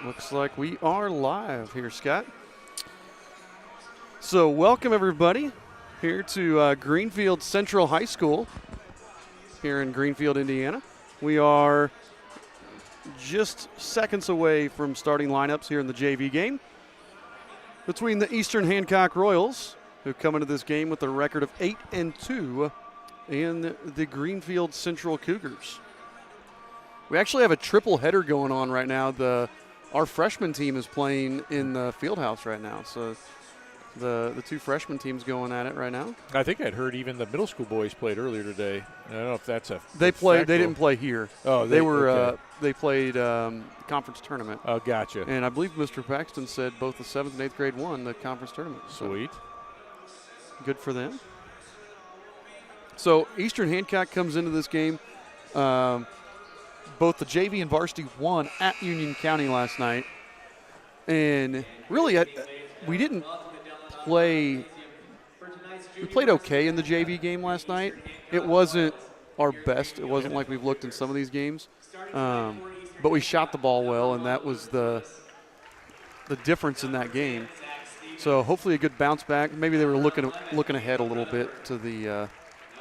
Looks like we are live here, Scott. So welcome everybody here to Greenfield-Central High School here in Greenfield, Indiana. We are just seconds away from starting lineups here in the JV game between the Eastern Hancock Royals, who come into this game with a record of 8-2, and the Greenfield-Central Cougars. We actually have a triple header going on right now. Our freshman team is playing in the field house right now, so the two freshman teams going at it right now. I think I'd heard even the middle school boys played earlier today. I don't know if that's a They didn't play here. Oh, they played conference tournament. Oh, gotcha. And I believe Mr. Paxton said both the 7th and 8th grade won the conference tournament. Sweet. So good for them. So Eastern Hancock comes into this game. Both the JV and varsity won at Union County last night. And really, we didn't play – we played okay in the JV game last night. It wasn't our best. It wasn't like we've looked in some of these games. But we shot the ball well, and that was the difference in that game. So hopefully a good bounce back. Maybe they were looking ahead a little bit to the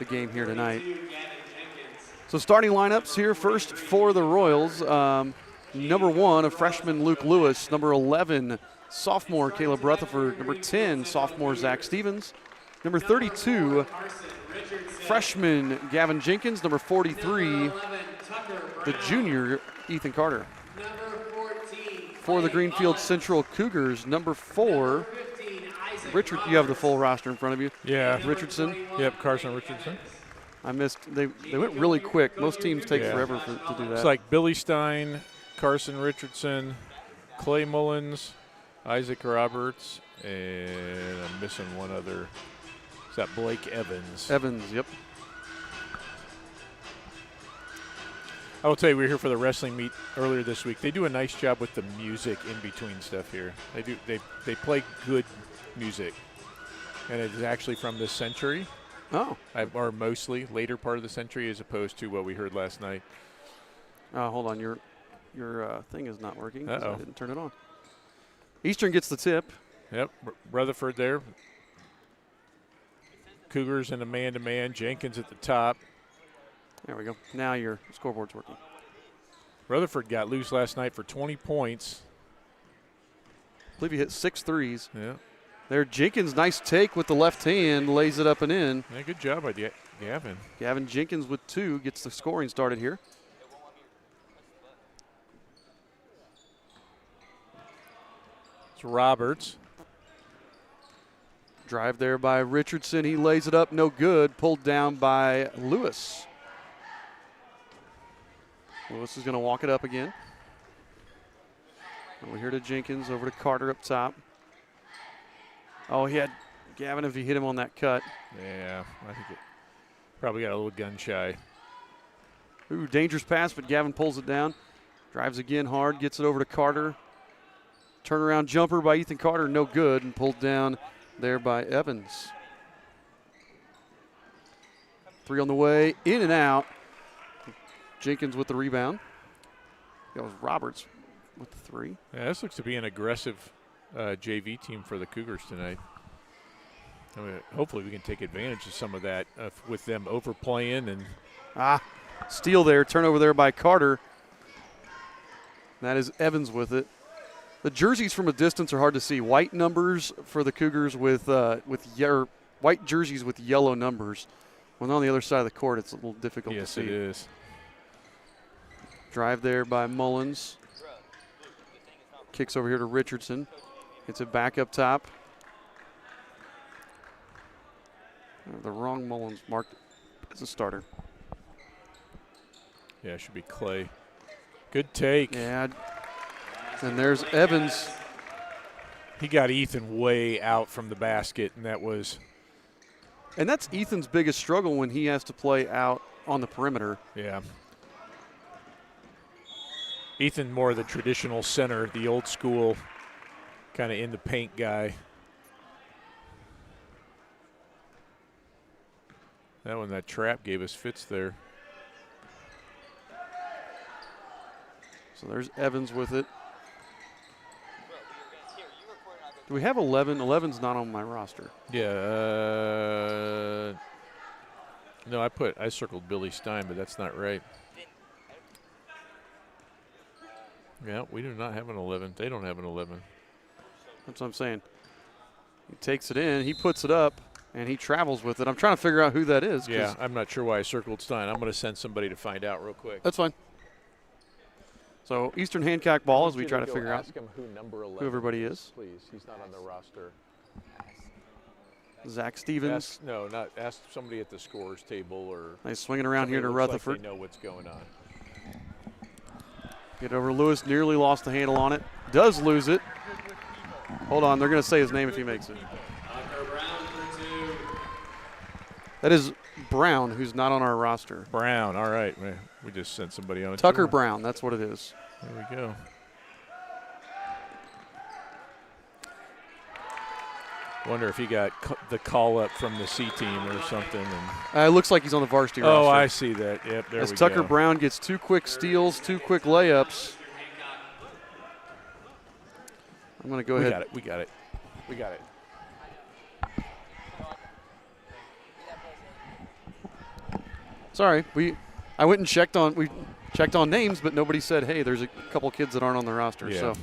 game here tonight. So starting lineups here first for the Royals. Number 1, a freshman Luke Lewis. Number 11, sophomore Caleb Rutherford. Number 10, sophomore Zach Stevens. Number 32, freshman Gavin Jenkins. Number 43, the junior Ethan Carter. For the Greenfield-Central Cougars, number 4, Richard. You have the full roster in front of you. Yeah. Richardson. Yep, Carson Richardson. I missed. They went really quick. Most teams take forever to do that. It's like Billy Stein, Carson Richardson, Clay Mullins, Isaac Roberts, and I'm missing one other. Is that Blake Evans? Evans, yep. I will tell you, we were here for the wrestling meet earlier this week. They do a nice job with the music in between stuff here. They play good music, and it is actually from this century. Oh. Or mostly later part of the century, as opposed to what we heard last night. Hold on, your thing is not working. Uh-oh. I didn't turn it on. Eastern gets the tip. Yep, Rutherford there. Cougars in a man-to-man. Jenkins at the top. There we go. Now your scoreboard's working. Rutherford got loose last night for 20 points. I believe he hit 6 threes. Yeah. There, Jenkins, nice take with the left hand, lays it up and in. Yeah, good job by Gavin. Gavin Jenkins with 2 gets the scoring started here. It's Roberts. Drive there by Richardson. He lays it up, no good. Pulled down by Lewis. Lewis is going to walk it up again. Over here to Jenkins, over to Carter up top. Oh, he had Gavin if he hit him on that cut. Yeah, I think it probably got a little gun shy. Ooh, dangerous pass, but Gavin pulls it down. Drives again hard, gets it over to Carter. Turnaround jumper by Ethan Carter, no good, and pulled down there by Evans. 3 on the way, in and out. Jenkins with the rebound. That was Roberts with the 3. Yeah, this looks to be an aggressive JV team for the Cougars tonight. I mean, hopefully we can take advantage of some of that with them overplaying. And steal there, turnover there by Carter. That is Evans with it. The jerseys from a distance are hard to see. White numbers for the Cougars with white jerseys with yellow numbers. When on the other side of the court, it's a little difficult to see. Yes, it is. Drive there by Mullins. Kicks over here to Richardson. It's a back up top. The wrong Mullins marked as a starter. Yeah, it should be Clay. Good take. Yeah. And there's Evans. He got Ethan way out from the basket, and that was. And that's Ethan's biggest struggle when he has to play out on the perimeter. Yeah. Ethan more the traditional center, the old school kind of in the paint guy. That trap gave us fits there. So there's Evans with it. Do we have 11? 11's not on my roster. Yeah. No, I circled Billy Stein, but that's not right. Yeah, we do not have an 11. They don't have an 11. That's what I'm saying. He takes it in, he puts it up, and he travels with it. I'm trying to figure out who that is. Yeah, I'm not sure why I circled Stein. I'm going to send somebody to find out real quick. That's fine. So Eastern Hancock ball as we try to figure out who everybody is. Please, he's not on the roster. Zach Stevens. Ask somebody at the scores table or. Nice swinging around here to Rutherford. Like they know what's going on. Get over Lewis, nearly lost the handle on it. Does lose it. Hold on, they're going to say his name if he makes it. That is Brown, who's not on our roster. Brown, all right. We just sent somebody on a Tucker tour. Brown, that's what it is. There we go. Wonder if he got the call up from the C team or something. It looks like he's on the varsity roster. Oh, I see that. Yep, there as we Tucker go. Brown gets 2 quick steals, 2 quick layups. I'm going to go ahead. We got it. Sorry, I went and checked on names, but nobody said, hey, there's a couple kids that aren't on the roster. Yeah. So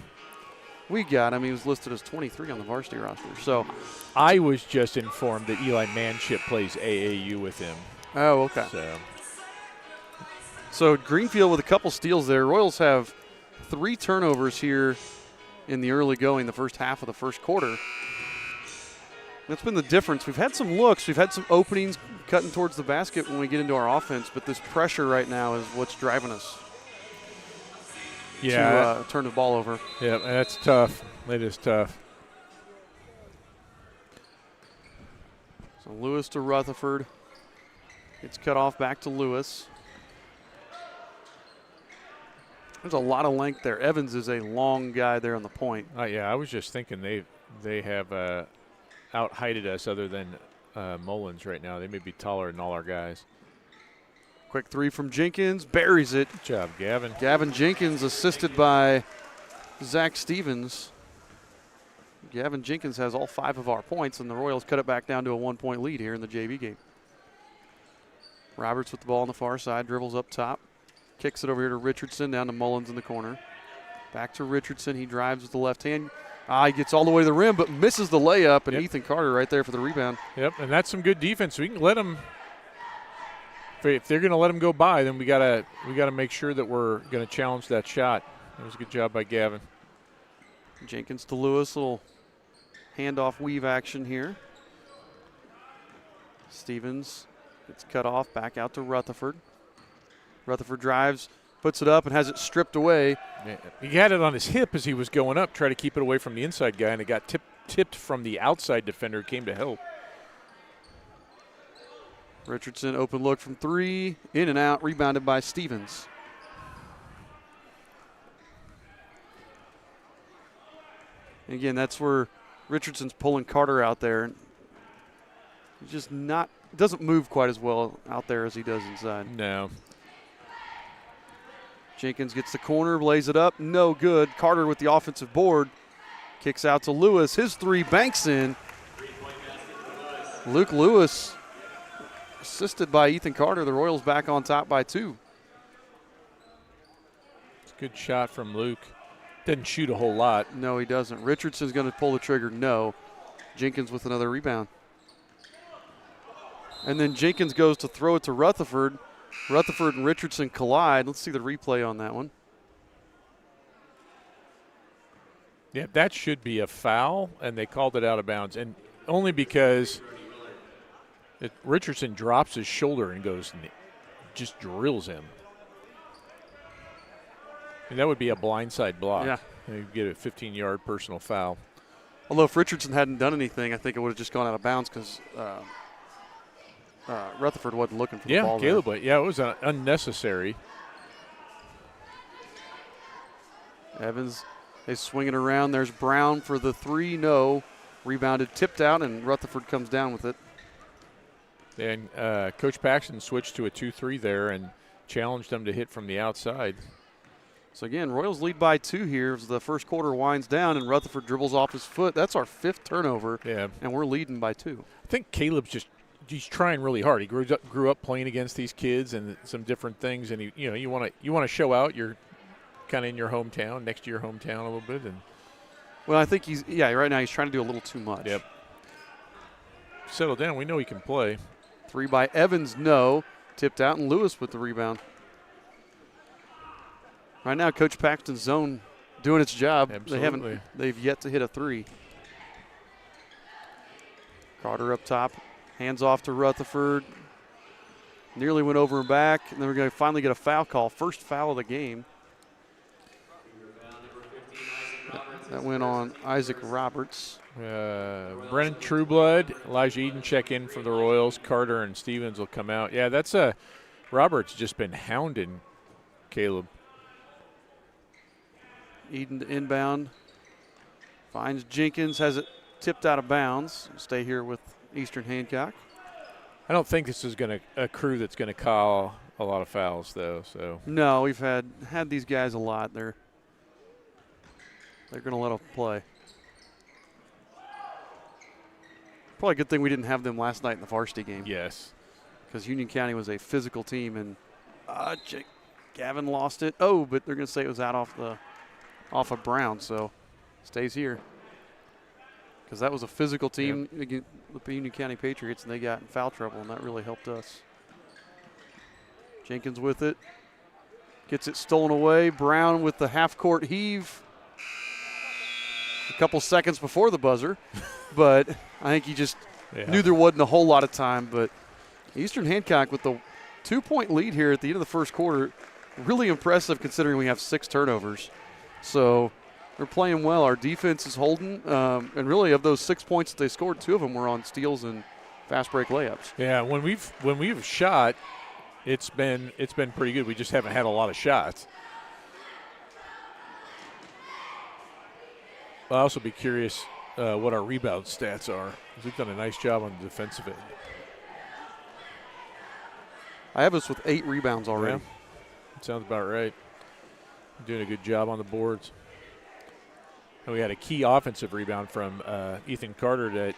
we got him. He was listed as 23 on the varsity roster. So I was just informed that Eli Manship plays AAU with him. Oh, okay. So Greenfield with a couple steals there. Royals have 3 turnovers here in the early going, the first half of the first quarter. That's been the difference. We've had some looks. We've had some openings cutting towards the basket when we get into our offense, but this pressure right now is what's driving us to turn the ball over. Yeah, that's tough. It is tough. So Lewis to Rutherford. It's cut off back to Lewis. There's a lot of length there. Evans is a long guy there on the point. Yeah, I was just thinking they have out-heighted us other than Mullins right now. They may be taller than all our guys. Quick 3 from Jenkins. Buries it. Good job, Gavin. Gavin Jenkins assisted by Zach Stevens. Gavin Jenkins has all 5 of our points, and the Royals cut it back down to a 1-point lead here in the JV game. Roberts with the ball on the far side, dribbles up top. Kicks it over here to Richardson, down to Mullins in the corner. Back to Richardson. He drives with the left hand. He gets all the way to the rim, but misses the layup, and Ethan Carter right there for the rebound. Yep, and that's some good defense. We can let them. If they're going to let them go by, then we gotta make sure that we're going to challenge that shot. That was a good job by Gavin. Jenkins to Lewis, little handoff weave action here. Stevens gets cut off, back out to Rutherford. Rutherford drives, puts it up, and has it stripped away. Yeah. He had it on his hip as he was going up, try to keep it away from the inside guy, and it got tipped from the outside defender, came to help. Richardson, open look from 3, in and out, rebounded by Stevens. And again, that's where Richardson's pulling Carter out there. He's just doesn't move quite as well out there as he does inside. No. Jenkins gets the corner, lays it up, no good. Carter with the offensive board, kicks out to Lewis. His 3 banks in. Luke Lewis, assisted by Ethan Carter. The Royals back on top by 2. It's a good shot from Luke. Doesn't shoot a whole lot. No, he doesn't. Richardson's going to pull the trigger. No. Jenkins with another rebound. And then Jenkins goes to throw it to Rutherford. Rutherford and Richardson collide. Let's see the replay on that one. Yeah, that should be a foul, and they called it out of bounds. And only because Richardson drops his shoulder and just drills him. And that would be a blindside block. Yeah. You get a 15-yard personal foul. Although if Richardson hadn't done anything, I think it would have just gone out of bounds because Rutherford wasn't looking for the ball. Yeah, Caleb, it was unnecessary. Evans is swinging around. There's Brown for the 3. No. Rebounded, tipped out, and Rutherford comes down with it. And Coach Paxton switched to a 2-3 there and challenged them to hit from the outside. So again, Royals lead by 2 here as the first quarter winds down and Rutherford dribbles off his foot. That's our 5th turnover, and we're leading by 2. I think Caleb's he's trying really hard. He grew up playing against these kids and some different things, and you want to show out. You're kind of in your hometown, next to your hometown a little bit, and well, I think right now he's trying to do a little too much. Yep. Settle down. We know he can play. 3 by Evans, no. Tipped out, and Lewis with the rebound. Right now, Coach Paxton's zone doing its job. Absolutely. They've yet to hit a 3. Carter up top, hands off to Rutherford. Nearly went over and back, and then we're going to finally get a foul call. First foul of the game. That went on Isaac Roberts. Brennan Trueblood, Elijah Eden check in for the Royals. Carter and Stevens will come out. Yeah, that's Roberts just been hounding Caleb. Eden to inbound. Finds Jenkins, has it tipped out of bounds. Stay here with Eastern Hancock. I don't think this is a crew that's going to call a lot of fouls, though. So no, we've had these guys a lot. They're going to let them play. Probably a good thing we didn't have them last night in the varsity game. Yes. Because Union County was a physical team, and Gavin lost it. Oh, but they're going to say it was out off of Brown, so stays here. Because that was a physical team against the Union County Patriots, and they got in foul trouble, and that really helped us. Jenkins with it. Gets it stolen away. Brown with the half-court heave. A couple seconds before the buzzer, but I think he just knew there wasn't a whole lot of time. But Eastern Hancock with the 2-point lead here at the end of the first quarter, really impressive considering we have 6 turnovers. So they're playing well. Our defense is holding, and really of those 6 points that they scored, 2 of them were on steals and fast break layups. Yeah, when we've shot, it's been pretty good. We just haven't had a lot of shots. I'll also be curious what our rebound stats are. We've done a nice job on the defensive end. I have us with 8 rebounds already. Yeah, sounds about right. Doing a good job on the boards. And we had a key offensive rebound from Ethan Carter to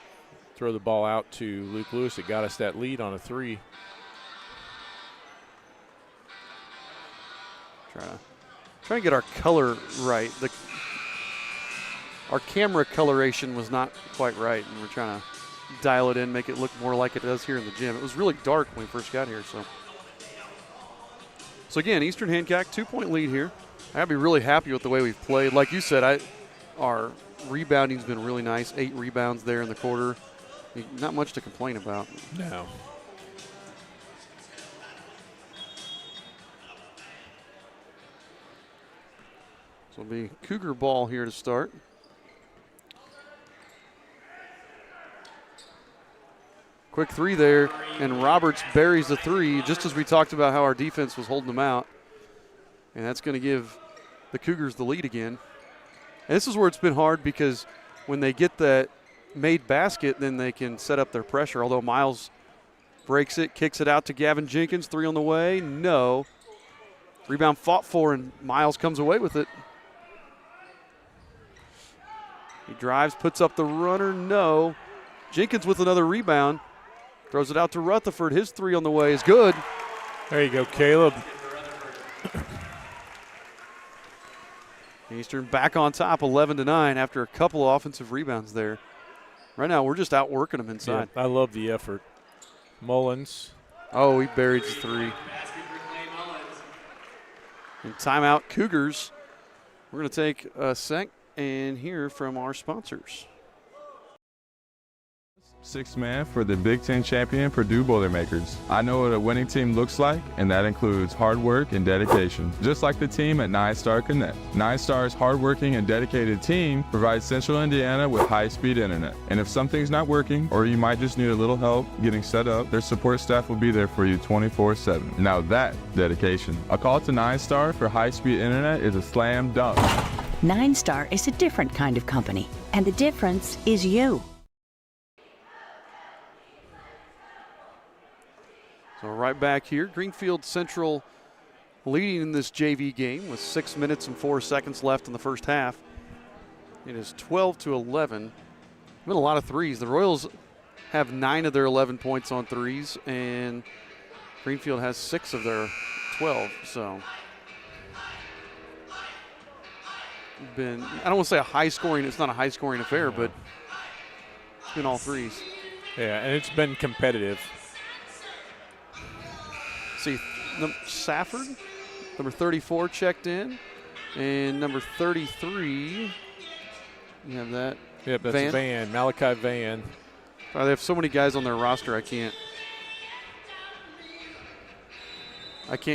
throw the ball out to Luke Lewis. It got us that lead on a 3. Trying to get our color right. Our camera coloration was not quite right, and we're trying to dial it in, make it look more like it does here in the gym. It was really dark when we first got here. So again, Eastern Hancock, 2-point lead here. I'd be really happy with the way we've played. Like you said, our rebounding's been really nice. 8 rebounds there in the quarter. Not much to complain about. No. So it'll be Cougar ball here to start. Quick 3 there, and Roberts buries the 3, just as we talked about how our defense was holding them out. And that's going to give the Cougars the lead again. And this is where it's been hard because when they get that made basket, then they can set up their pressure. Although Miles breaks it, kicks it out to Gavin Jenkins. 3 on the way. No. Rebound fought for, and Miles comes away with it. He drives, puts up the runner. No. Jenkins with another rebound. Throws it out to Rutherford. His 3 on the way is good. There you go, Caleb. Eastern back on top, 11-9 after a couple of offensive rebounds there. Right now, we're just outworking them inside. Yeah, I love the effort. Mullins. Oh, he buried the 3. And timeout, Cougars. We're going to take a sec and hear from our sponsors. 6th man for the Big Ten champion Purdue Boilermakers. I know what a winning team looks like, and that includes hard work and dedication. Just like the team at 9-Star Connect. 9-Star's hardworking and dedicated team provides Central Indiana with high-speed internet. And if something's not working, or you might just need a little help getting set up, their support staff will be there for you 24/7. Now that dedication. A call to 9-Star for high-speed internet is a slam dunk. 9-Star is a different kind of company, and the difference is you. So right back here, Greenfield-Central leading in this JV game with 6 minutes and 4 seconds left in the first half. It is 12-11. Been a lot of threes. The Royals have 9 of their 11 points on threes, and Greenfield has 6 of their 12. So, I don't want to say a high scoring. It's not a high scoring affair, but it's been all threes. Yeah, and it's been competitive. See, Safford, number 34, checked in, and number 33. You have that. Yep, that's Van, Malachi Van. They have so many guys on their roster, I can't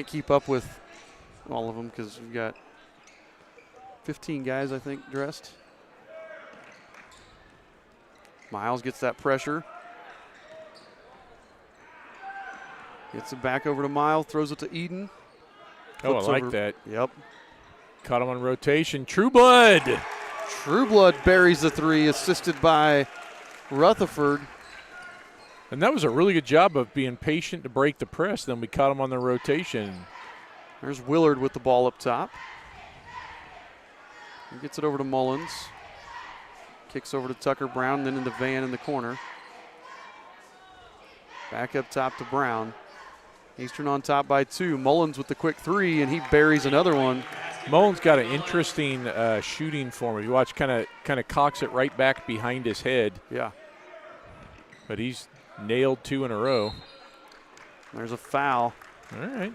keep up with all of them because we've got 15 guys, I think, dressed. Miles gets that pressure. Gets it back over to Miles, throws it to Eden. Oh, I like that. Yep. Caught him on rotation. Trueblood. Trueblood buries the three, assisted by Rutherford. And that was a really good job of being patient to break the press. Then we caught him on the rotation. There's Willard with the ball up top. He gets it over to Mullins. Kicks over to Tucker Brown, then into Van in the corner. Back up top to Brown. Eastern on top by 2. Mullins with the quick 3, and he buries another one. Mullins got an interesting shooting form. If you watch, kind of cocks it right back behind his head. Yeah. But he's nailed 2 in a row. There's a foul. All right.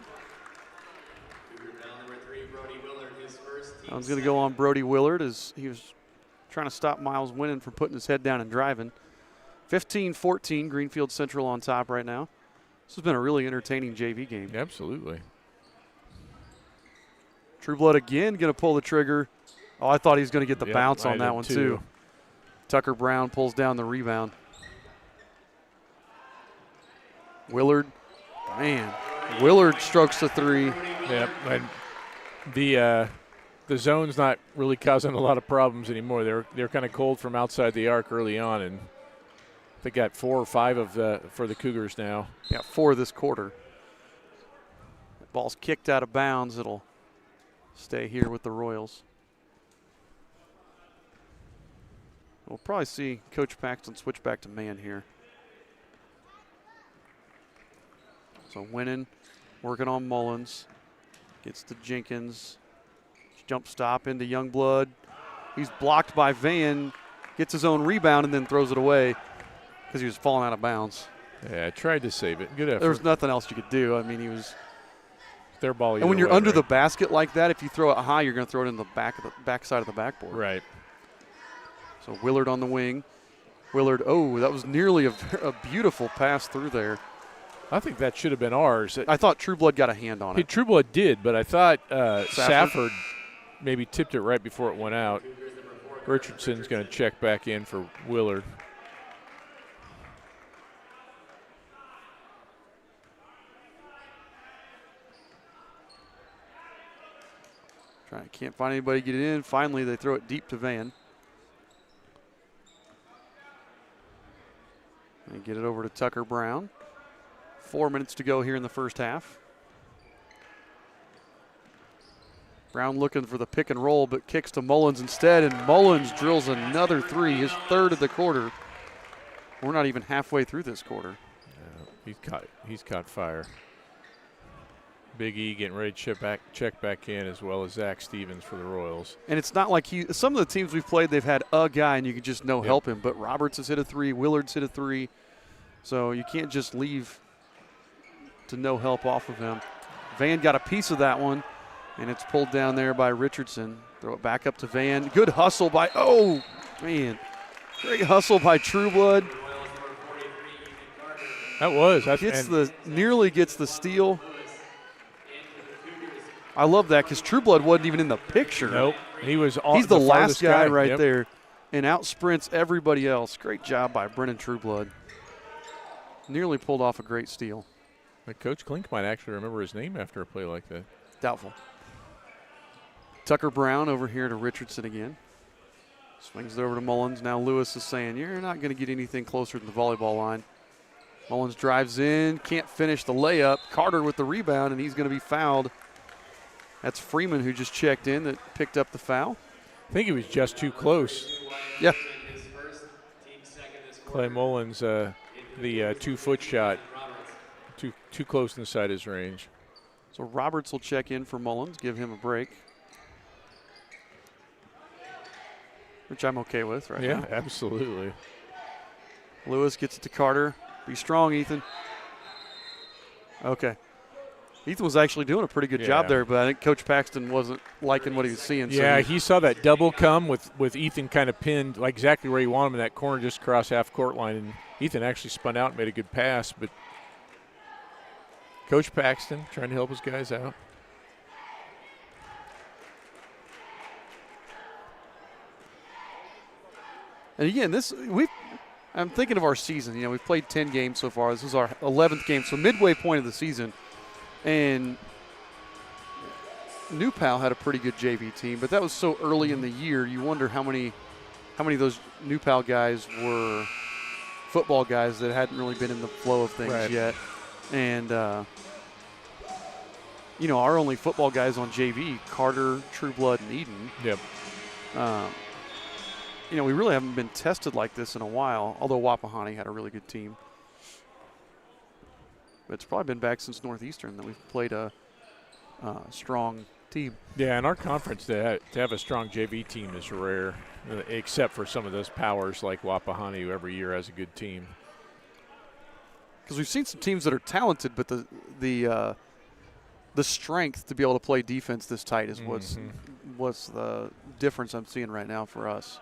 I was going to go on Brody Willard as he was trying to stop Miles Winnan from putting his head down and driving. 15-14, Greenfield-Central on top right now. This has been a really entertaining JV game. Absolutely. Trueblood again going to pull the trigger. Oh, I thought he was going to get the bounce on that one too. Tucker Brown pulls down the rebound. Willard, man, Willard strokes the 3. Yeah, and the zone's not really causing a lot of problems anymore. They're kind of cold from outside the arc early on, and they got 4 or 5 for the Cougars now. Yeah, 4 this quarter. The ball's kicked out of bounds. It'll stay here with the Royals. We'll probably see Coach Paxton switch back to man here. So Winnan working on Mullins. Gets to Jenkins. Jump stop into Youngblood. He's blocked by Van. Gets his own rebound and then throws it away because he was falling out of bounds. Yeah, I tried to save it. Good effort. There was nothing else you could do. I mean, he was their ball. And when you're under the basket like that, if you throw it high, you're going to throw it in the back side of the backboard. Right. So Willard on the wing. Willard, oh, that was nearly a beautiful pass through there. I think that should have been ours. I thought Trueblood got a hand on it. Trueblood did, but I thought Safford maybe tipped it right before it went out. Richardson's going to check back in for Willard. Can't find anybody to get it in. Finally, they throw it deep to Van. And get it over to Tucker Brown. 4 minutes to go here in the first half. Brown looking for the pick and roll, but kicks to Mullins instead, and Mullins drills another 3, his 3rd of the quarter. We're not even halfway through this quarter. Yeah, he's caught fire. Big E getting ready to check back in, as well as Zach Stevens for the Royals. And it's not like some of the teams we've played, they've had a guy and you can just help him. But Roberts has hit a 3, Willard's hit a 3. So you can't just leave to no help off of him. Van got a piece of that one, and it's pulled down there by Richardson. Throw it back up to Van. Good hustle by, oh, man. Great hustle by Trueblood. That was. Nearly gets the steal. I love that because Trueblood wasn't even in the picture. Nope. He's the last guy right there and out sprints everybody else. Great job by Brennan Trueblood. Nearly pulled off a great steal. Coach Klink might actually remember his name after a play like that. Doubtful. Tucker Brown over here to Richardson again. Swings it over to Mullins. Now Lewis is saying, you're not going to get anything closer than the volleyball line. Mullins drives in, can't finish the layup. Carter with the rebound, and he's going to be fouled. That's Freeman who just checked in that picked up the foul. I think he was just too close. Yeah. Clay Mullins, the 2-foot shot, too close inside his range. So Roberts will check in for Mullins, give him a break, which I'm okay with right now. Yeah, absolutely. Lewis gets it to Carter. Be strong, Ethan. Okay. Ethan was actually doing a pretty good job there, but I think Coach Paxton wasn't liking what he was seeing. Yeah, he saw that double come with Ethan kind of pinned like exactly where he wanted him in that corner just across half court line. And Ethan actually spun out and made a good pass. But Coach Paxton trying to help his guys out. And again, I'm thinking of our season. You know, we've played 10 games so far. This is our 11th game, so midway point of the season. And New Pal had a pretty good JV team, but that was so early in the year. You wonder how many of those New Pal guys were football guys that hadn't really been in the flow of things yet. And you know, our only football guys on JV, Carter, Trueblood, and Eden. Yep. You know, we really haven't been tested like this in a while, although Wapahani had a really good team. But it's probably been back since Northeastern that we've played a strong team. Yeah, in our conference, to have a strong JV team is rare, except for some of those powers like Wapahani, who every year has a good team. Because we've seen some teams that are talented, but the strength to be able to play defense this tight is what's the difference I'm seeing right now for us.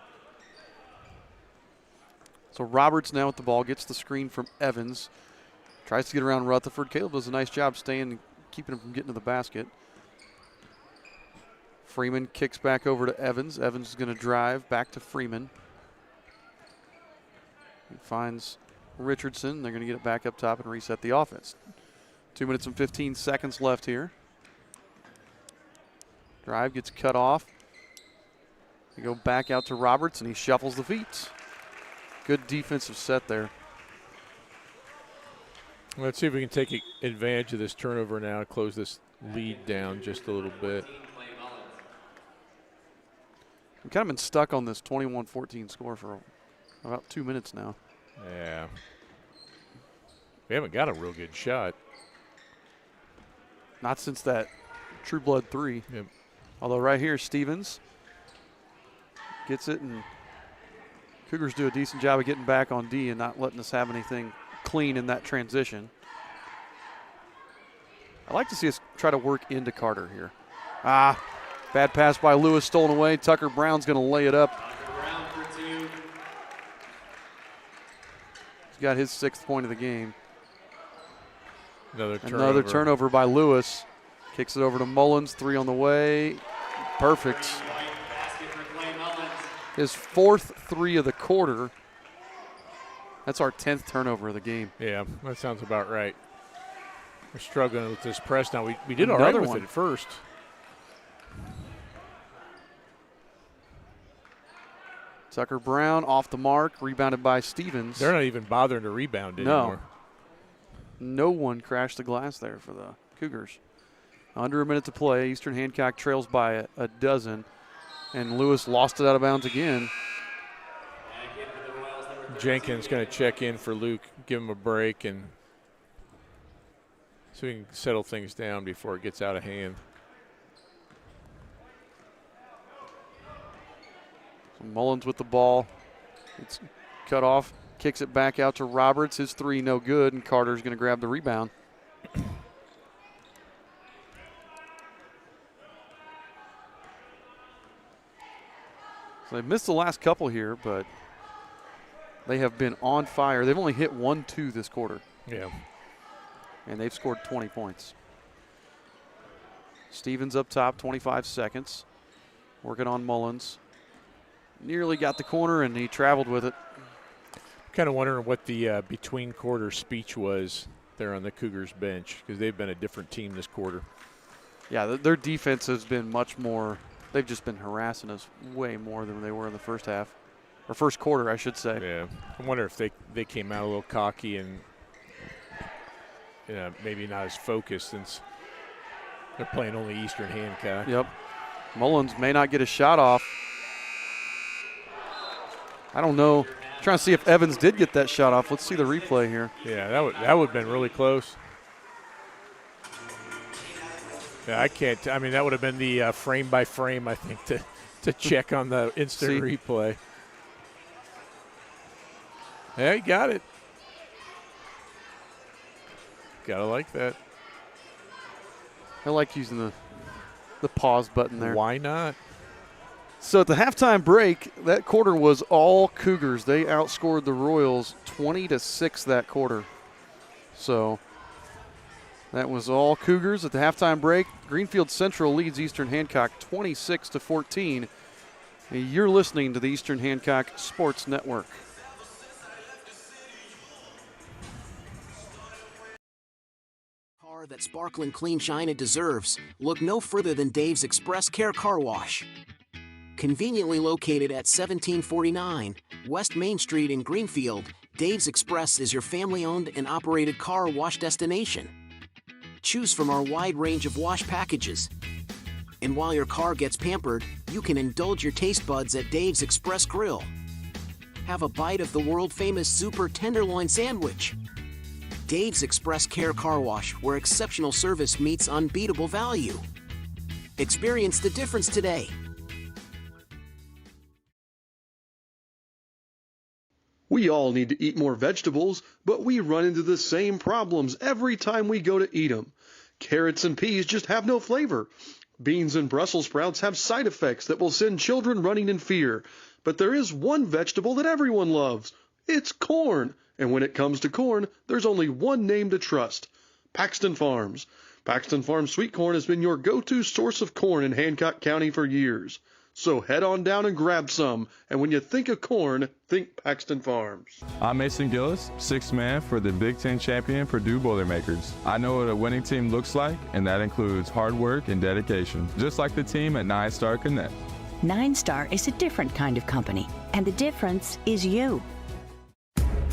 So Roberts now with the ball, gets the screen from Evans. Tries to get around Rutherford. Caleb does a nice job staying, keeping him from getting to the basket. Freeman kicks back over to Evans. Evans is going to drive back to Freeman. He finds Richardson. They're going to get it back up top and reset the offense. 2 minutes and 15 seconds left here. Drive gets cut off. They go back out to Roberts, and he shuffles the feet. Good defensive set there. Let's see if we can take advantage of this turnover now and close this lead down just a little bit. We've kind of been stuck on this 21-14 score for about 2 minutes now. Yeah. We haven't got a real good shot. Not since that True Blood 3. Yep. Although right here, Stevens gets it, and Cougars do a decent job of getting back on D and not letting us have anything clean in that transition. I'd like to see us try to work into Carter here. Bad pass by Lewis, stolen away. Tucker Brown's going to lay it up. He's got his 6th point of the game. Another turnover by Lewis. Kicks it over to Mullins, 3 on the way. Perfect. His 4th 3 of the quarter. That's our 10th turnover of the game. Yeah, that sounds about right. We're struggling with this press now. We did all right with it at first. Tucker Brown off the mark, rebounded by Stevens. They're not even bothering to rebound anymore. No one crashed the glass there for the Cougars. Under a minute to play. Eastern Hancock trails by a dozen. And Lewis lost it out of bounds again. Jenkins going to check in for Luke, give him a break, and so we can settle things down before it gets out of hand. So Mullins with the ball. It's cut off, kicks it back out to Roberts. His 3 no good, and Carter's going to grab the rebound. So they've missed the last couple here, but they have been on fire. They've only hit 1-2 this quarter. Yeah. And they've scored 20 points. Stevens up top, 25 seconds. Working on Mullins. Nearly got the corner, and he traveled with it. Kind of wondering what the between quarter speech was there on the Cougars bench, because they've been a different team this quarter. Yeah, their defense has been much more. They've just been harassing us way more than they were in the first half. Or first quarter, I should say. Yeah. I wonder if they came out a little cocky and maybe not as focused since They're playing only Eastern Hancock. Yep. Mullins may not get a shot off. I don't know. I'm trying to see if Evans did get that shot off. Let's see the replay here. Yeah, that would have been really close. Yeah, I can't. I mean, that would have been the frame by frame, I think, to check on the instant replay. Yeah, he got it. Gotta like that. I like using the pause button there. Why not? So at the halftime break, that quarter was all Cougars. They outscored the Royals 20-6 that quarter. So that was all Cougars at the halftime break. Greenfield-Central leads Eastern Hancock 26-14. You're listening to the Eastern Hancock Sports Network. That sparkling clean shine it deserves. Look no further than Dave's Express Care Car Wash. Conveniently located at 1749 West Main Street in Greenfield, Dave's Express is your family-owned and operated car wash destination. Choose from our wide range of wash packages. And while your car gets pampered, you can indulge your taste buds at Dave's Express Grill. Have a bite of the world-famous Super Tenderloin Sandwich. Dave's Express Care Car Wash, where exceptional service meets unbeatable value. Experience the difference today. We all need to eat more vegetables, but we run into the same problems every time we go to eat them. Carrots and peas just have no flavor. Beans and Brussels sprouts have side effects that will send children running in fear. But there is one vegetable that everyone loves. It's corn. And when it comes to corn, there's only one name to trust: Paxton Farms. Paxton Farms sweet corn has been your go-to source of corn in Hancock County for years. So head on down and grab some. And when you think of corn, think Paxton Farms. I'm Mason Gillis, sixth man for the Big Ten champion Purdue Boilermakers. I know what a winning team looks like, and that includes hard work and dedication, just like the team at 9-Star Connect. 9-Star is a different kind of company, and the difference is you.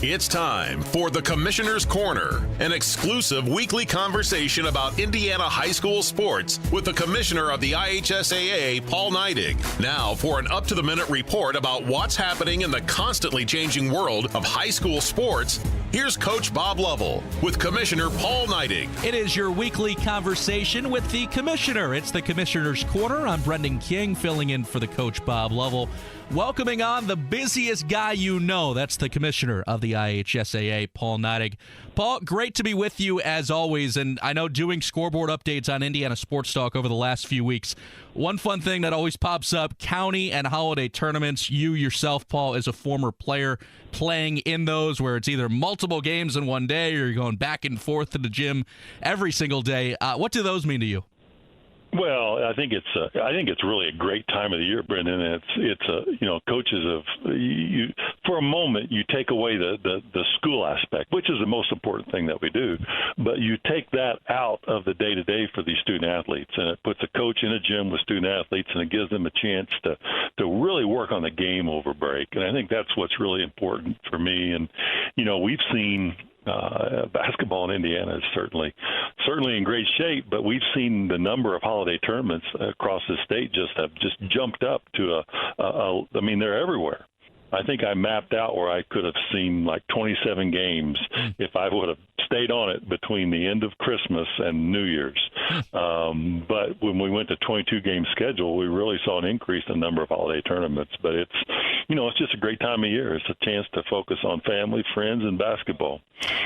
It's time for the Commissioner's Corner, an exclusive weekly conversation about Indiana high school sports with the Commissioner of the IHSAA, Paul Neidig. Now for an up-to-the-minute report about what's happening in the constantly changing world of high school sports, here's Coach Bob Lovell with Commissioner Paul Neidig. It is your weekly conversation with the Commissioner. It's the Commissioner's Corner. I'm Brendan King, filling in for the Coach Bob Lovell. Welcoming on the busiest guy you know. That's the Commissioner of the IHSAA, Paul Neidig. Paul, great to be with you as always. And I know doing scoreboard updates on Indiana Sports Talk over the last few weeks, one fun thing that always pops up, county and holiday tournaments. You yourself, Paul, as a former player playing in those where it's either multiple games in one day or you're going back and forth to the gym every single day. What do those mean to you? Well, I think it's really a great time of the year, Brendan. Coaches for a moment you take away the school aspect, which is the most important thing that we do, but you take that out of the day to day for these student athletes, and it puts a coach in a gym with student athletes, and it gives them a chance to really work on the game over break. And I think that's what's really important for me. And we've seen. Basketball in Indiana is certainly in great shape, but we've seen the number of holiday tournaments across the state have jumped up to they're everywhere. I think I mapped out where I could have seen like 27 games if I would have stayed on it between the end of Christmas and New Year's. But when we went to 22-game schedule, we really saw an increase in the number of holiday tournaments. But it's just a great time of year. It's a chance to focus on family, friends, and basketball.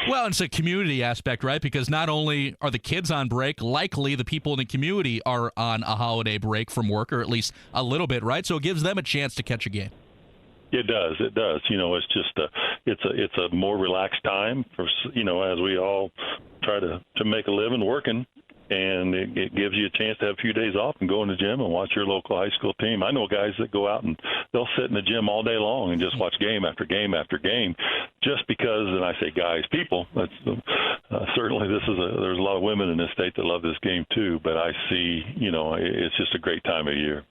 Well, it's a community aspect, right? Because not only are the kids on break, likely the people in the community are on a holiday break from work, or at least a little bit, right? So it gives them a chance to catch a game. It does. It's just it's a more relaxed time for as we all try to make a living working, and it gives you a chance to have a few days off and go in the gym and watch your local high school team. I know guys that go out and they'll sit in the gym all day long and just watch game after game after game, just because. And I say guys, people. That's certainly there's a lot of women in this state that love this game too. But I see it's just a great time of year.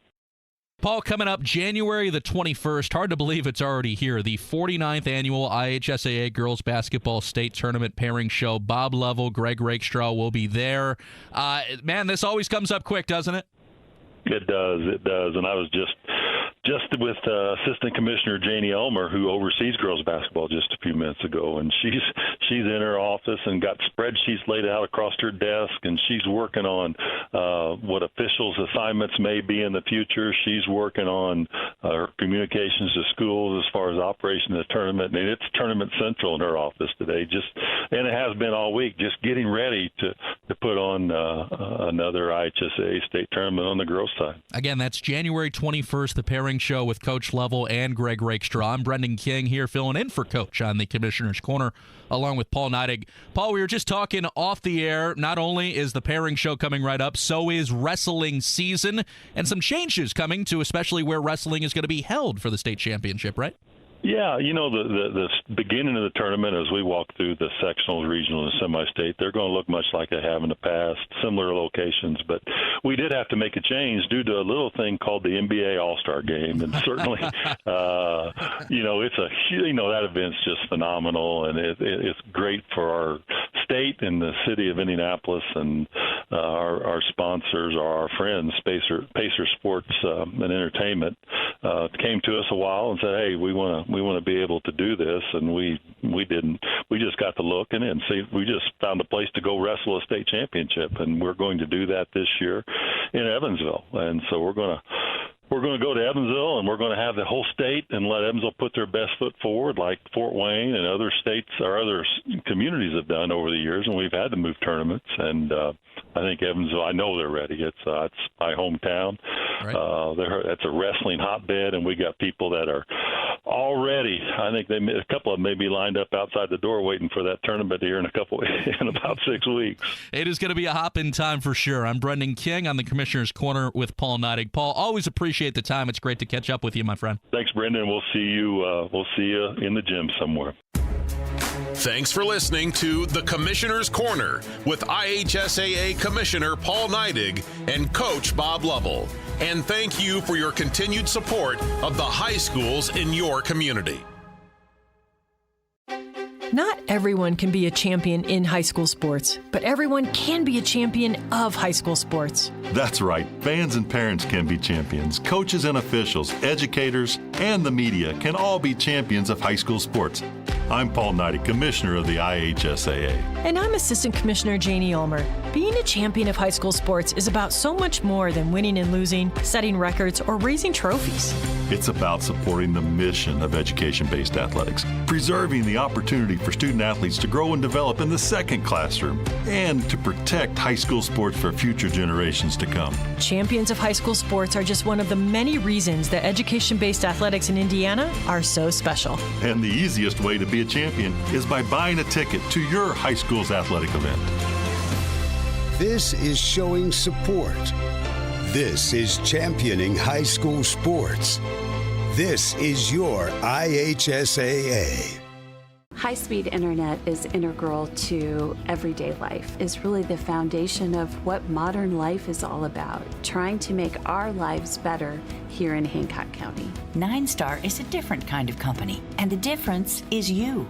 Paul, coming up January the 21st, hard to believe it's already here, the 49th annual IHSAA Girls Basketball State Tournament Pairing Show. Bob Lovell, Greg Rakestraw will be there. Man, this always comes up quick, doesn't it? It does. And I was just with Assistant Commissioner Janie Ulmer, who oversees girls basketball, just a few minutes ago, and she's in her office and got spreadsheets laid out across her desk, and she's working on what officials' assignments may be in the future. She's working on her communications to schools as far as operation of the tournament, and it's Tournament Central in her office today. And it has been all week, just getting ready to put on another IHSAA state tournament on the girls' side. Again, that's January 21st, the Pairing Show with Coach Lovell and Greg Rakestraw. I'm Brendan King here filling in for Coach on the Commissioner's Corner along with Paul Neidig. Paul, we were just talking off the air. Not only is the Pairing Show coming right up, so is wrestling season and some changes coming to especially where wrestling is going to be held for the state championship, right? Yeah, the beginning of the tournament, as we walk through the sectionals, regional, and semi-state, they're going to look much like they have in the past, similar locations. But we did have to make a change due to a little thing called the NBA All-Star Game, and certainly, it's that event's just phenomenal, and it's great for our state and the city of Indianapolis, and our sponsors are our friends, Pacer Sports and Entertainment, came to us a while and said, "Hey, we want to be able to do this," and we didn't. We just got to looking and see. We just found a place to go wrestle a state championship, and we're going to do that this year in Evansville. And so we're going to go to Evansville, and we're going to have the whole state and let Evansville put their best foot forward, like Fort Wayne and other states or other communities have done over the years. And we've had to move tournaments, and I think Evansville, I know they're ready. It's my hometown. Right. That's a wrestling hotbed, and we got people that are already. I think a couple of them may be lined up outside the door waiting for that tournament here in about 6 weeks. It is going to be a hop-in time for sure. I'm Brendan King on the Commissioner's Corner with Paul Neidig. Paul, always appreciate the time. It's great to catch up with you, my friend. Thanks, Brendan. We'll see you in the gym somewhere. Thanks for listening to The Commissioner's Corner with IHSAA Commissioner Paul Neidig and Coach Bob Lovell. And thank you for your continued support of the high schools in your community. Not everyone can be a champion in high school sports, but everyone can be a champion of high school sports. That's right. Fans and parents can be champions. Coaches and officials, educators, and the media can all be champions of high school sports. I'm Paul Neidig, Commissioner of the IHSAA. And I'm Assistant Commissioner Janie Ulmer. Being a champion of high school sports is about so much more than winning and losing, setting records, or raising trophies. It's about supporting the mission of education-based athletics, preserving the opportunity for student athletes to grow and develop in the second classroom, and to protect high school sports for future generations to come. Champions of high school sports are just one of the many reasons that education-based athletics in Indiana are so special. And the easiest way to be a champion is by buying a ticket to your high school's athletic event. This is showing support. This is championing high school sports. This is your IHSAA. High-speed internet is integral to everyday life. It's really the foundation of what modern life is all about, trying to make our lives better here in Hancock County. 9-Star is a different kind of company, and the difference is you.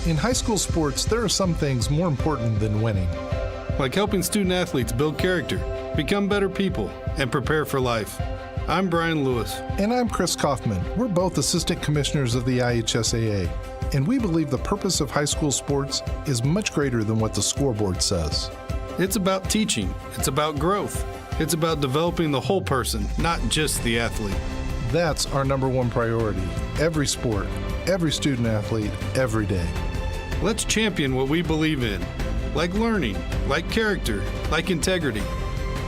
In high school sports, there are some things more important than winning. Like helping student athletes build character, become better people, and prepare for life. I'm Brian Lewis. And I'm Chris Kaufman. We're both Assistant Commissioners of the IHSAA. And we believe the purpose of high school sports is much greater than what the scoreboard says. It's about teaching. It's about growth. It's about developing the whole person, not just the athlete. That's our number one priority. Every sport, every student athlete, every day. Let's champion what we believe in. Like learning, like character, like integrity.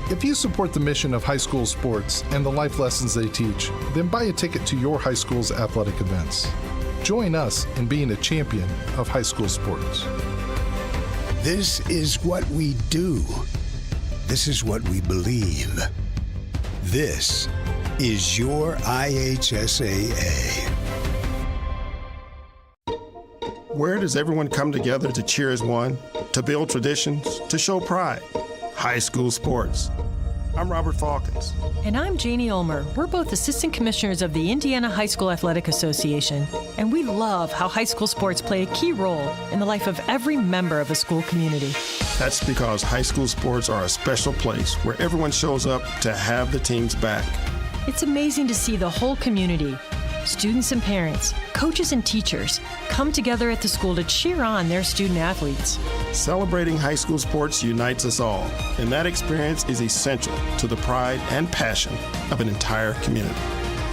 If you support the mission of high school sports and the life lessons they teach, then buy a ticket to your high school's athletic events. Join us in being a champion of high school sports. This is what we do. This is what we believe. This is your IHSAA. Where does everyone come together to cheer as one, to build traditions, to show pride? High school sports. I'm Robert Falkins. And I'm Janie Ulmer. We're both assistant commissioners of the Indiana High School Athletic Association, and we love how high school sports play a key role in the life of every member of a school community. That's because high school sports are a special place where everyone shows up to have the team's back. It's amazing to see the whole community, students and parents, coaches and teachers, come together at the school to cheer on their student athletes. Celebrating high school sports unites us all, and that experience is essential to the pride and passion of an entire community.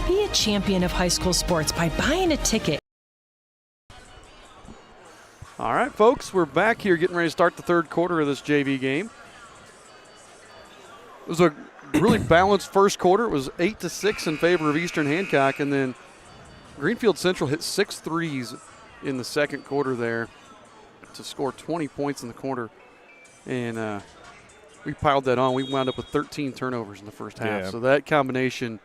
Be a champion of high school sports by buying a ticket. All right, folks, we're back here getting ready to start the third quarter of this JV game. It was a really balanced first quarter. It was 8-6 in favor of Eastern Hancock, and then Greenfield-Central hit 6 threes in the second quarter there to score 20 points in the quarter. And we piled that on. We wound up with 13 turnovers in the first half. Yeah. So that combination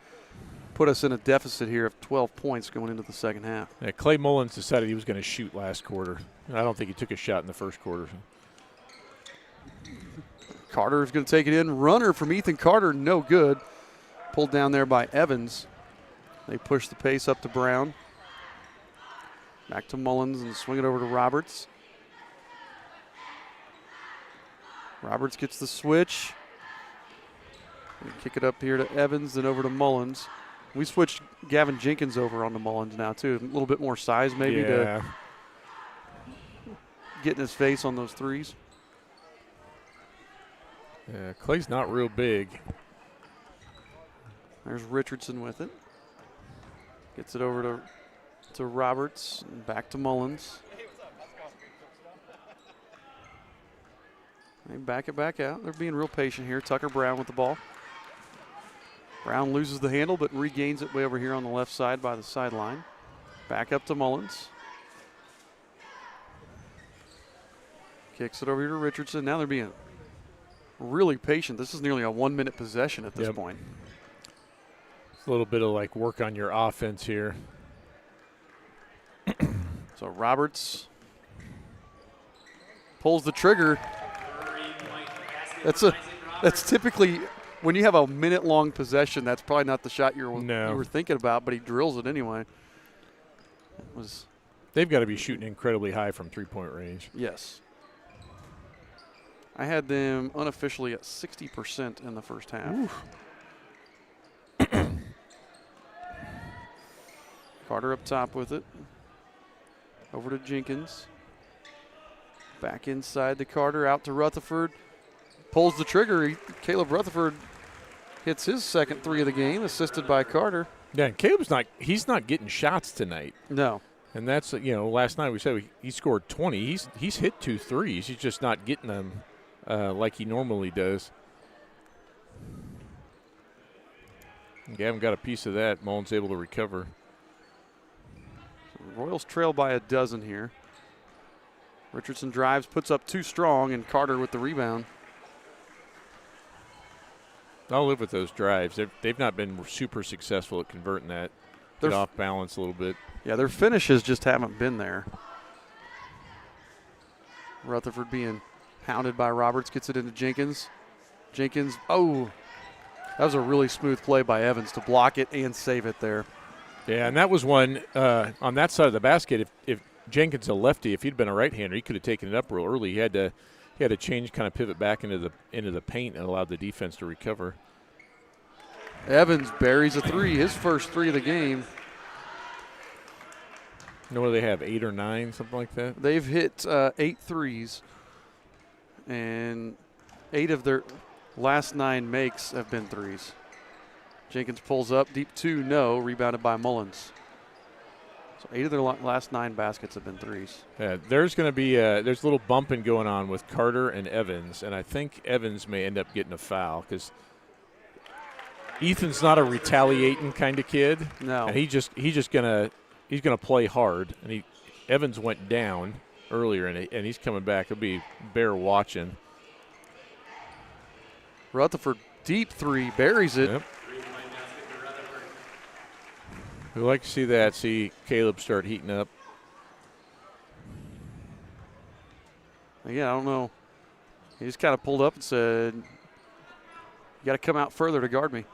put us in a deficit here of 12 points going into the second half. Yeah, Clay Mullins decided he was going to shoot last quarter. I don't think he took a shot in the first quarter. Carter's going to take it in. Runner from Ethan Carter, no good. Pulled down there by Evans. They push the pace up to Brown. Back to Mullins and swing it over to Roberts. Roberts gets the switch. Kick it up here to Evans, then over to Mullins. We switched Gavin Jenkins over onto Mullins now, too. A little bit more size maybe to get in his face on those threes. Yeah, Clay's not real big. There's Richardson with it. Gets it over to Roberts and back to Mullins. They back it back out. They're being real patient here. Tucker Brown with the ball. Brown loses the handle but regains it way over here on the left side by the sideline. Back up to Mullins. Kicks it over here to Richardson. Now they're being really patient. This is nearly a 1 minute possession at this point. It's a little bit of like work on your offense here. So Roberts pulls the trigger. That's typically when you have a minute-long possession. That's probably not the shot you were thinking about, but he drills it anyway. They've got to be shooting incredibly high from three-point range. Yes. I had them unofficially at 60% in the first half. Carter up top with it. Over to Jenkins. Back inside to Carter, out to Rutherford. Pulls the trigger. Caleb Rutherford hits his second three of the game, assisted by Carter. Yeah, and Caleb's he's not getting shots tonight. No. And that's, last night we said he scored 20. He's hit 2 threes. He's just not getting them like he normally does. And Gavin got a piece of that. Mullins able to recover. Royals trail by a dozen here. Richardson drives, puts up 2 strong, and Carter with the rebound. I'll live with those drives. They've not been super successful at converting that. Get off balance a little bit. Yeah, their finishes just haven't been there. Rutherford being hounded by Roberts, gets it into Jenkins. Jenkins, that was a really smooth play by Evans to block it and save it there. Yeah, and that was one on that side of the basket. If Jenkins a lefty, if he'd been a right-hander, he could have taken it up real early. He had to change, kind of pivot back into the paint and allowed the defense to recover. Evans buries a 3, his first 3 of the game. What do they have, 8 or 9, something like that? They've hit 8 threes, and 8 of their last 9 makes have been threes. Jenkins pulls up, deep 2, no, rebounded by Mullins. So 8 of their last 9 baskets have been threes. Yeah, there's going to be there's a little bumping going on with Carter and Evans, and I think Evans may end up getting a foul because Ethan's not a retaliating kind of kid. No, and he's gonna play hard. And Evans went down earlier, and he's coming back. It'll be bear watching. Rutherford deep 3, buries it. Yep. We like to see that. See Caleb start heating up. Again, I don't know. He just kind of pulled up and said, You got to come out further to guard me.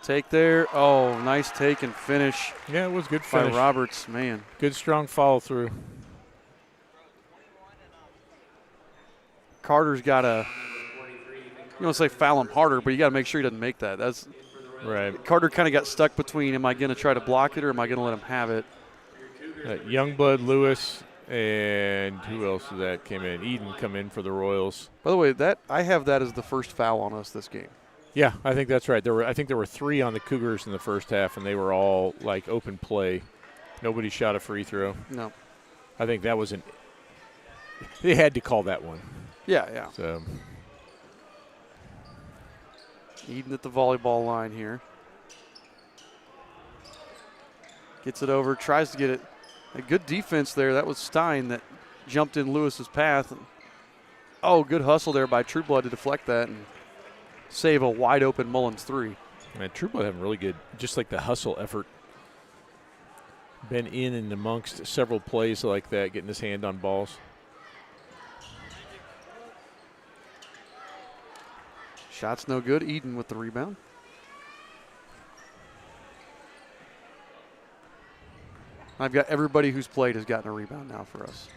Take there. Oh, nice take and finish. Yeah, it was good finish. By Roberts, man. Good, strong follow through. Carter's got to, you want to say foul him harder, but you got to make sure he doesn't make that. That's right. Carter kind of got stuck between, am I going to try to block it or am I going to let him have it? Youngblood, Lewis, and who else is that came in? Eden come in for the Royals. By the way, I have that as the first foul on us this game. Yeah, I think that's right. I think there were 3 on the Cougars in the first half, and they were all like open play. Nobody shot a free throw. No. I think that was they had to call that one. Yeah. So Eden at the volleyball line here. Gets it over, tries to get it. A good defense there. That was Stein that jumped in Lewis's path. Oh, good hustle there by Trueblood to deflect that and save a wide open Mullins 3. Man, Trueblood having really good, just like the hustle effort. Been in and amongst several plays like that, getting his hand on balls. Shot's no good. Eden with the rebound. I've got everybody who's played has gotten a rebound now for us.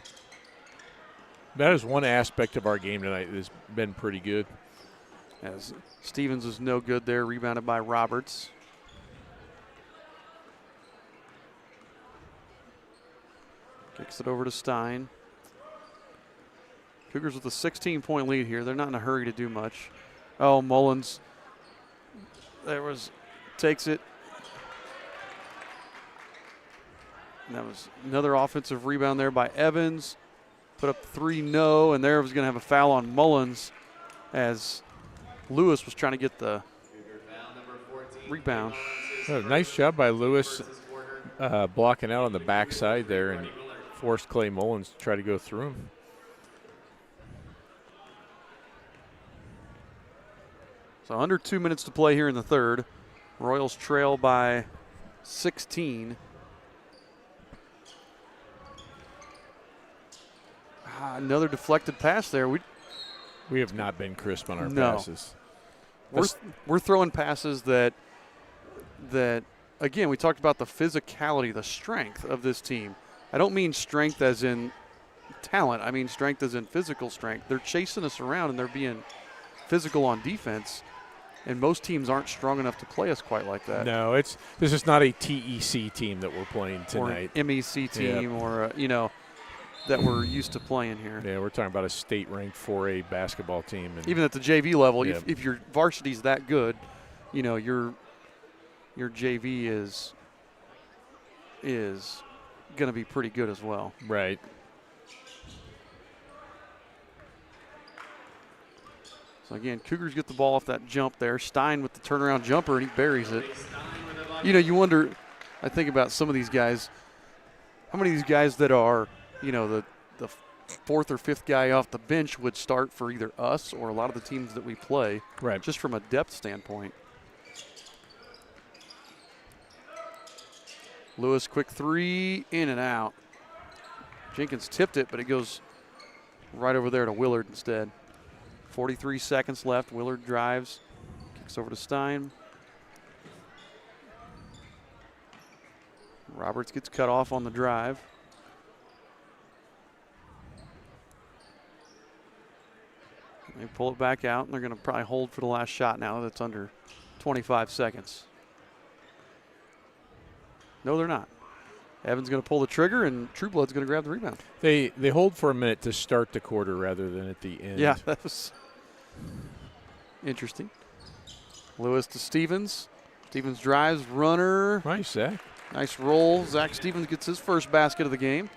That is one aspect of our game tonight that has been pretty good. As Stevens is no good there, rebounded by Roberts. Kicks it over to Stein. Cougars with a 16-point lead here. They're not in a hurry to do much. Oh, Mullins takes it. And that was another offensive rebound there by Evans. Put up 3, no, and there was going to have a foul on Mullins as Lewis was trying to get the rebound. Oh, nice job by Lewis blocking out on the backside there and forced Clay Mullins to try to go through him. So under 2 minutes to play here in the third. Royals trail by 16. Another deflected pass there. We have not been crisp on our passes. We're throwing passes that again, we talked about the physicality, the strength of this team. I don't mean strength as in talent. I mean strength as in physical strength. They're chasing us around and they're being physical on defense. And most teams aren't strong enough to play us quite like that. No, this is not a TEC team that we're playing tonight. Or an MEC team or, that we're used to playing here. Yeah, we're talking about a state-ranked 4A basketball team. And even at the JV level, if your varsity's that good, your JV is going to be pretty good as well. Right. So, again, Cougars get the ball off that jump there. Stein with the turnaround jumper, and he buries it. You wonder, I think about some of these guys, how many of these guys that are, the 4th or 5th guy off the bench would start for either us or a lot of the teams that we play, right? Just from a depth standpoint. Lewis, quick 3, in and out. Jenkins tipped it, but it goes right over there to Willard instead. 43 seconds left. Willard drives, kicks over to Stein. Roberts gets cut off on the drive. They pull it back out, and they're going to probably hold for the last shot now. That's under 25 seconds. No, they're not. Evans going to pull the trigger, and Trueblood's going to grab the rebound. They hold for a minute to start the quarter rather than at the end. Yeah, that was interesting. Lewis to Stevens. Stevens drives, runner. Nice, Zach. Nice roll. Zach Stevens gets his first basket of the game.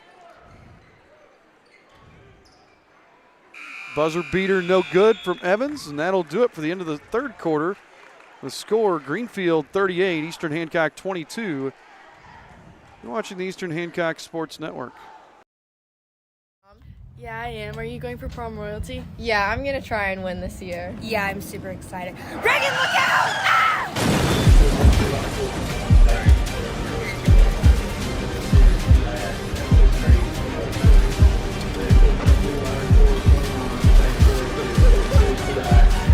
Buzzer beater, no good from Evans, and that'll do it for the end of the third quarter. The score, Greenfield 38, Eastern Hancock 22. You're watching the Eastern Hancock Sports Network. Yeah, I am. Are you going for prom royalty? Yeah, I'm going to try and win this year. Yeah, I'm super excited. Reagan, look out! Ah!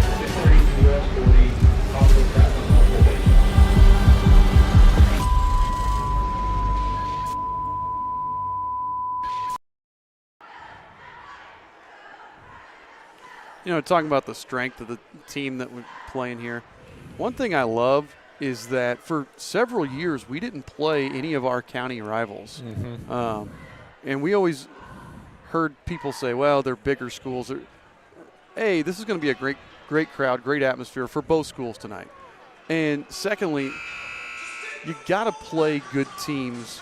talking about the strength of the team that we're playing here, one thing I love is that for several years we didn't play any of our county rivals. Mm-hmm. And we always heard people say, well, they're bigger schools. Hey, this is going to be a great crowd, great atmosphere for both schools tonight. And secondly, you got to play good teams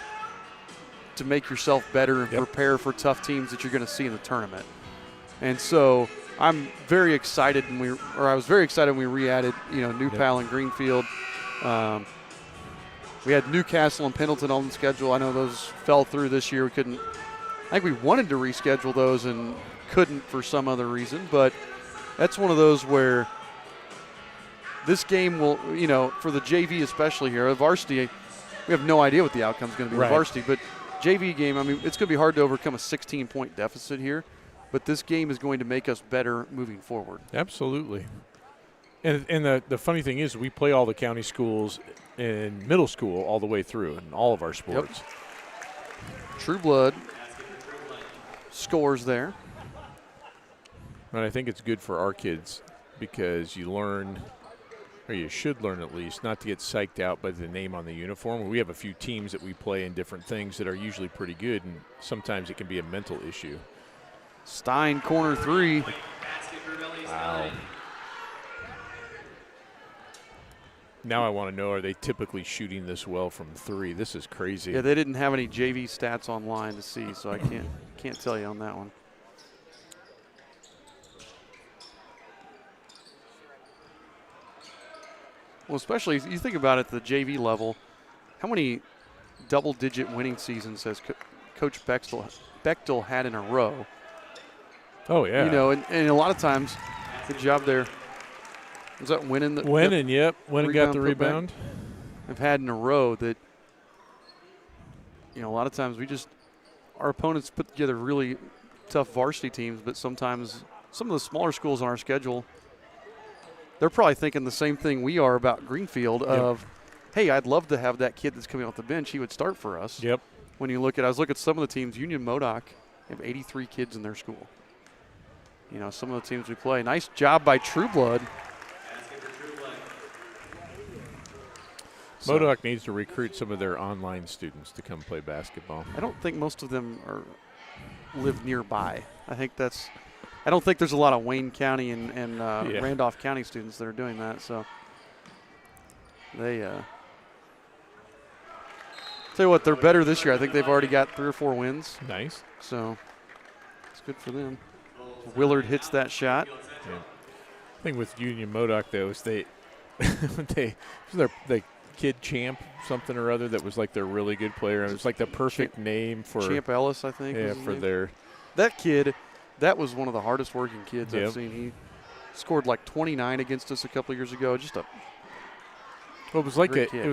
to make yourself better and prepare for tough teams that you're going to see in the tournament. And so I'm very excited, I was very excited when we re-added, New Pal and Greenfield. We had Newcastle and Pendleton on the schedule. I know those fell through this year. I think we wanted to reschedule those and couldn't for some other reason. But that's one of those where this game will, for the JV especially here, Varsity, we have no idea what the outcome is going to be with Varsity. But JV game, it's going to be hard to overcome a 16-point deficit here. But this game is going to make us better moving forward. Absolutely. And the funny thing is we play all the county schools in middle school all the way through in all of our sports. True Blood scores there. And I think it's good for our kids because you learn, or you should learn at least, not to get psyched out by the name on the uniform. We have a few teams that we play in different things that are usually pretty good, and sometimes it can be a mental issue. Stein, corner three. Wow. Now I want to know, are they typically shooting this well from three? This is crazy. Yeah, they didn't have any JV stats online to see, so I can't tell you on that one. Well, especially if you think about it at the JV level, how many double-digit winning seasons has Coach Bechtel had in a row? Oh, yeah. And a lot of times, good job there. Was that winning? Winning got the rebound. I've had in a row that, a lot of times our opponents put together really tough varsity teams, but sometimes some of the smaller schools on our schedule, they're probably thinking the same thing we are about Greenfield of, hey, I'd love to have that kid that's coming off the bench. He would start for us. Yep. When I was looking at some of the teams, Union Modoc have 83 kids in their school. Some of the teams we play. Nice job by True Blood. Modoc needs to recruit some of their online students to come play basketball. I don't think most of them live nearby. I don't think there's a lot of Wayne County and Randolph County students that are doing that. So they tell you what, they're better this year. I think they've already got 3 or 4 wins. Nice. So it's good for them. Willard hits that shot. Yeah. The thing with Union Modoc, though, is they kid Champ something or other that was like their really good player. It was like the perfect name for Champ Ellis, I think. Yeah, for their that kid. That was one of the hardest working kids I've seen. He scored like 29 against us a couple of years ago. It was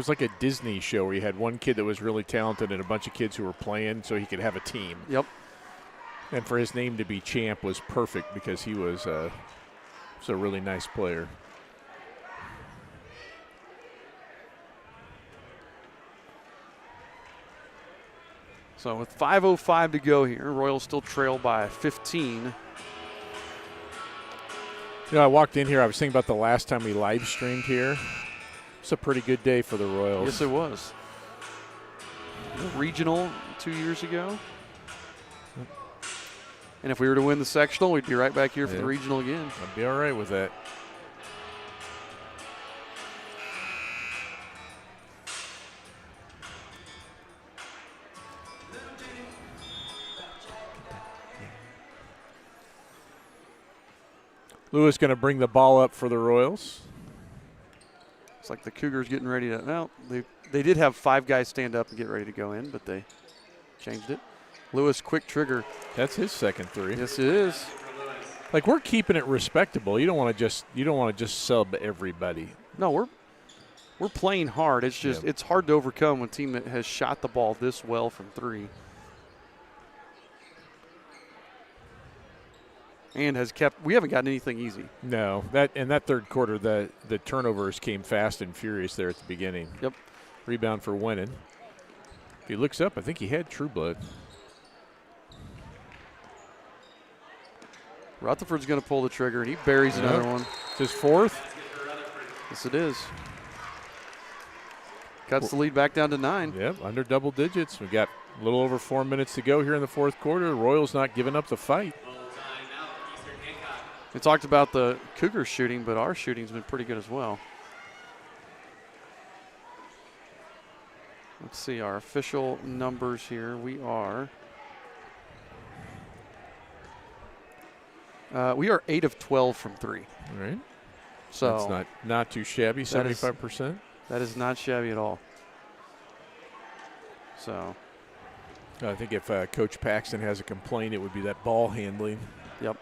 like a Disney show where you had one kid that was really talented and a bunch of kids who were playing so he could have a team. Yep. And for his name to be Champ was perfect because he was a really nice player. So with 5:05 to go here, Royals still trail by 15. I walked in here, I was thinking about the last time we live streamed here. It's a pretty good day for the Royals. Yes, it was. Regional 2 years ago. And if we were to win the sectional, we'd be right back here for the regional again. I'd be all right with that. Lewis going to bring the ball up for the Royals. It's like the Cougars getting ready to. Well, they did have 5 guys stand up and get ready to go in, but they changed it. Lewis, quick trigger. That's his second 3. Yes, it is. Like, we're keeping it respectable. You don't want to just sub everybody. No, we're playing hard. It's just it's hard to overcome when a team that has shot the ball this well from 3. And we haven't gotten anything easy. No, that third quarter, the turnovers came fast and furious there at the beginning. Yep. Rebound for Winnan. If he looks up, I think he had True Blood. Rutherford's going to pull the trigger, and he buries another one. It's his fourth. Yes, it is. Cuts the lead back down to 9. Yep, under double digits. We've got a little over 4 minutes to go here in the fourth quarter. Royals not giving up the fight. We talked about the Cougars shooting, but our shooting's been pretty good as well. Let's see our official numbers here. We are 8 of 12 from 3. All right. So that's not too shabby, 75%. That is not shabby at all. So I think if Coach Paxton has a complaint, it would be that ball handling. Yep.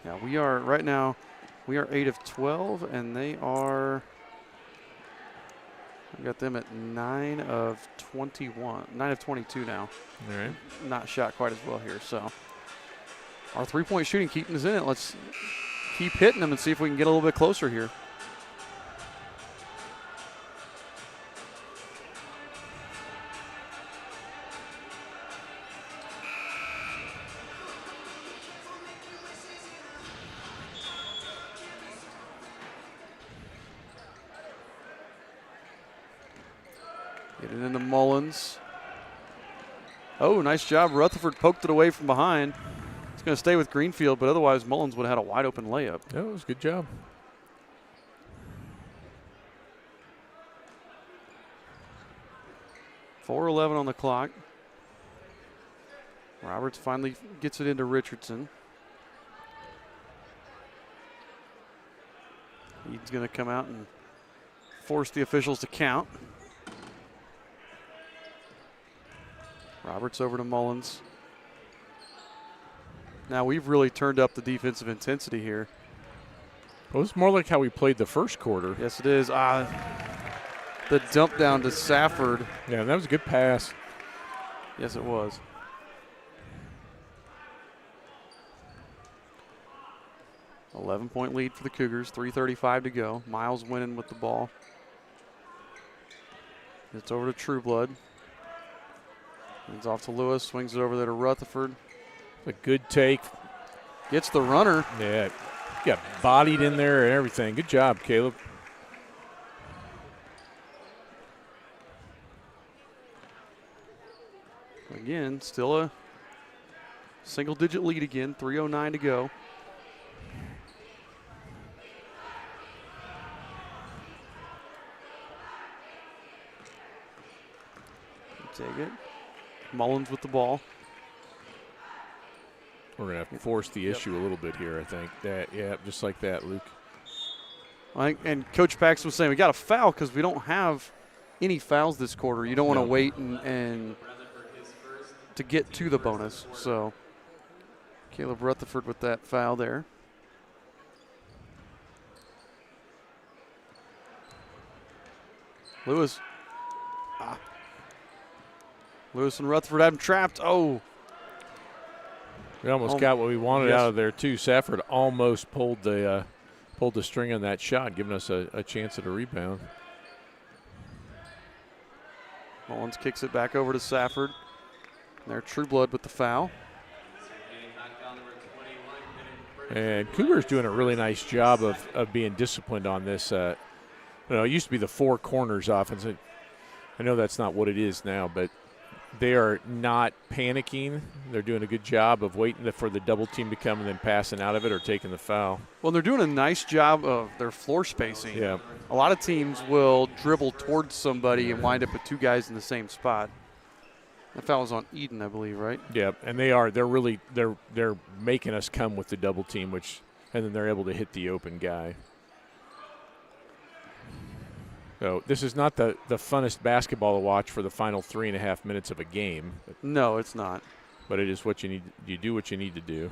Yeah, we are right now. We are 8 of 12, and they are. We got them at 9 of 21, 9 of 22 now. All right. Not shot quite as well here. So our three-point shooting keeping us in it. Let's keep hitting them and see if we can get a little bit closer here. Get it into Mullins. Oh, nice job. Rutherford poked it away from behind. It's going to stay with Greenfield, but otherwise Mullins would have had a wide open layup. That was a good job. .4:11 on the clock. Roberts finally gets it into Richardson. He's going to come out and force the officials to count. Roberts over to Mullins. Now we've really turned up the defensive intensity here. Well, it's more like how we played the first quarter. Yes, it is. The dump down to Safford. Yeah, that was a good pass. Yes, it was. .11 lead for the Cougars, 3:35 to go. Miles winning with the ball. It's over to Trueblood. Hands off to Lewis, swings it over there to Rutherford. A good take. Gets the runner. Yeah, got bodied in there and everything. Good job, Caleb. Again, still a single-digit lead again, 3:09 to go. Take it. Mullins with the ball. We're going to have to force the issue a little bit here, I think. Yeah, just like that, Luke. And Coach Paxton was saying we got a foul because we don't have any fouls this quarter. You don't want to wait and to get to the bonus. So Caleb Rutherford with that foul there. Lewis. Lewis and Rutherford had him trapped. Oh. We almost got what we wanted out of there, too. Safford almost pulled the string on that shot, giving us a chance at a rebound. Mullins kicks it back over to Safford. There, Trueblood with the foul. And Cougars doing a really nice job of being disciplined on this. It used to be the four corners offense. I know that's not what it is now, but they are not panicking. They're doing a good job of waiting for the double team to come and then passing out of it or taking the foul. Well, they're doing a nice job of their floor spacing. Yeah. A lot of teams will dribble towards somebody and wind up with two guys in the same spot. That foul was on Eden, I believe, right? Yeah, and they're making us come with the double team, and then they're able to hit the open guy. So this is not the funnest basketball to watch for the final 3.5 minutes of a game. No, it's not. But it is what you need. You do what you need to do.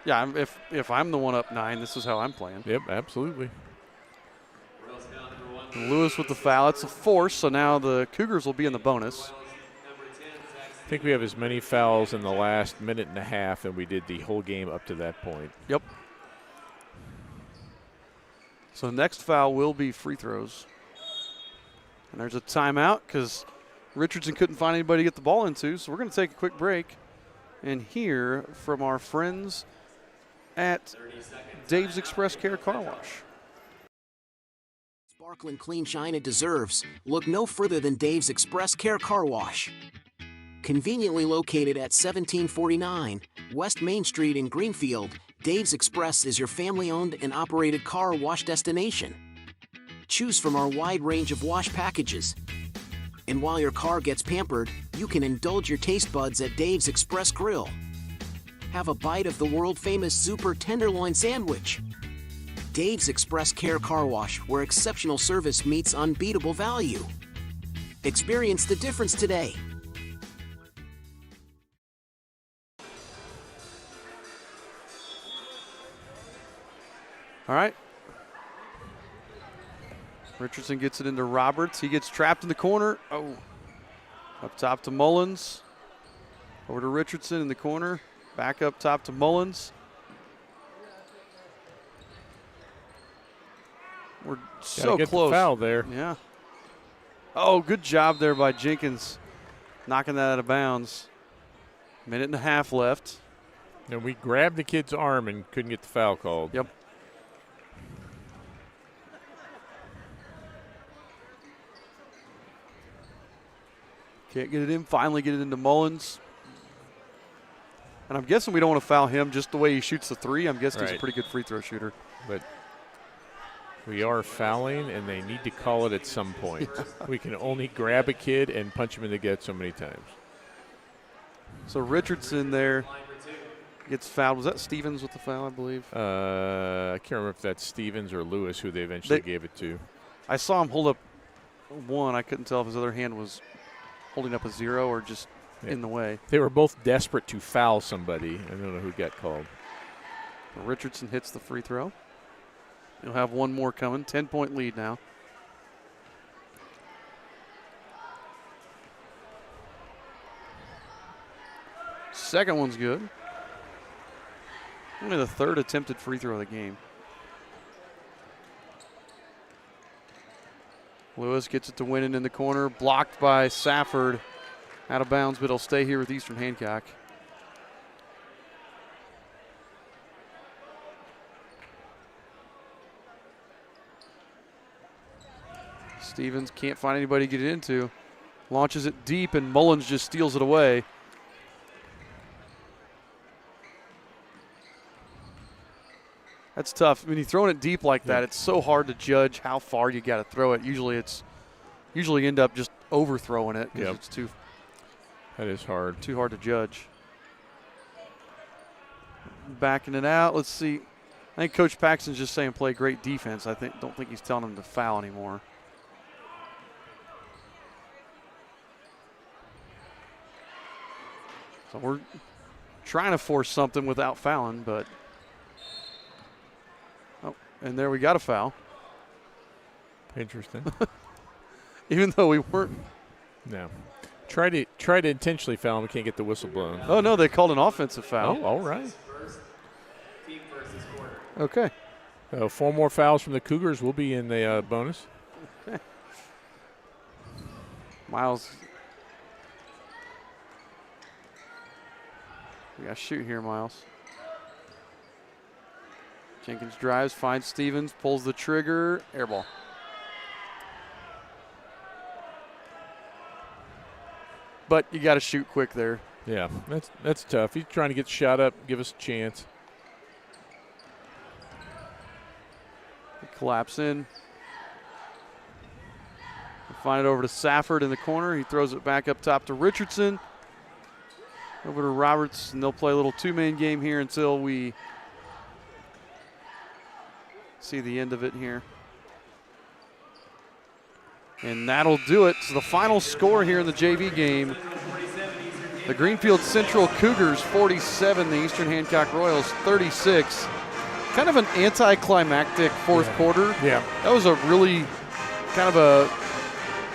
Yeah, if I'm the one up 9, this is how I'm playing. Yep, absolutely. Lewis with the foul. It's a force, so now the Cougars will be in the bonus. I think we have as many fouls in the last minute and a half than we did the whole game up to that point. Yep. So the next foul will be free throws. And there's a timeout because Richardson couldn't find anybody to get the ball into, so we're going to take a quick break and hear from our friends at Dave's Express Care Car Wash. Sparkling clean shine it deserves. Look no further than Dave's Express Care Car Wash. Conveniently located at 1749 West Main Street in Greenfield, Dave's Express is your family-owned and operated car wash destination. Choose from our wide range of wash packages. And while your car gets pampered, you can indulge your taste buds at Dave's Express Grill. Have a bite of the world-famous Super Tenderloin Sandwich. Dave's Express Care Car Wash, where exceptional service meets unbeatable value. Experience the difference today. All right. Richardson gets it into Roberts. He gets trapped in the corner. Oh. Up top to Mullins. Over to Richardson in the corner. Back up top to Mullins. We're so get close. The foul there. Yeah. Oh, good job there by Jenkins, knocking that out of bounds. Minute and a half left. And we grabbed the kid's arm and couldn't get the foul called. Yep. Can't get it in. Finally get it into Mullins. And I'm guessing we don't want to foul him just the way he shoots the three. I'm guessing he's a pretty good free throw shooter. But we are fouling, and they need to call it at some point. We can only grab a kid and punch him in the gut so many times. So Richardson there gets fouled. Was that Stevens with the foul, I believe? I can't remember if that's Stevens or Lewis who they eventually gave it to. I saw him hold up one. I couldn't tell if his other hand was holding up a zero or just in the way. They were both desperate to foul somebody. I don't know who got called. Richardson hits the free throw. He'll have one more coming. 10-point lead now. Second one's good. Only the third attempted free throw of the game. Lewis gets it to Winnan in the corner. Blocked by Safford. Out of bounds, but he'll stay here with Eastern Hancock. Stevens can't find anybody to get it into. Launches it deep, and Mullins just steals it away. That's tough. When you're throwing it deep like that, it's so hard to judge how far you got to throw it. Usually end up just overthrowing it because it's too. That is hard. Too hard to judge. Backing it out. Let's see. I think Coach Paxton's just saying play great defense. Don't think he's telling him to foul anymore. So we're trying to force something without fouling, but and there we got a foul. Interesting. Even though we weren't. No. Try to intentionally foul him. We can't get the whistle blown. Oh, no, they called an offensive foul. Oh, all right. Okay. 4 more fouls from the Cougars will be in the bonus. Okay. Miles. We got to shoot here, Miles. Jenkins drives, finds Stevens, pulls the trigger, air ball. But you got to shoot quick there. Yeah, that's tough. He's trying to get the shot up, give us a chance. Collapse in. Find it over to Safford in the corner. He throws it back up top to Richardson. Over to Roberts, and they'll play a little two-man game here until we see the end of it here. And that'll do it. So the final score here in the JV game, the Greenfield-Central Cougars 47, the Eastern Hancock Royals 36. Kind of an anticlimactic fourth quarter. Yeah. That was a really kind of a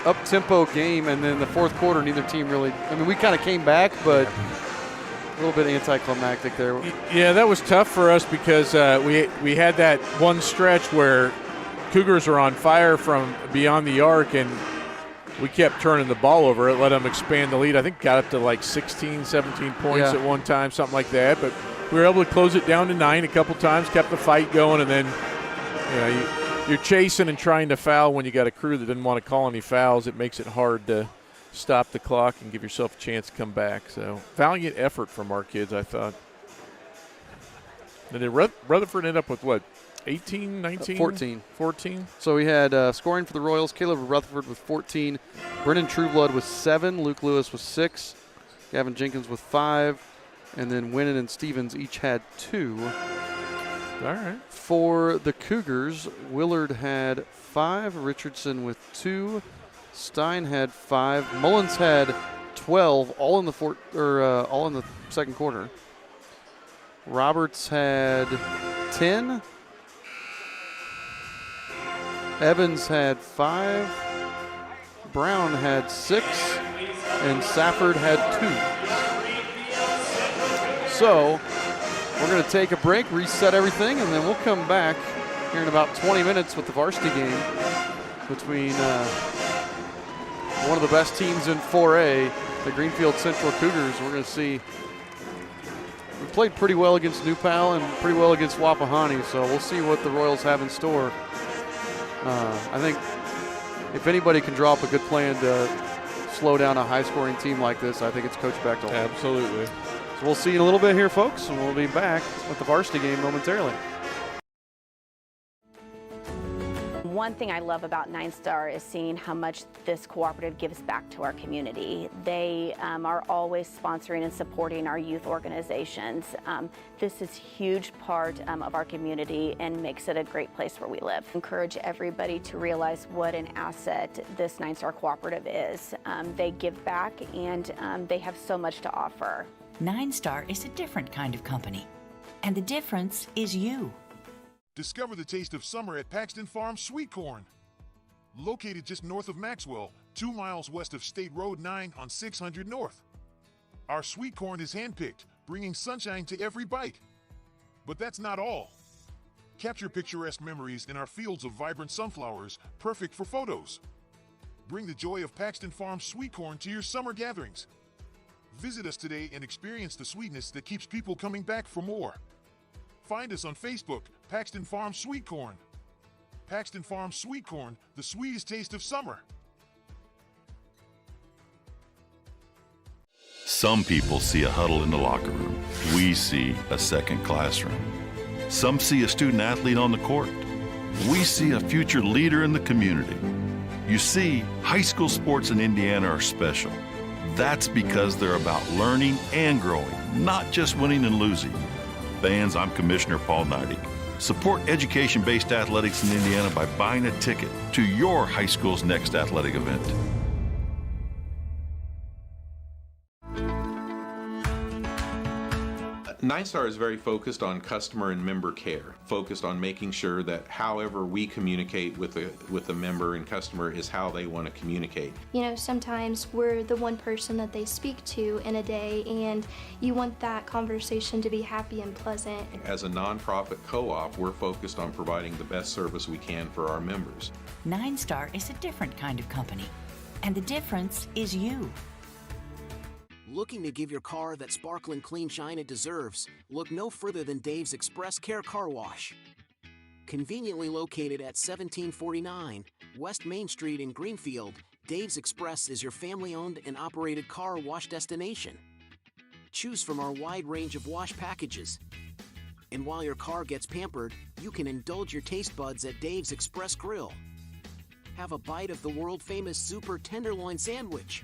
up-tempo game, and then the fourth quarter, neither team really, we kind of came back, but a little bit anticlimactic there. Yeah, that was tough for us because we had that one stretch where Cougars were on fire from beyond the arc, and we kept turning the ball over. It let them expand the lead. I think got up to like 16, 17 points at one time, something like that. But we were able to close it down to 9 a couple times, kept the fight going, and then you're chasing and trying to foul when you got a crew that didn't want to call any fouls. It makes it hard to stop the clock and give yourself a chance to come back. So valiant effort from our kids, I thought. And then Rutherford ended up with what, 18, 19? 14. 14. So we had scoring for the Royals, Caleb Rutherford with 14, Brennan Trueblood with 7, Luke Lewis with 6, Gavin Jenkins with 5, and then Winnan and Stevens each had 2. All right. For the Cougars, Willard had 5, Richardson with 2, Stein had 5, Mullins had 12, all in the second quarter. Roberts had 10. Evans had 5. Brown had 6, and Safford had 2. So we're going to take a break, reset everything, and then we'll come back here in about 20 minutes with the varsity game between one of the best teams in 4A, the Greenfield-Central Cougars. We're going to see. We played pretty well against New Pal and pretty well against Wapahani, so we'll see what the Royals have in store. I think if anybody can draw up a good plan to slow down a high-scoring team like this, I think it's Coach Bechtel. Absolutely. So we'll see you in a little bit here, folks, and we'll be back with the varsity game momentarily. One thing I love about Nine Star is seeing how much this cooperative gives back to our community. They are always sponsoring and supporting our youth organizations. This is a huge part of our community and makes it a great place where we live. Encourage everybody to realize what an asset this Nine Star cooperative is. They give back and they have so much to offer. Nine Star is a different kind of company, and the difference is you. Discover the taste of summer at Paxton Farms Sweet Corn. Located just north of Maxwell, 2 miles west of State Road 9 on 600 North. Our sweet corn is handpicked, bringing sunshine to every bite. But that's not all. Capture picturesque memories in our fields of vibrant sunflowers, perfect for photos. Bring the joy of Paxton Farms Sweet Corn to your summer gatherings. Visit us today and experience the sweetness that keeps people coming back for more. Find us on Facebook, Paxton Farms Sweet Corn. Paxton Farms Sweet Corn, the sweetest taste of summer. Some people see a huddle in the locker room. We see a second classroom. Some see a student athlete on the court. We see a future leader in the community. You see, high school sports in Indiana are special. That's because they're about learning and growing, not just winning and losing. Fans, I'm Commissioner Paul Neidig. Support education-based athletics in Indiana by buying a ticket to your high school's next athletic event. Nine Star is very focused on customer and member care, focused on making sure that however we communicate with the member and customer is how they want to communicate. You know, sometimes we're the one person that they speak to in a day, and you want that conversation to be happy and pleasant. As a nonprofit co-op, we're focused on providing the best service we can for our members. Nine Star is a different kind of company, and the difference is you. Looking to give your car that sparkling clean shine it deserves? Look no further than Dave's Express Care Car Wash. Conveniently located at 1749 West Main Street in Greenfield, Dave's Express is your family-owned and operated car wash destination. Choose from our wide range of wash packages. And while your car gets pampered, you can indulge your taste buds at Dave's Express Grill. Have a bite of the world-famous Super Tenderloin Sandwich.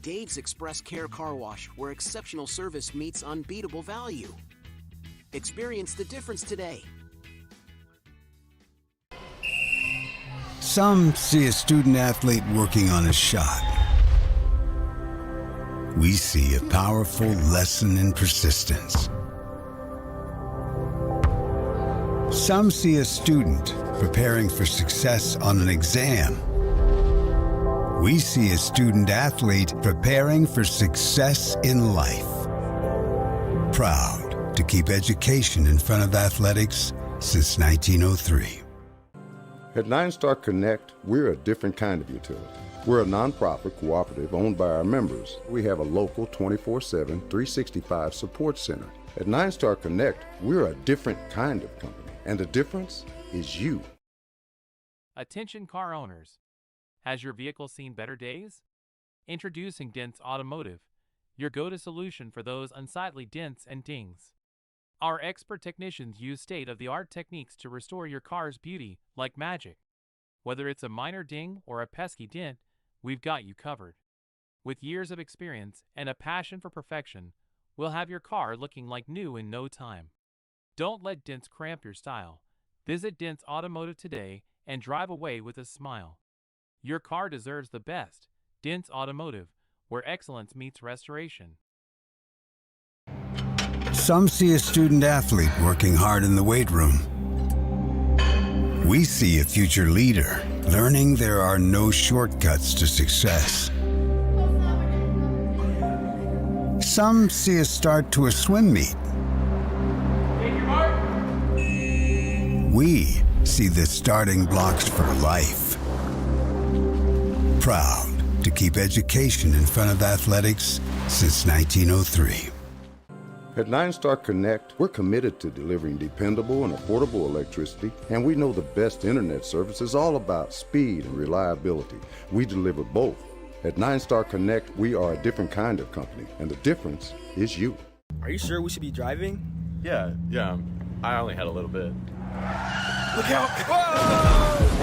Dave's Express Care Car Wash, where exceptional service meets unbeatable value. Experience the difference today. Some see a student athlete working on a shot. We see a powerful lesson in persistence. Some see a student preparing for success on an exam. We see a student athlete preparing for success in life. Proud to keep education in front of athletics since 1903. At Nine Star Connect, we're a different kind of utility. We're a nonprofit cooperative owned by our members. We have a local 24/7, 365 support center. At 9-Star Connect, we're a different kind of company, and the difference is you. Attention car owners. Has your vehicle seen better days? Introducing Dents Automotive, your go-to solution for those unsightly dents and dings. Our expert technicians use state-of-the-art techniques to restore your car's beauty like magic. Whether it's a minor ding or a pesky dent, we've got you covered. With years of experience and a passion for perfection, we'll have your car looking like new in no time. Don't let dents cramp your style. Visit Dents Automotive today and drive away with a smile. Your car deserves the best. Dents Automotive, where excellence meets restoration. Some see a student athlete working hard in the weight room. We see a future leader learning there are no shortcuts to success. Some see a start to a swim meet. We see the starting blocks for life. Proud to keep education in front of athletics since 1903. At 9-Star Connect, we're committed to delivering dependable and affordable electricity, and we know the best internet service is all about speed and reliability. We deliver both. At 9-Star Connect, we are a different kind of company, and the difference is you. Are you sure we should be driving? Yeah, I only had a little bit. Look out! Whoa!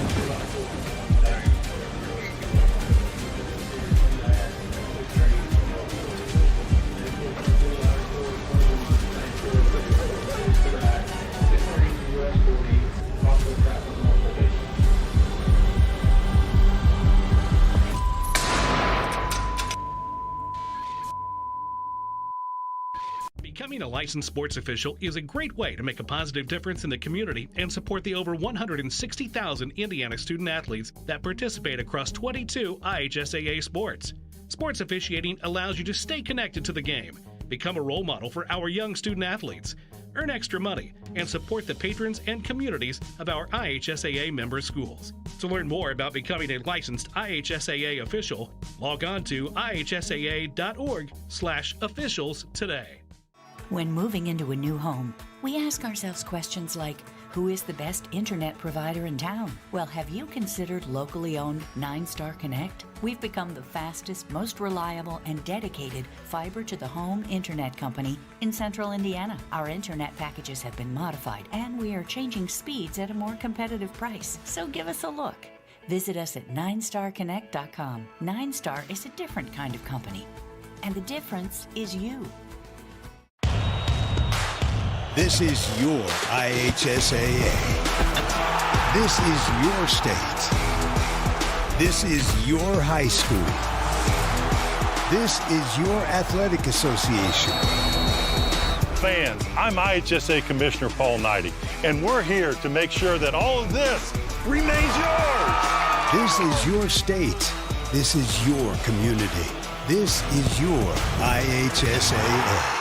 Becoming a licensed sports official is a great way to make a positive difference in the community and support the over 160,000 Indiana student athletes that participate across 22 IHSAA sports. Sports officiating allows you to stay connected to the game, become a role model for our young student athletes, earn extra money, and support the patrons and communities of our IHSAA member schools. To learn more about becoming a licensed IHSAA official, log on to ihsaa.org/officials today. When moving into a new home, we ask ourselves questions like, who is the best internet provider in town? Well, have you considered locally owned 9-Star Connect? We've become the fastest, most reliable, and dedicated fiber-to-the-home internet company in central Indiana. Our internet packages have been modified, and we are changing speeds at a more competitive price. So give us a look. Visit us at 9starconnect.com. 9-Star is a different kind of company, and the difference is you. This is your IHSAA. This is your state. This is your high school. This is your athletic association. Fans, I'm IHSA Commissioner Paul Neidig, and we're here to make sure that all of this remains yours. This is your state. This is your community. This is your IHSAA.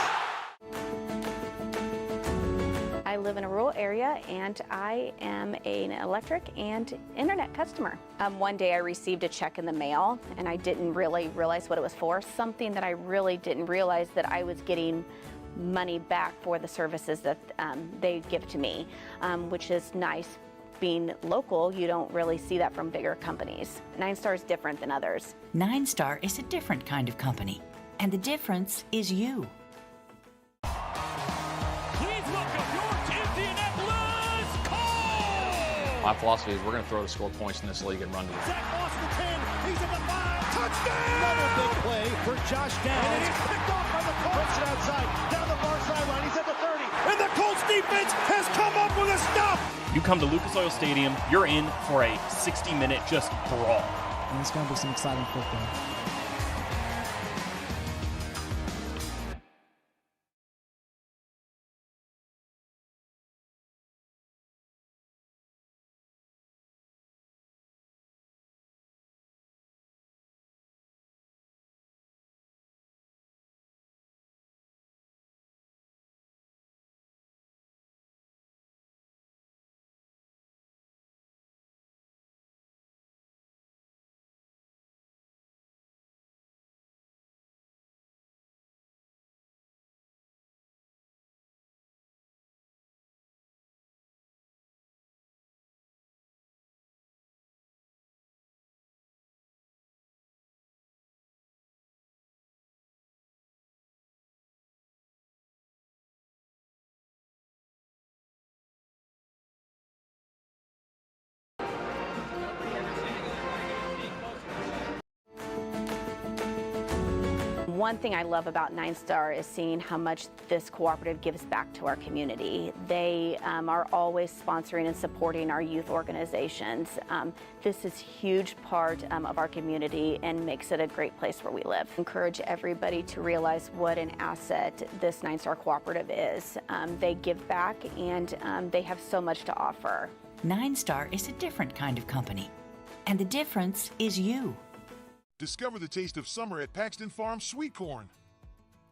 I live in a rural area and I am an electric and internet customer. One day I received a check in the mail and I didn't really realize what it was for. Something that I really didn't realize, that I was getting money back for the services that they give to me, which is nice. Being local, you don't really see that from bigger companies. 9-Star is different than others. 9-Star is a different kind of company, and the difference is you. My philosophy is we're going to throw to score points in this league and run to win. Zach Moss to the 10. He's at the 5. Touchdown! Another big play for Josh Downs. And he's picked off by the Colts. Puts it outside. Down the far sideline. He's at the 30. And the Colts defense has come up with a stop. You come to Lucas Oil Stadium, you're in for a 60-minute just brawl. And it's going to be some exciting football. One thing I love about 9-Star is seeing how much this cooperative gives back to our community. They are always sponsoring and supporting our youth organizations. This is a huge part of our community and makes it a great place where we live. Encourage everybody to realize what an asset this 9-Star cooperative is. They give back and they have so much to offer. 9-Star is a different kind of company, and the difference is you. Discover the taste of summer at Paxton Farms Sweet Corn.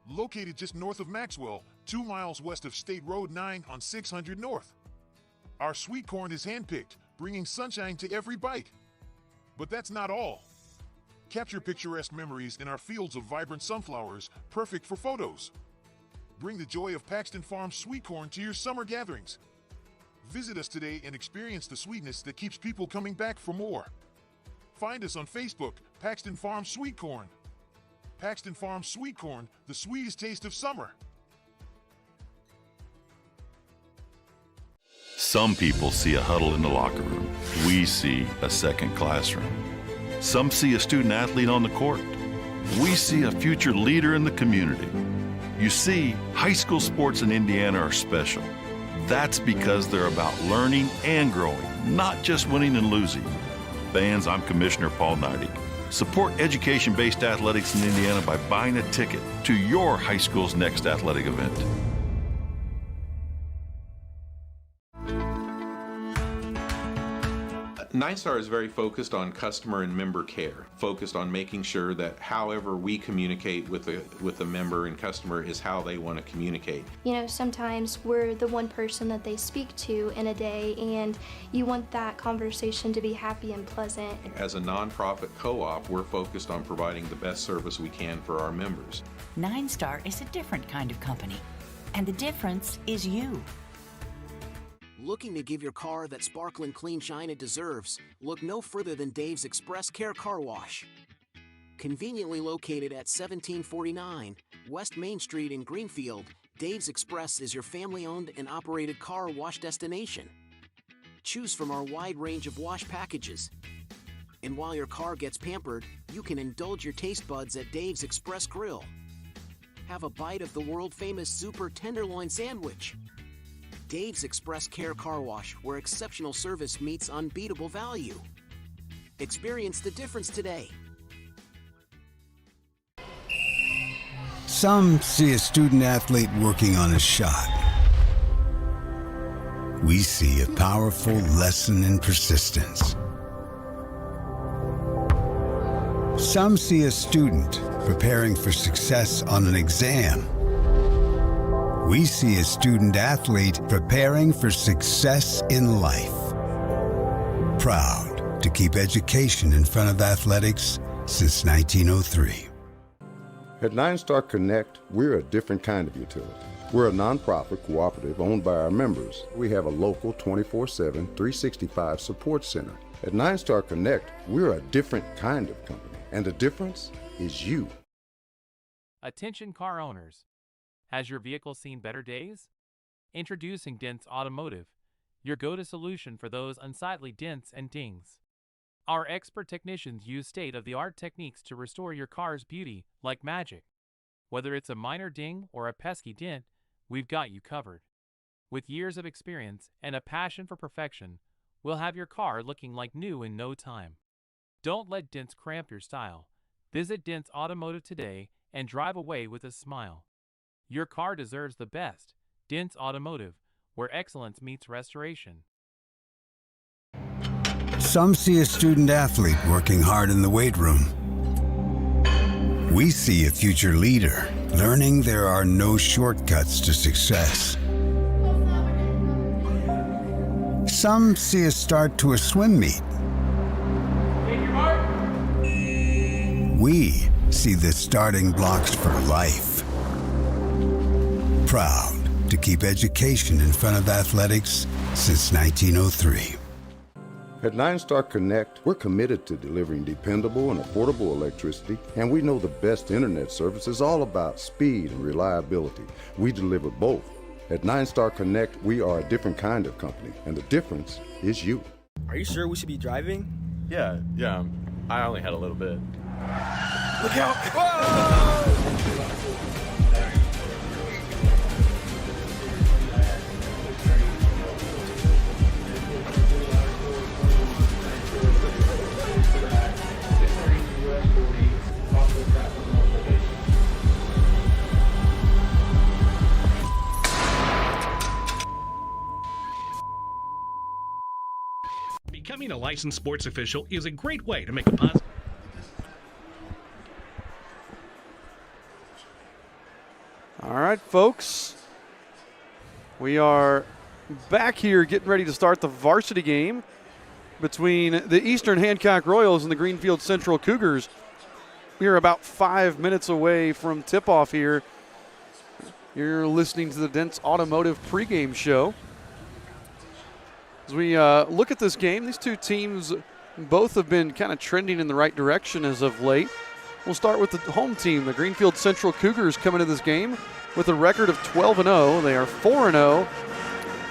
Located just north of Maxwell, 2 miles west of State Road 9 on 600 North. Our sweet corn is handpicked, bringing sunshine to every bite. But that's not all. Capture picturesque memories in our fields of vibrant sunflowers, perfect for photos. Bring the joy of Paxton Farms Sweet Corn to your summer gatherings. Visit us today and experience the sweetness that keeps people coming back for more. Find us on Facebook, Paxton Farms Sweet Corn. Paxton Farms Sweet Corn, the sweetest taste of summer. Some people see a huddle in the locker room. We see a second classroom. Some see a student athlete on the court. We see a future leader in the community. You see, high school sports in Indiana are special. That's because they're about learning and growing, not just winning and losing. Fans, I'm Commissioner Paul Neidig. Support education-based athletics in Indiana by buying a ticket to your high school's next athletic event. 9-Star is very focused on customer and member care, focused on making sure that however we communicate with the member and customer is how they want to communicate. You know, sometimes we're the one person that they speak to in a day, and you want that conversation to be happy and pleasant. As a nonprofit co-op, we're focused on providing the best service we can for our members. 9-Star is a different kind of company, and the difference is you. Looking to give your car that sparkling clean shine it deserves? Look no further than Dave's Express Care Car Wash. Conveniently located at 1749 West Main Street in Greenfield, Dave's Express is your family-owned and operated car wash destination. Choose from our wide range of wash packages. And while your car gets pampered, you can indulge your taste buds at Dave's Express Grill. Have a bite of the world-famous Super Tenderloin Sandwich. Dave's Express Care Car Wash, where exceptional service meets unbeatable value. Experience the difference today. Some see a student athlete working on a shot. We see a powerful lesson in persistence. Some see a student preparing for success on an exam. We see a student athlete preparing for success in life. Proud to keep education in front of athletics since 1903. At 9-Star Connect, we're a different kind of utility. We're a nonprofit cooperative owned by our members. We have a local 24/7, 365 support center. At 9-Star Connect, we're a different kind of company, and the difference is you. Attention car owners. Has your vehicle seen better days? Introducing Dents Automotive, your go-to solution for those unsightly dents and dings. Our expert technicians use state-of-the-art techniques to restore your car's beauty like magic. Whether it's a minor ding or a pesky dent, we've got you covered. With years of experience and a passion for perfection, we'll have your car looking like new in no time. Don't let dents cramp your style. Visit Dents Automotive today and drive away with a smile. Your car deserves the best. Dents Automotive, where excellence meets restoration. Some see a student athlete working hard in the weight room. We see a future leader learning there are no shortcuts to success. Some see a start to a swim meet. We see the starting blocks for life. Proud to keep education in front of athletics since 1903. At 9-Star Connect, we're committed to delivering dependable and affordable electricity, and we know the best internet service is all about speed and reliability. We deliver both. At 9-Star Connect, we are a different kind of company, and the difference is you. Are you sure we should be driving? Yeah, I only had a little bit. Look out! Whoa! licensed sports official is a great way to make a positive. All right, folks. We are back here getting ready to start the varsity game between the Eastern Hancock Royals and the Greenfield-Central Cougars. We are about 5 minutes away from tip-off here. You're listening to the Dents Automotive pregame show. As we look at this game, these two teams both have been kind of trending in the right direction as of late. We'll start with the home team, the Greenfield-Central Cougars, coming to this game with a record of 12-0. They are 4-0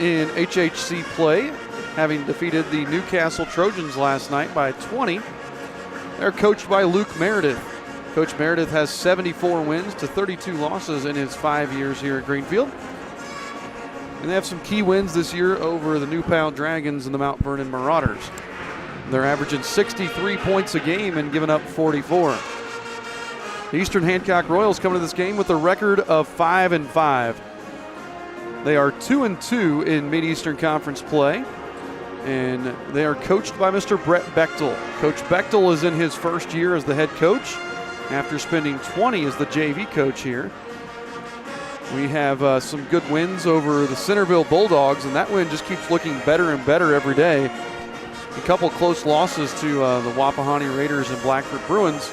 in HHC play, having defeated the Newcastle Trojans last night by 20. They're coached by Luke Meredith. Coach Meredith has 74 wins to 32 losses in his 5 years here at Greenfield. And they have some key wins this year over the New Pal Dragons and the Mount Vernon Marauders. They're averaging 63 points a game and giving up 44. The Eastern Hancock Royals coming to this game with a record of 5-5. They are 2-2 in Mid-Eastern Conference play, and they are coached by Mr. Brett Bechtel. Coach Bechtel is in his first year as the head coach after spending 20 as the JV coach here. We have some good wins over the Centerville Bulldogs, and that win just keeps looking better and better every day. A couple close losses to the Wapahani Raiders and Blackford Bruins.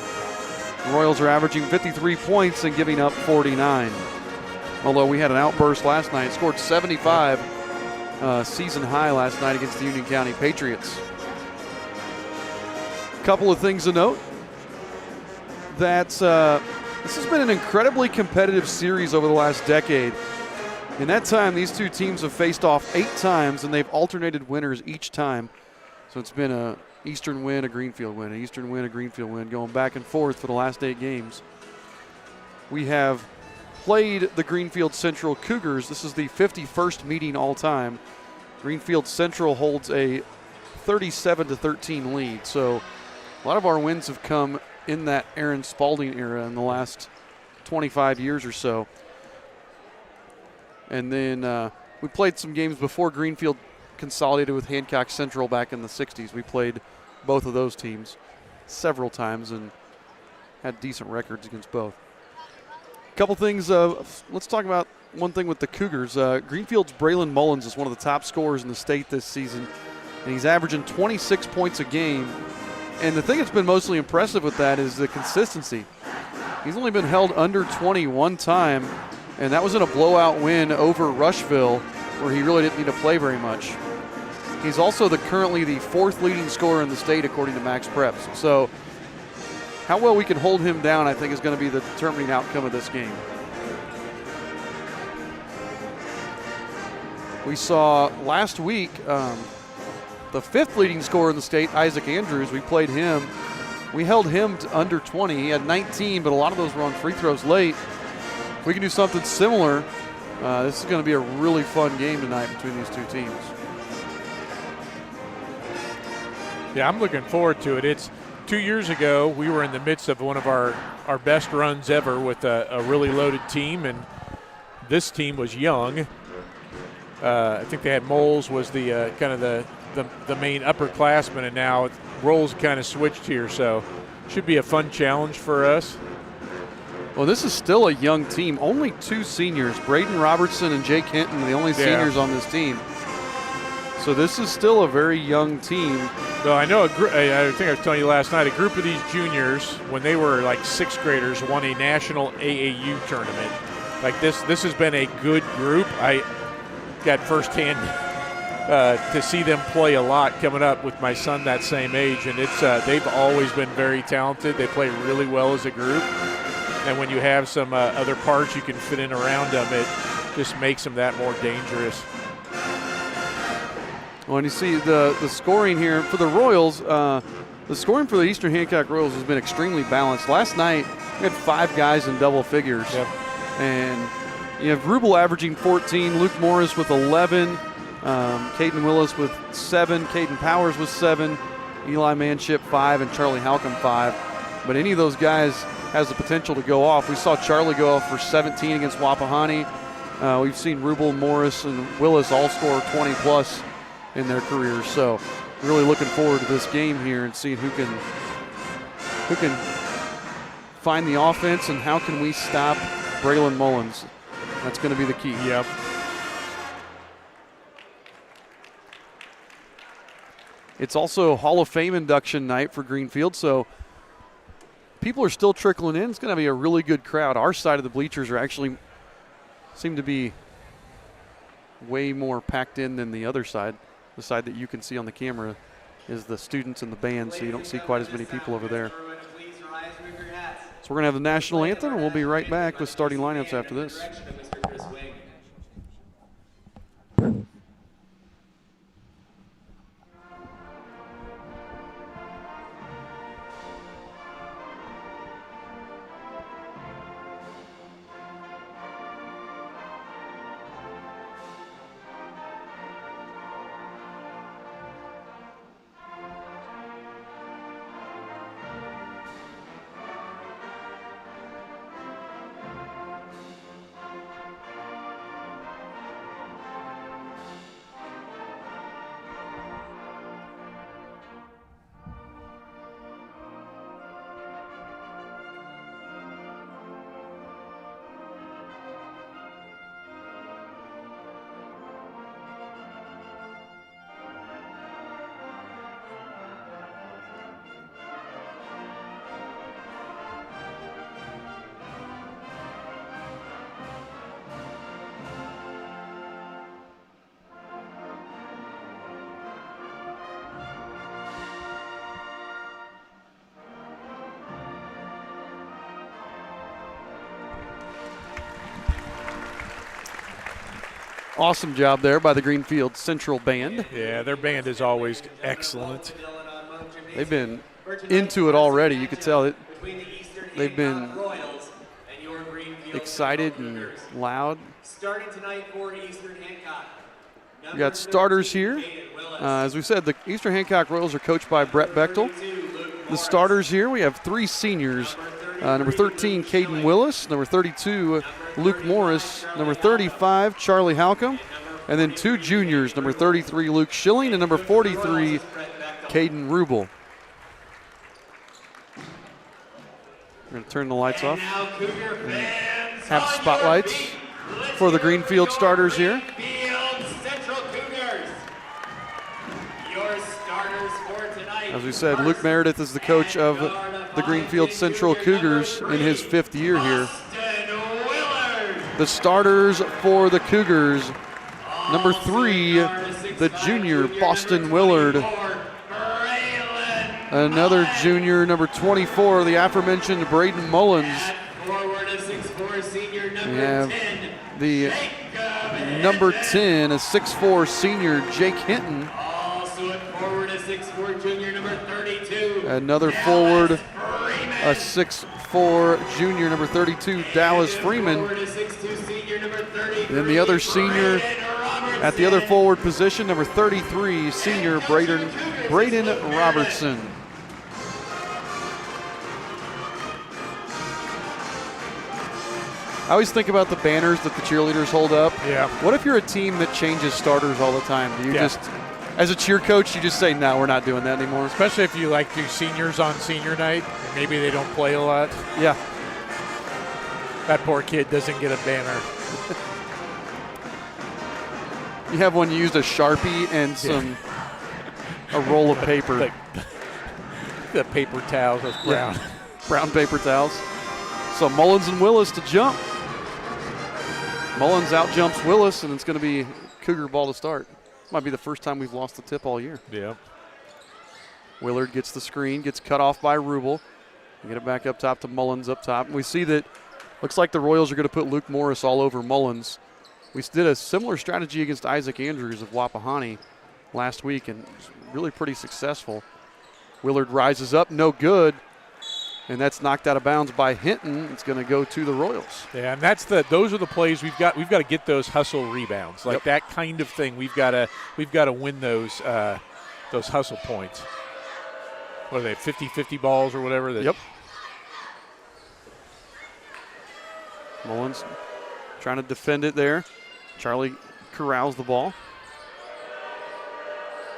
The Royals are averaging 53 points and giving up 49. Although we had an outburst last night, scored 75 season high last night against the Union County Patriots. A couple of things to note. This has been an incredibly competitive series over the last decade. In that time, these two teams have faced off 8 times, and they've alternated winners each time. So it's been a Eastern win, a Greenfield win, an Eastern win, a Greenfield win, going back and forth for the last 8 games. We have played the Greenfield-Central Cougars. This is the 51st meeting all time. Greenfield-Central holds a 37-13 lead. So a lot of our wins have come in that Aaron Spalding era in the last 25 years or so. And then we played some games before Greenfield consolidated with Hancock Central back in the 60s. We played both of those teams several times and had decent records against both. A couple things. Let's talk about one thing with the Cougars. Greenfield's Braylon Mullins is one of the top scorers in the state this season, and he's averaging 26 points a game. And the thing that's been mostly impressive with that is the consistency. He's only been held under 20 one time, and that was in a blowout win over Rushville, where he really didn't need to play very much. He's also currently the 4th leading scorer in the state according to Max Preps. So how well we can hold him down, I think, is going to be the determining outcome of this game. We saw last week the 5th leading scorer in the state, Isaac Andrews. We played him. We held him to under 20. He had 19, but a lot of those were on free throws late. If we can do something similar, this is going to be a really fun game tonight between these two teams. Yeah, I'm looking forward to it. It's 2 years ago, we were in the midst of one of our best runs ever with a really loaded team, and this team was young. I think they had Moles was the kind of the main upperclassman, and now roles kind of switched here, so should be a fun challenge for us. Well, this is still a young team. Only 2 seniors, Braden Robertson and Jake Hinton, the only seniors on this team. So this is still a very young team. So I know, I think I was telling you last night, a group of these juniors, when they were like 6th graders, won a national AAU tournament. Like this has been a good group. I got firsthand to see them play a lot coming up with my son that same age, and it's they've always been very talented. They play really well as a group, and when you have some other parts you can fit in around them, it just makes them that more dangerous. Well, and you see the scoring here for the Royals, the scoring for the Eastern Hancock Royals has been extremely balanced. Last night, we had 5 guys in double figures. Yep. And you have Rubel averaging 14, Luke Morris with 11, Caden Willis with 7, Caden Powers with 7, Eli Manship 5, and Charlie Halcomb 5. But any of those guys has the potential to go off. We saw Charlie go off for 17 against Wapahani. We've seen Rubel, Morris, and Willis all score 20-plus in their careers. So really looking forward to this game here and seeing who can find the offense and how can we stop Braylon Mullins. That's going to be the key. Yep. It's also Hall of Fame induction night for Greenfield, so people are still trickling in. It's going to be a really good crowd. Our side of the bleachers are actually seem to be way more packed in than the other side. The side that you can see on the camera is the students and the band, so you don't see quite as many people over there. So we're going to have the national anthem, and we'll be right back with starting lineups after this. Awesome job there by the Greenfield-Central band. Yeah, their band is always excellent. They've been into it already. You could tell it. They've been excited and loud. Starting tonight for Eastern Hancock. We got starters here. As we said, the Eastern Hancock Royals are coached by Brett Bechtel. The starters here, we have 3 seniors. Number 13, Caden Willis. Number 32, Luke Morris. Number 35, Charlie Halcomb. And then 2 juniors, number 33, Luke Schilling, and number 43, Caden Rubel. We're going to turn the lights off and have spotlights for the Greenfield starters here. As we said, Luke Meredith is the coach of the Greenfield-Central Cougars in his 5th year here. The starters for the Cougars, number 3, the junior, Boston Willard. Another junior, number 24, the aforementioned Braden Mullins. We have the number 10, a 6'4 senior, Jake Hinton. Another forward, a 6'4 junior, number 32, Dallas Freeman. Then the other senior at the other forward position, number 33, senior Braden Robertson. I always think about the banners that the cheerleaders hold up. Yeah. What if you're a team that changes starters all the time? Do you just, as a cheer coach, you just say, no, we're not doing that anymore? Especially if you like do seniors on senior night. Maybe they don't play a lot. Yeah. That poor kid doesn't get a banner. You have one used a Sharpie and a roll of paper. The paper towels, those brown. Yeah. Brown paper towels. So Mullins and Willis to jump. Mullins out jumps Willis, and it's going to be Cougar ball to start. Might be the first time we've lost the tip all year. Yeah. Willard gets the screen, gets cut off by Rubel. Get it back up top to Mullins up top. And we see that looks like the Royals are going to put Luke Morris all over Mullins. We did a similar strategy against Isaac Andrews of Wapahani last week, and really pretty successful. Willard rises up, no good. And that's knocked out of bounds by Hinton. It's going to go to the Royals. Yeah, and those are the plays we've got to get those hustle rebounds. Like that kind of thing. We've got to win those hustle points. What are they, 50-50 balls or whatever? Yep. Mullins trying to defend it there. Charlie corrals the ball.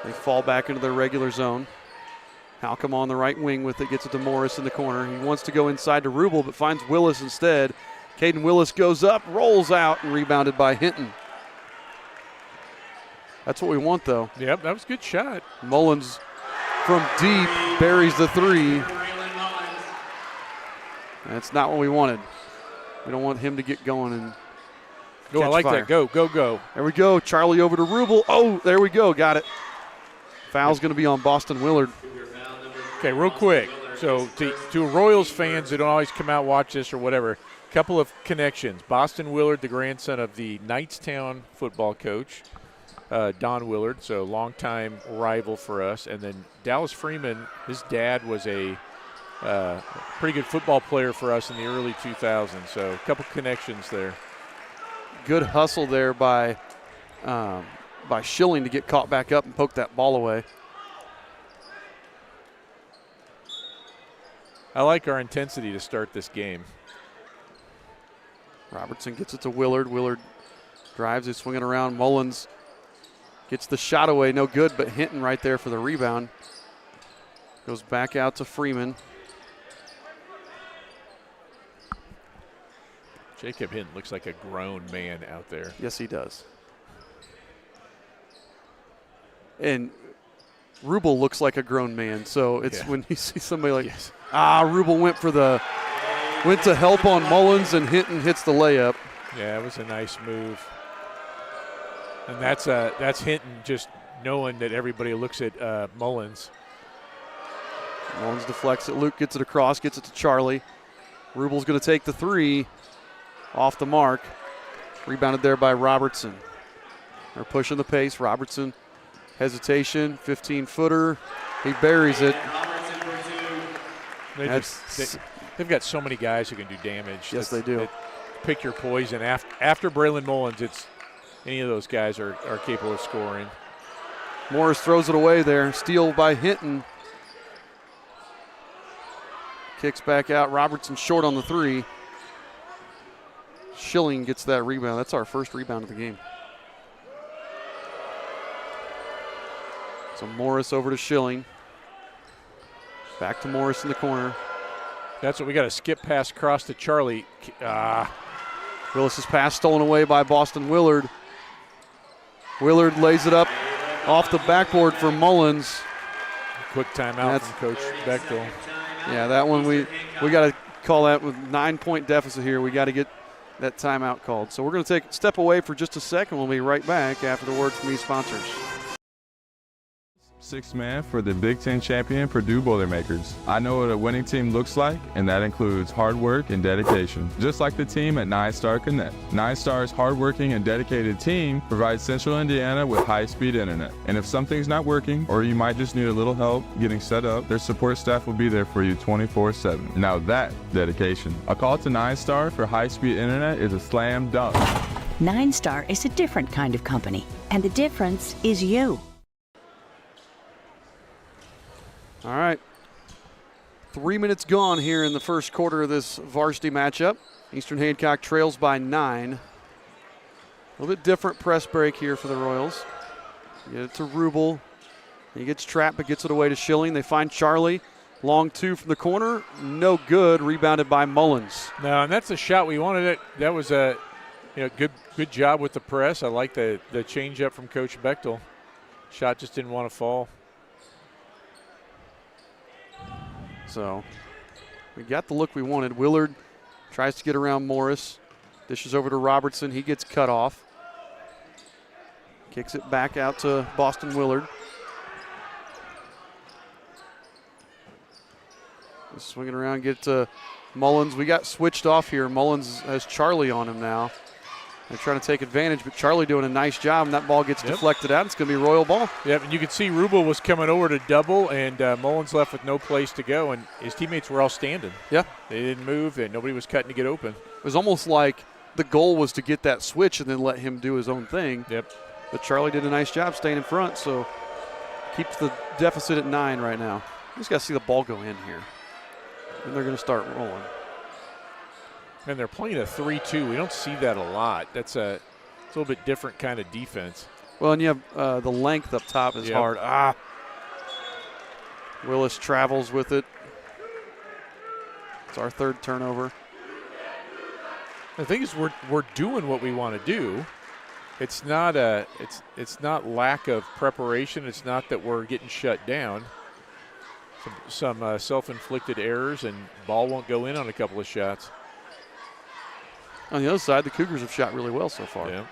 They fall back into their regular zone. Halcomb on the right wing with it, gets it to Morris in the corner. He wants to go inside to Rubel, but finds Willis instead. Caden Willis goes up, rolls out, and rebounded by Hinton. That's what we want, though. Yep, that was a good shot. Mullins from deep buries the three. That's not what we wanted. We don't want him to get going and Go, I like fire. that. Go, go, go. There we go. Charlie over to Rubel. Oh, there we go. Got it. Foul's going to be on Boston Willard. Okay, real quick. So to Royals fans that don't always come out watch this or whatever, couple of connections. Boston Willard, the grandson of the Knightstown football coach, Don Willard, so longtime rival for us. And then Dallas Freeman, his dad was a pretty good football player for us in the early 2000s. So a couple connections there. Good hustle there by Schilling to get caught back up and poke that ball away. I like our intensity to start this game. Robertson gets it to Willard. Willard drives it, swinging around. Mullins gets the shot away, no good, but Hinton right there for the rebound. Goes back out to Freeman. Jacob Hinton looks like a grown man out there. Yes, he does. And Rubel looks like a grown man, so it's when you see somebody like, Rubel went to help on Mullins, and Hinton hits the layup. Yeah, it was a nice move. And that's Hinton just knowing that everybody looks at Mullins. Mullins deflects it. Luke gets it across, gets it to Charlie. Rubel's going to take the three. Off the mark. Rebounded there by Robertson. They're pushing the pace. Robertson, hesitation, 15-footer. He buries it. They've got so many guys who can do damage. Yes, they do. Pick your poison. After Braylon Mullins, any of those guys are capable of scoring. Morris throws it away there. Steal by Hinton. Kicks back out. Robertson short on the three. Schilling gets that rebound. That's our first rebound of the game. So Morris over to Schilling. Back to Morris in the corner. That's what we got to skip pass across to Charlie. Willis's pass stolen away by Boston Willard. Willard lays it up off the backboard for Mullins. Quick timeout from Coach Bechtel. Yeah, that one we got to call that with 9-point deficit here. We got to get that timeout called. So we're going to take a step away for just a second. We'll be right back after the word from these sponsors. Sixth man for the Big Ten champion Purdue Boilermakers. I know what a winning team looks like, and that includes hard work and dedication. Just like the team at 9 Connect. 9-Star's hardworking and dedicated team provides Central Indiana with high-speed internet. And if something's not working, or you might just need a little help getting set up, their support staff will be there for you 24/7. Now that dedication. A call to 9-Star for high-speed internet is a slam dunk. 9-Star is a different kind of company, and the difference is you. All right. 3 minutes gone here in the first quarter of this varsity matchup. Eastern Hancock trails by 9. A little bit different press break here for the Royals. Get it to Rubel. He gets trapped but gets it away to Schilling. They find Charlie. Long two from the corner. No good. Rebounded by Mullins. No, and that's the shot we wanted. That was a good job with the press. I like the change up from Coach Bechtel. Shot just didn't want to fall. So we got the look we wanted. Willard tries to get around Morris. Dishes over to Robertson. He gets cut off. Kicks it back out to Boston Willard. Swinging around, get to Mullins. We got switched off here. Mullins has Charlie on him now. They're trying to take advantage, but Charlie doing a nice job, and that ball gets deflected out. It's going to be Royal ball. Yep, and you can see Rubel was coming over to double, and Mullins left with no place to go, and his teammates were all standing. Yeah. They didn't move, and nobody was cutting to get open. It was almost like the goal was to get that switch and then let him do his own thing. Yep. But Charlie did a nice job staying in front, so keeps the deficit at 9 right now. Just got to see the ball go in here. And they're going to start rolling. And they're playing a 3-2. We don't see that a lot. It's a little bit different kind of defense. Well, and you have the length up top is hard. Willis travels with it. It's our third turnover. The thing is, we're doing what we want to do. It's not it's not lack of preparation. It's not that we're getting shut down. Some self-inflicted errors, and ball won't go in on a couple of shots. On the other side, the Cougars have shot really well so far. Yeah.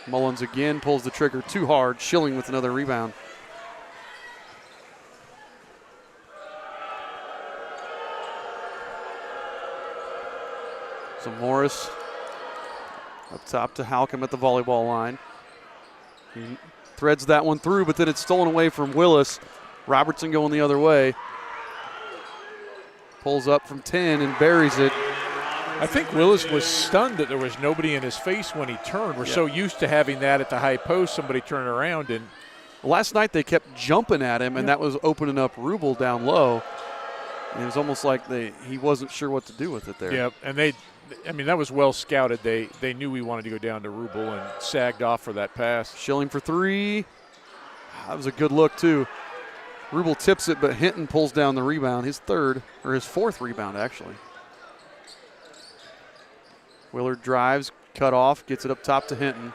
Mullins again pulls the trigger too hard. Schilling with another rebound. So Morris up top to Halcomb at the volleyball line. He threads that one through, but then it's stolen away from Willis. Robertson going the other way. Pulls up from 10 and buries it. I think Willis was stunned that there was nobody in his face when he turned. We're so used to having that at the high post, somebody turning around. And last night they kept jumping at him, and that was opening up Rubel down low. And it was almost like he wasn't sure what to do with it there. Yeah, and that was well scouted. They knew we wanted to go down to Rubel and sagged off for that pass. Schilling for three. That was a good look, too. Rubel tips it, but Hinton pulls down the rebound, his fourth rebound, actually. Willard drives, cut off, gets it up top to Hinton.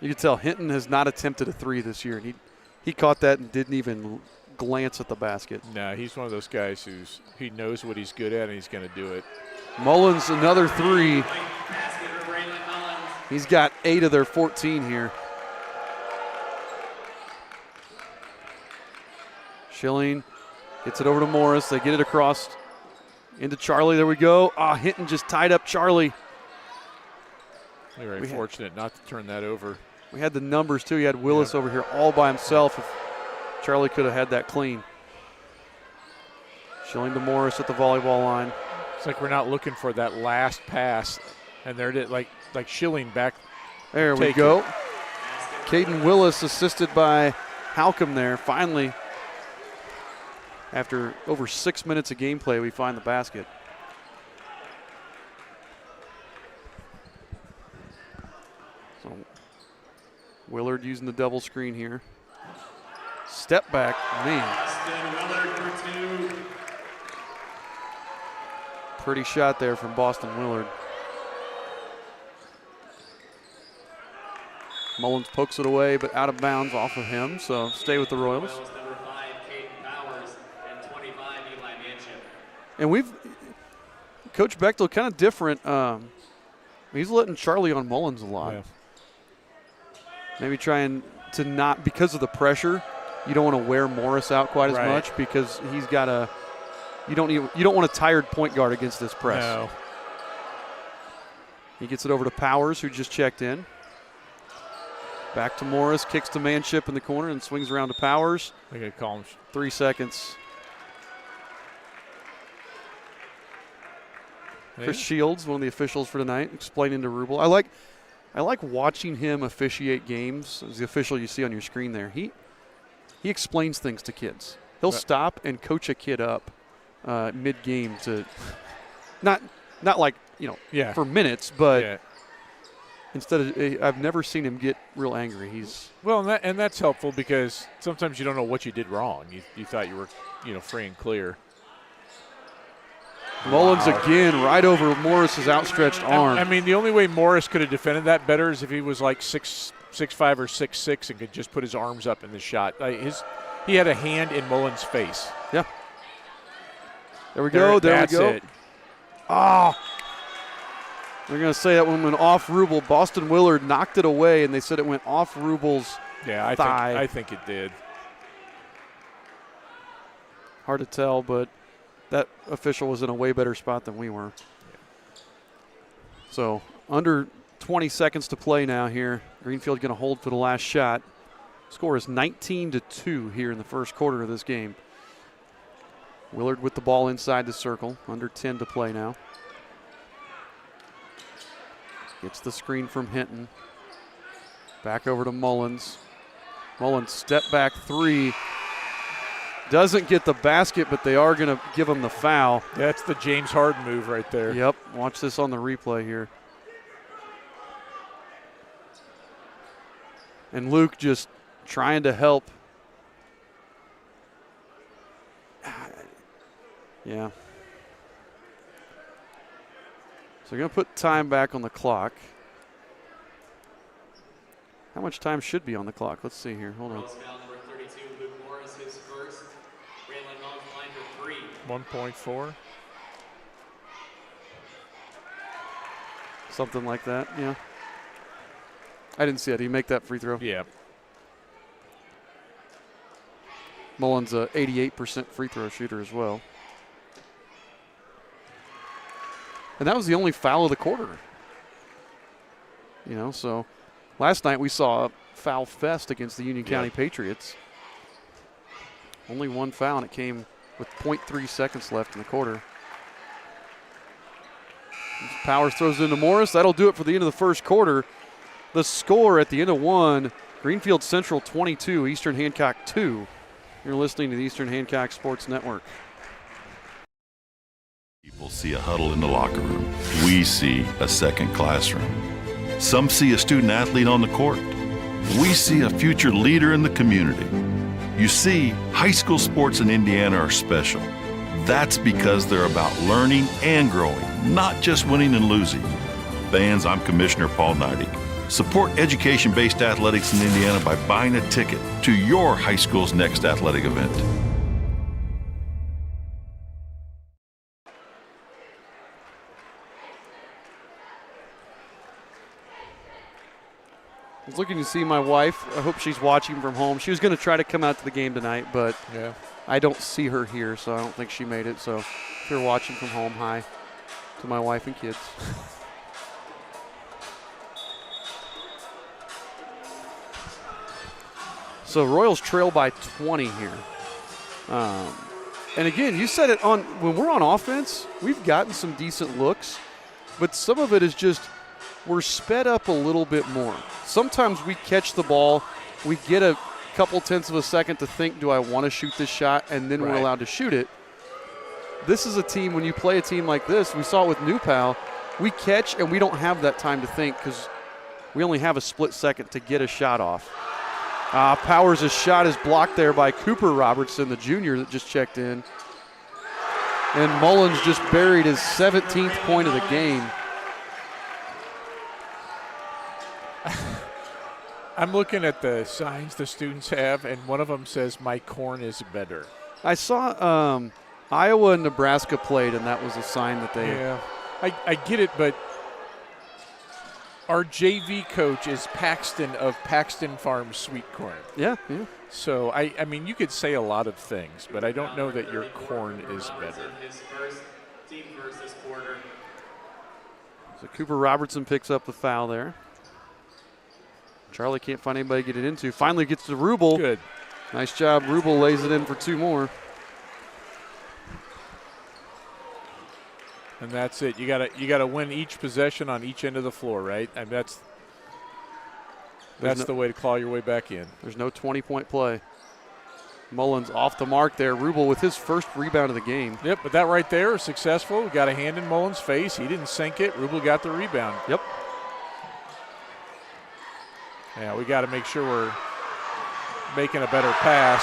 You can tell Hinton has not attempted a three this year, and he caught that and didn't even glance at the basket. No, he's one of those guys he knows what he's good at, and he's going to do it. Mullins, another three. He's got 8 of their 14 here. Schilling gets it over to Morris. They get it across into Charlie. There we go. Hinton just tied up Charlie. They're very fortunate not to turn that over. We had the numbers, too. He had Willis over here all by himself. If Charlie could have had that clean. Schilling to Morris at the volleyball line. It's like we're not looking for that last pass, and they're like Schilling back. There we go. Caden Willis assisted by Halcomb there. Finally, after over 6 minutes of gameplay, we find the basket. So Willard using the double screen here. Step back, man. Pretty shot there from Boston Willard. Mullins pokes it away, but out of bounds off of him, so stay with the Royals. And Coach Bechtel kind of different. He's letting Charlie on Mullins a lot. Yeah. Maybe trying to not, because of the pressure, you don't want to wear Morris out quite as much because he's got you don't want a tired point guard against this press. No. He gets it over to Powers, who just checked in. Back to Morris, kicks to Manship in the corner and swings around to Powers. They're going to call him. 3 seconds. Chris Shields, one of the officials for tonight, explaining to Rubel. I like watching him officiate games. As the official you see on your screen there, he explains things to kids. He'll stop and coach a kid up mid-game to not like for minutes, but instead of I've never seen him get real angry. And that's helpful because sometimes you don't know what you did wrong. You thought you were free and clear. Mullins again right over Morris's outstretched arm. I mean, the only way Morris could have defended that better is if he was like 6'5" or 6'6" and could just put his arms up in the shot. He had a hand in Mullins' face. Yeah. There we go. There we go. It. Oh. They're going to say that one went off Rubel. Boston Willard knocked it away, and they said it went off Rubel's thigh. I think it did. Hard to tell, but that official was in a way better spot than we were. So under 20 seconds to play now here. Greenfield going to hold for the last shot. Score is 19-2 here in the first quarter of this game. Willard with the ball inside the circle. Under 10 to play now. Gets the screen from Hinton. Back over to Mullins. Mullins step back three. Doesn't get the basket, but they are going to give him the foul. That's the James Harden move right there. Yep. Watch this on the replay here. And Luke just trying to help. Yeah. So they're going to put time back on the clock. How much time should be on the clock? Let's see here. Hold on. 1.4. Something like that, yeah. I didn't see it. Did he make that free throw? Yeah. Mullins, a 88% free throw shooter as well. And that was the only foul of the quarter. You know, so last night we saw a foul fest against the Union County Patriots. Only one foul, and it came with 0.3 seconds left in the quarter. Powers throws it into Morris. That'll do it for the end of the first quarter. The score at the end of one, Greenfield-Central 22, Eastern Hancock 2. You're listening to the Eastern Hancock Sports Network. People see a huddle in the locker room. We see a second classroom. Some see a student athlete on the court. We see a future leader in the community. You see, high school sports in Indiana are special. That's because they're about learning and growing, not just winning and losing. Fans, I'm Commissioner Paul Neidig. Support education-based athletics in Indiana by buying a ticket to your high school's next athletic event. I was looking to see my wife. I hope she's watching from home. She was going to try to come out to the game tonight, but I don't see her here, so I don't think she made it. So if you're watching from home, hi to my wife and kids. So Royals trail by 20 here. And again, you said it on when we're on offense, we've gotten some decent looks, but some of it is just we're sped up a little bit more. Sometimes we catch the ball, we get a couple tenths of a second to think, do I want to shoot this shot, and then we're allowed to shoot it. This is a team, when you play a team like this, we saw it with New Pal, we catch and we don't have that time to think because we only have a split second to get a shot off. Powers' shot is blocked there by Cooper Robertson, the junior that just checked in. And Mullins just buried his 17th point of the game. I'm looking at the signs the students have, and one of them says, "My corn is better." I saw Iowa and Nebraska played, and that was a sign that they... Yeah, I get it, but our JV coach is Paxton of Paxton Farms Sweet Corn. Yeah. So, I mean, you could say a lot of things, but I don't know that your corn is better. So Cooper Robertson picks up the foul there. Charlie can't find anybody to get it into. Finally gets to Rubel. Good. Nice job. Rubel lays it in for two more. And that's it. You gotta win each possession on each end of the floor, right? I mean, that's the way to claw your way back in. There's no 20-point play. Mullins off the mark there. Rubel with his first rebound of the game. Yep, but that right there is successful. We got a hand in Mullins' face. He didn't sink it. Rubel got the rebound. Yep. Yeah, we got to make sure we're making a better pass.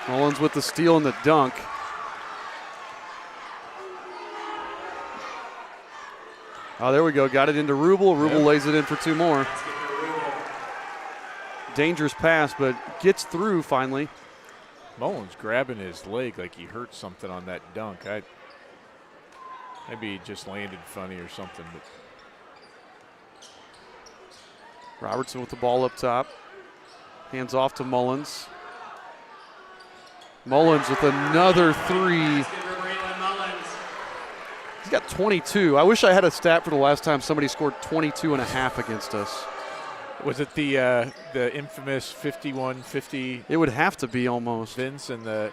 Mullins with the steal and the dunk. Oh, there we go. Got it into Rubel. Rubel lays it in for two more. Dangerous pass, but gets through finally. Mullins grabbing his leg like he hurt something on that dunk. Maybe he just landed funny or something. But Robertson with the ball up top. Hands off to Mullins. Mullins with another three. He's got 22. I wish I had a stat for the last time somebody scored 22 and a half against us. Was it the infamous 51-50? It would have to be almost. Vince and the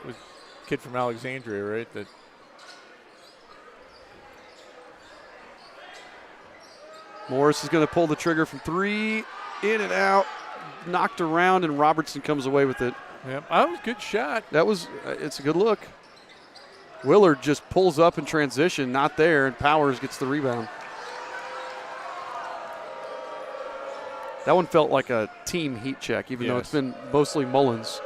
kid from Alexandria, right? That. Morris is going to pull the trigger from three. In and out. Knocked around, and Robertson comes away with it. Yep, that was a good shot. It's a good look. Willard just pulls up in transition, not there, and Powers gets the rebound. That one felt like a team heat check, even though it's been mostly Mullins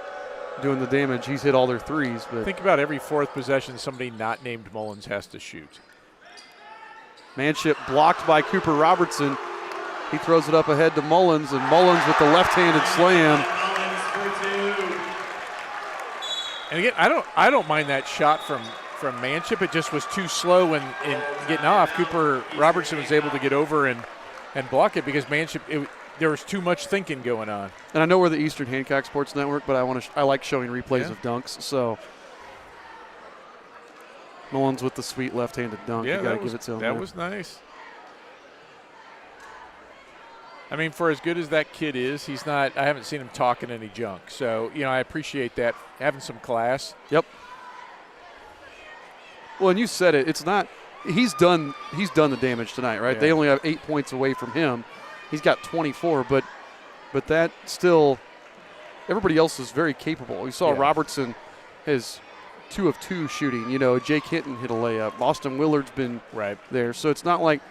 doing the damage. He's hit all their threes. But think about every fourth possession somebody not named Mullins has to shoot. Manship blocked by Cooper Robertson. He throws it up ahead to Mullins, and Mullins with the left-handed slam. And again, I don't mind that shot from Manship. It just was too slow in getting off. Cooper Robertson was able to get over and block it because Manship, there was too much thinking going on. And I know we're the Eastern Hancock Sports Network, but I like showing replays of dunks. So Mullins with the sweet left-handed dunk. Yeah, you got to give it to him. That was nice. I mean, for as good as that kid is, he's not. I haven't seen him talking any junk. So I appreciate that, having some class. Yep. Well, and you said it. It's not. He's done the damage tonight, right? Yeah. They only have 8 points away from him. He's got 24, but that still. Everybody else is very capable. You saw Robertson has 2 of 2 shooting. Jake Hinton hit a layup. Boston Willard's been there, so it's not like.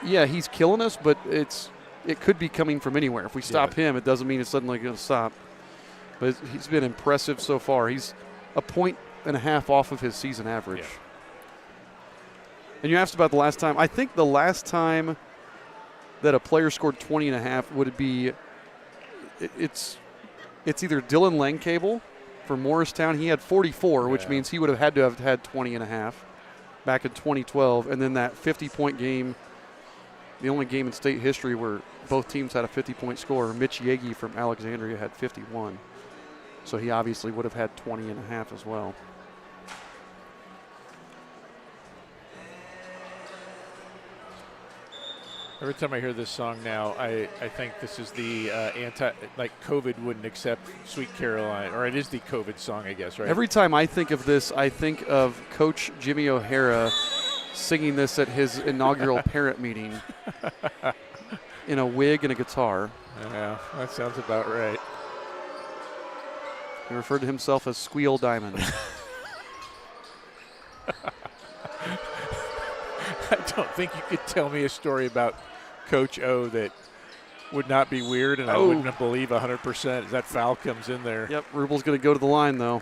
Yeah, he's killing us, but it could be coming from anywhere. If we stop him, it doesn't mean it's suddenly going to stop. But he's been impressive so far. He's a point and a half off of his season average. Yeah. And you asked about the last time. I think the last time that a player scored 20 and a half would be it's either Dylan Langcable for Morristown. He had 44, which means he would have had to have had 20 and a half back in 2012. And then that 50-point game, the only game in state history where both teams had a 50-point score. Mitch Yagi from Alexandria had 51. So he obviously would have had 20 and a half as well. Every time I hear this song now, I think this is the COVID wouldn't accept Sweet Caroline, or it is the COVID song, I guess, right? Every time I think of this, I think of Coach Jimmy O'Hara singing this at his inaugural parent meeting in a wig and a guitar. Yeah, that sounds about right. He referred to himself as Squeal Diamond. I don't think you could tell me a story about Coach O that would not be weird, and I wouldn't believe 100% as that foul comes in there. Yep, Rubel's going to go to the line, though.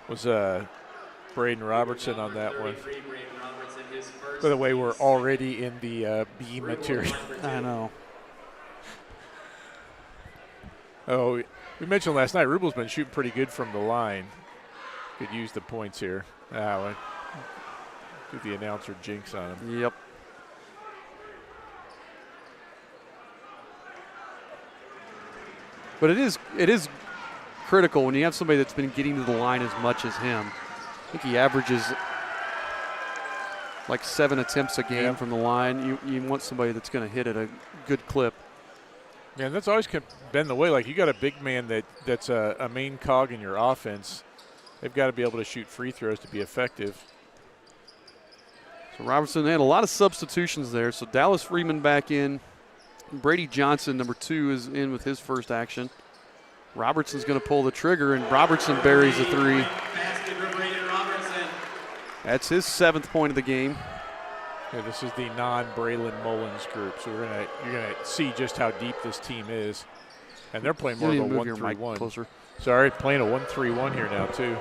Was Braden Robertson on that one. By the way, we're already in the B material. I know. Oh, we mentioned last night, Rubel's been shooting pretty good from the line. Could use the points here. Do the announcer jinx on him. Yep. But it is critical when you have somebody that's been getting to the line as much as him. I think he averages like 7 attempts a game from the line. You want somebody that's going to hit at a good clip. Yeah, and that's always been the way. Like, you got a big man that's a main cog in your offense. They've got to be able to shoot free throws to be effective. So Robertson had a lot of substitutions there. So Dallas Freeman back in. Brady Johnson, number 2, is in with his first action. Robertson's going to pull the trigger, and Robertson buries a 3. That's his 7th point of the game. Yeah, this is the non-Braylon Mullins group, so you're gonna see just how deep this team is. And they're playing more of a 1-3-1. Sorry, playing a 1-3-1 here now too.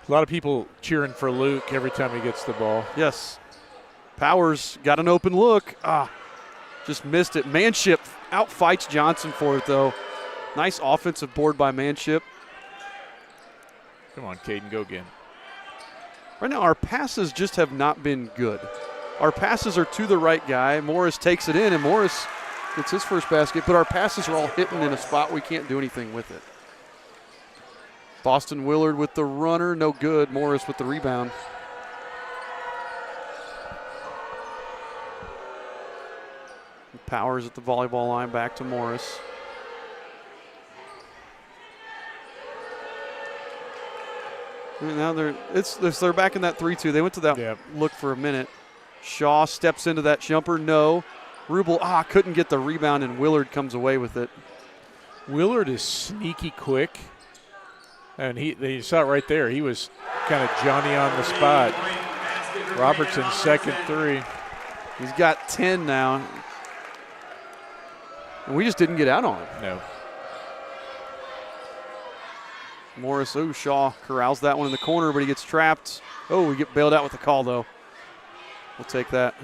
A lot of people cheering for Luke every time he gets the ball. Yes. Powers got an open look. Just missed it. Manship outfights Johnson for it, though. Nice offensive board by Manship. Come on, Caden, go again. Right now, our passes just have not been good. Our passes are to the right guy. Morris takes it in, and Morris gets his first basket, but our passes are all hitting in a spot we can't do anything with it. Boston Willard with the runner, no good. Morris with the rebound. Powers at the volleyball line, back to Morris. And now they're back in that 3-2. They went to that look for a minute. Shaw steps into that jumper, no. Rubel couldn't get the rebound, and Willard comes away with it. Willard is sneaky quick, and you saw it right there. He was kind of Johnny on the spot. Robertson's second 3. He's got 10 now. And we just didn't get out on him. No. Morris, Shaw corrals that one in the corner, but he gets trapped. Oh, we get bailed out with the call, though. We'll take that.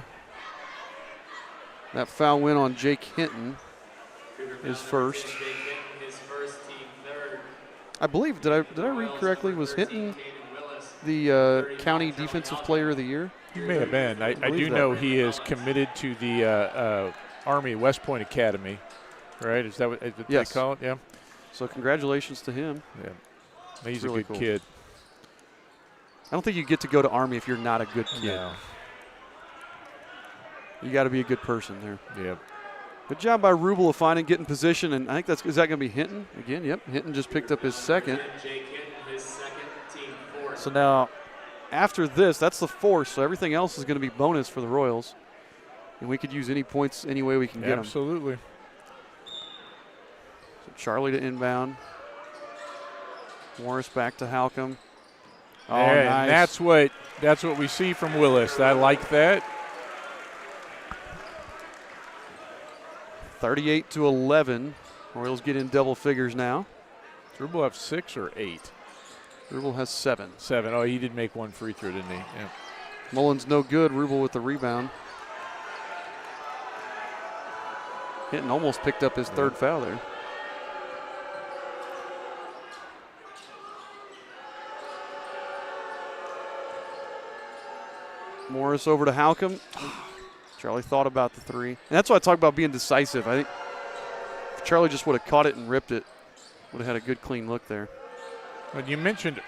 That foul win on Jake Hinton, his first. I believe, did I read correctly? Was Hinton the county defensive player of the year? He may have been. I do know he is committed to the Army West Point Academy, right? Is that what they call it? Yeah. So congratulations to him. Yeah. He's really a good cool kid. I don't think you get to go to Army if you're not a good kid. No. You got to be a good person there. Yeah. Good job by Rubel of finding, getting position, and I think is that going to be Hinton again? Yep, Hinton just picked up his second. So now, after this, that's the fourth, so everything else is going to be bonus for the Royals. And we could use any points any way we can get them. Absolutely. So Charlie to inbound. Morris back to Halcomb. Oh, and nice. That's what we see from Willis. I like that. 38-11. Royals get in double figures now. Does Rubel have 6 or 8? Rubel has 7. 7. Oh, he did make one free throw, didn't he? Yeah. Mullins no good. Rubel with the rebound. Hinton almost picked up his third foul there. Morris over to Halcomb. Charlie thought about the three. And that's why I talk about being decisive. I think if Charlie just would have caught it and ripped it, would have had a good, clean look there. Well, you mentioned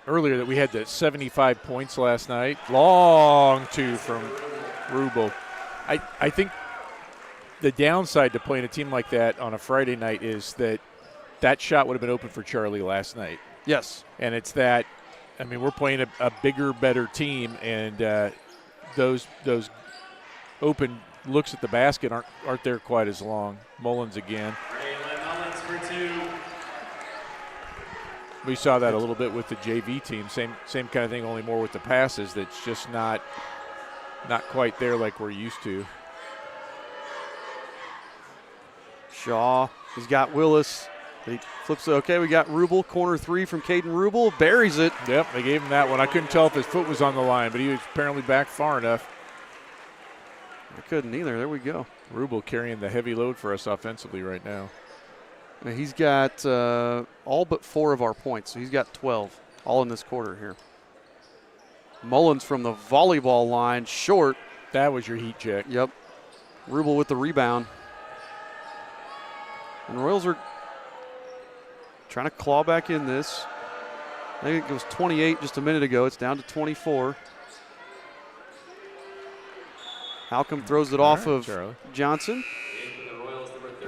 earlier that we had the 75 points last night. Long two from Rubel. I think the downside to playing a team like that on a Friday night is that shot would have been open for Charlie last night. Yes. And it's that, I mean, we're playing a bigger, better team, and those open looks at the basket aren't there quite as long. Mullins again. Mullins for 2. We saw that a little bit with the JV team. Same kind of thing, only more with the passes. That's just not quite there like we're used to. Shaw, he's got Willis. He flips it. Okay, we got Rubel, corner three from Caden Rubel, buries it. Yep, they gave him that one. I couldn't tell if his foot was on the line, but he was apparently back far enough. I couldn't either. There we go. Rubel carrying the heavy load for us offensively right now. And he's got all but 4 of our points, so he's got 12, all in this quarter here. Mullins from the volleyball line, short. That was your heat check. Yep. Rubel with the rebound. And the Royals are trying to claw back in this. I think it was 28 just a minute ago. It's down to 24. Halcomb throws it off of Charlie Johnson.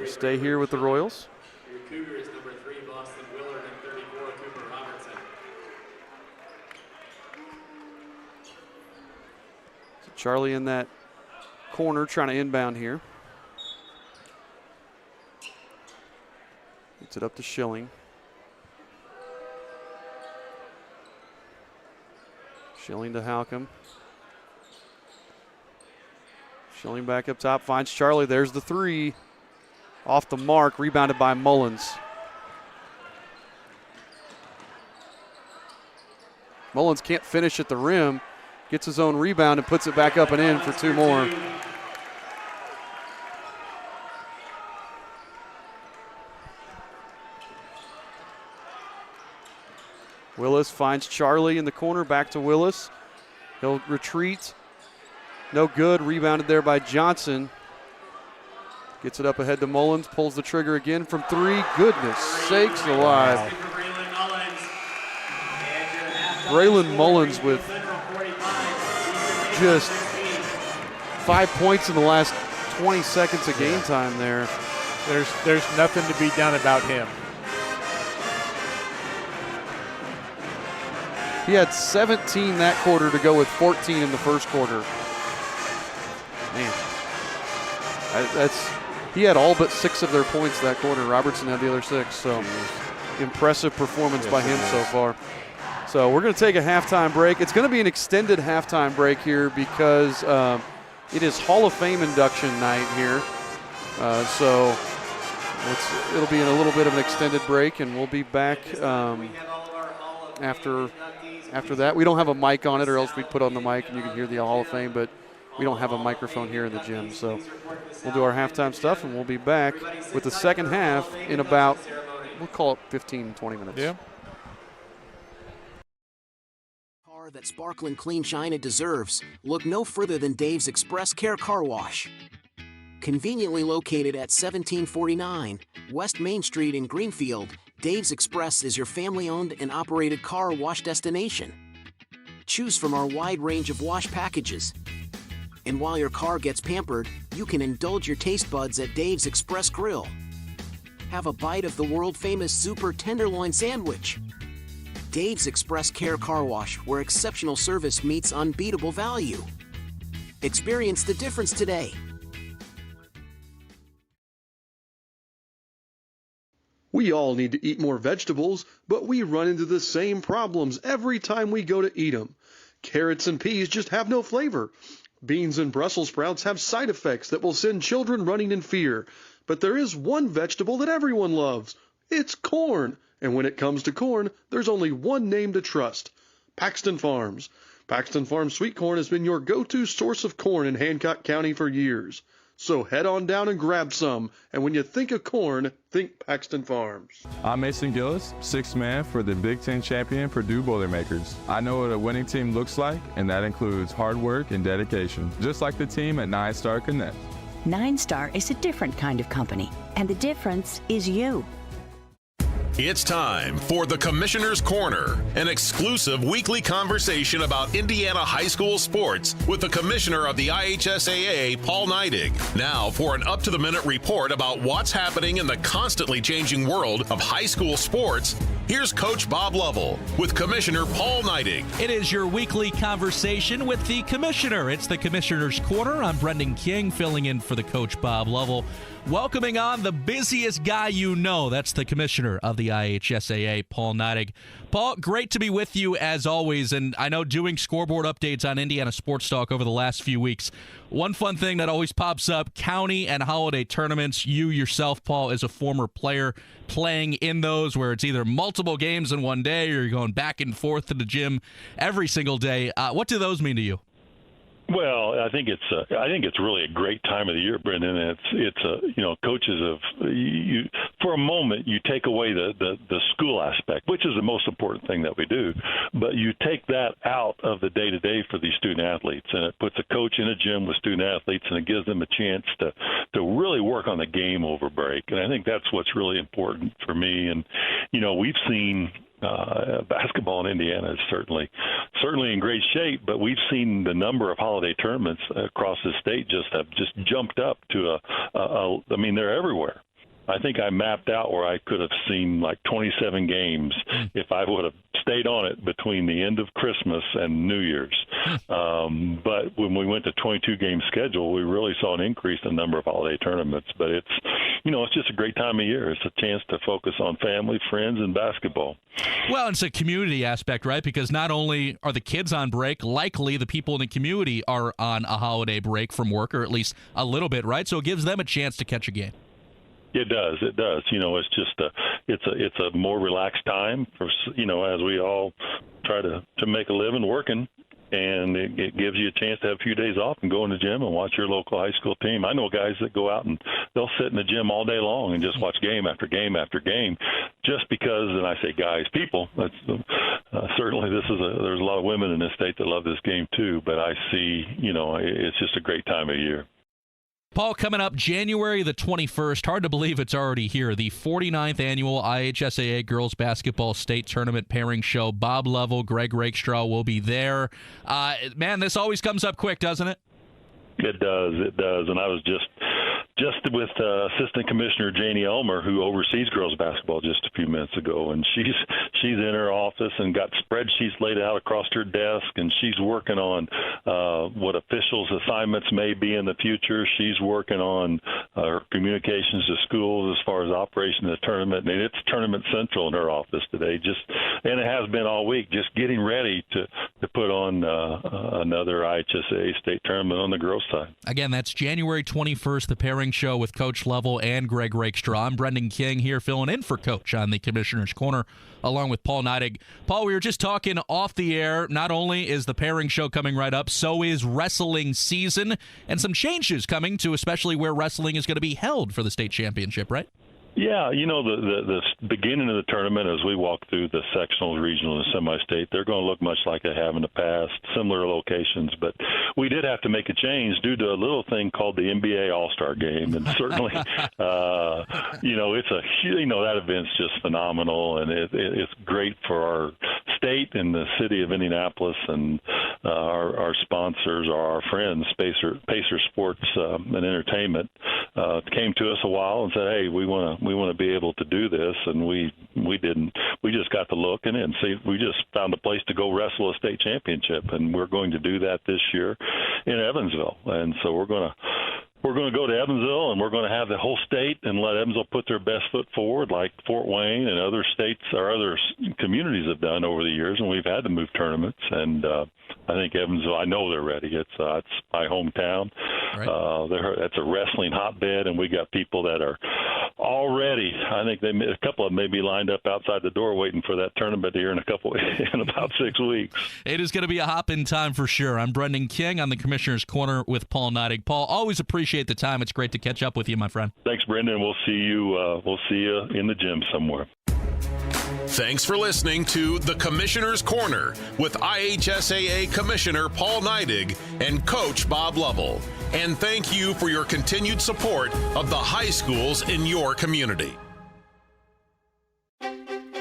Stay here with the Royals. Your Cougars, number 3, Boston Willard, and 34, Cooper Robertson. So Charlie in that corner trying to inbound here. Gets it up to Schilling. Schilling to Halcomb. Schilling back up top, finds Charlie. There's the three. Off the mark, rebounded by Mullins. Mullins can't finish at the rim. Gets his own rebound and puts it back up and in for 2 more. Willis finds Charlie in the corner, back to Willis. He'll retreat. No good, rebounded there by Johnson. Gets it up ahead to Mullins, pulls the trigger again from 3. Goodness sakes alive. Braylon Mullins with just 5 points in the last 20 seconds of game time there. There's nothing to be done about him. He had 17 that quarter to go with 14 in the first quarter. Man, he had all but 6 of their points that quarter. Robertson had the other 6, so impressive performance by him so far. So we're going to take a halftime break. It's going to be an extended halftime break here because It is Hall of Fame induction night here. So it'll be in a little bit of an extended break, and we'll be back after that. We don't have a mic on it, or else we'd put on the mic and you can hear the Hall of Fame, but we don't have a microphone here in the gym. So we'll do our halftime stuff, and we'll be back with the second half in about, we'll call it 15, 20 minutes. Yeah. Car that sparkling clean shine it deserves. Look no further than Dave's Express Care Car Wash. Conveniently located at 1749 West Main Street in Greenfield, Dave's Express is your family-owned and operated car wash destination. Choose from our wide range of wash packages. And while your car gets pampered, you can indulge your taste buds at Dave's Express Grill. Have a bite of the world-famous Super Tenderloin Sandwich. Dave's Express Care Car Wash, where exceptional service meets unbeatable value. Experience the difference today. We all need to eat more vegetables, but we run into the same problems every time we go to eat them. Carrots and peas just have no flavor. Beans and Brussels sprouts have side effects that will send children running in fear. But there is one vegetable that everyone loves. It's corn. And when it comes to corn, there's only one name to trust: Paxton Farms. Paxton Farms sweet corn has been your go-to source of corn in Hancock County for years. So head on down and grab some, and when you think of corn, think Paxton Farms. I'm Mason Gillis, sixth man for the Big Ten champion Purdue Boilermakers. I know what a winning team looks like, and that includes hard work and dedication, just like the team at 9-Star Connect. 9-Star is a different kind of company, and the difference is you. It's time for the Commissioner's Corner, an exclusive weekly conversation about Indiana high school sports with the Commissioner of the IHSAA, Paul Neidig. Now for an up-to-the-minute report about what's happening in the constantly changing world of high school sports, here's Coach Bob Lovell with Commissioner Paul Neidig. It is your weekly conversation with the Commissioner. It's the Commissioner's Corner. I'm Brendan King, filling in for the Coach Bob Lovell. Welcoming on the busiest guy you know. That's the Commissioner of the IHSAA, Paul Neidig. Paul, great to be with you as always, and I know doing scoreboard updates on Indiana Sports Talk over the last few weeks, one fun thing that always pops up, county and holiday tournaments. You yourself, Paul, as a former player, playing in those where it's either multiple games in one day or you're going back and forth to the gym every single day. What do those mean to you? Well, I think it's really a great time of the year, Brendan. And it's coaches you for a moment you take away the school aspect, which is the most important thing that we do, but you take that out of the day to day for these student athletes, and it puts a coach in a gym with student athletes, and it gives them a chance to really work on the game over break. And I think that's what's really important for me. And we've seen. Basketball in Indiana is certainly in great shape, but we've seen the number of holiday tournaments across the state have jumped up to I mean, they're everywhere. I think I mapped out where I could have seen like 27 games if I would have stayed on it between the end of Christmas and New Year's. But when we went to 22-game schedule, we really saw an increase in the number of holiday tournaments. But it's just a great time of year. It's a chance to focus on family, friends, and basketball. Well, it's a community aspect, right? Because not only are the kids on break, likely the people in the community are on a holiday break from work, or at least a little bit, right? So it gives them a chance to catch a game. It does. It's just it's a more relaxed time for as we all try to make a living working, and it gives you a chance to have a few days off and go in the gym and watch your local high school team. I know guys that go out and they'll sit in the gym all day long and just watch game after game after game, just because. And I say guys, people. Certainly there's a lot of women in this state that love this game too. But I see it's just a great time of year. Paul, coming up January the 21st, hard to believe it's already here, the 49th annual IHSAA Girls Basketball State Tournament Pairing Show. Bob Lovell, Greg Rakestraw will be there. Man, this always comes up quick, doesn't it? It does. And I was just with Assistant Commissioner Janie Elmer, who oversees girls basketball, just a few minutes ago, and she's in her office and got spreadsheets laid out across her desk, and she's working on what officials' assignments may be in the future. She's working on her communications to schools as far as operation of the tournament, and it's Tournament Central in her office today. And it has been all week, just getting ready put on another IHSAA state tournament on the girls' side. Again, that's January 21st, the pairing show with Coach Level and Greg Rakestraw. I'm Brendan King here filling in for Coach on the Commissioner's Corner along with Paul Neidig. Paul, we were just talking off the air. Not only is the pairing show coming right up, so is wrestling season and some changes coming to especially where wrestling is going to be held for the state championship, right? Yeah, you know, the beginning of the tournament, as we walk through the sectionals, regional, and semi-state, they're going to look much like they have in the past, similar locations. But we did have to make a change due to a little thing called the NBA All-Star Game. And certainly, you know, that event's just phenomenal, and it's great for our state and the city of Indianapolis, and our sponsors are our friends, Pacer Sports and Entertainment, came to us a while and said, hey, we want to be able to do this, and we didn't. We just got to look and see. We just found a place to go wrestle a state championship, and we're going to do that this year in Evansville. And so we're going to go to Evansville, and we're going to have the whole state and let Evansville put their best foot forward, like Fort Wayne and other states or other communities have done over the years. And we've had to move tournaments, and I think Evansville, I know they're ready. It's my hometown. Right. That's a wrestling hotbed, and we got people that are already. I think a couple of them may be lined up outside the door waiting for that tournament here in about 6 weeks. It is going to be a hop-in time for sure. I'm Brendan King on the Commissioner's Corner with Paul Neidig. Paul, always appreciate the time. It's great to catch up with you, my friend. Thanks, Brendan. We'll see you in the gym somewhere. Thanks for listening to The Commissioner's Corner with IHSAA Commissioner Paul Neidig and Coach Bob Lovell. And thank you for your continued support of the high schools in your community.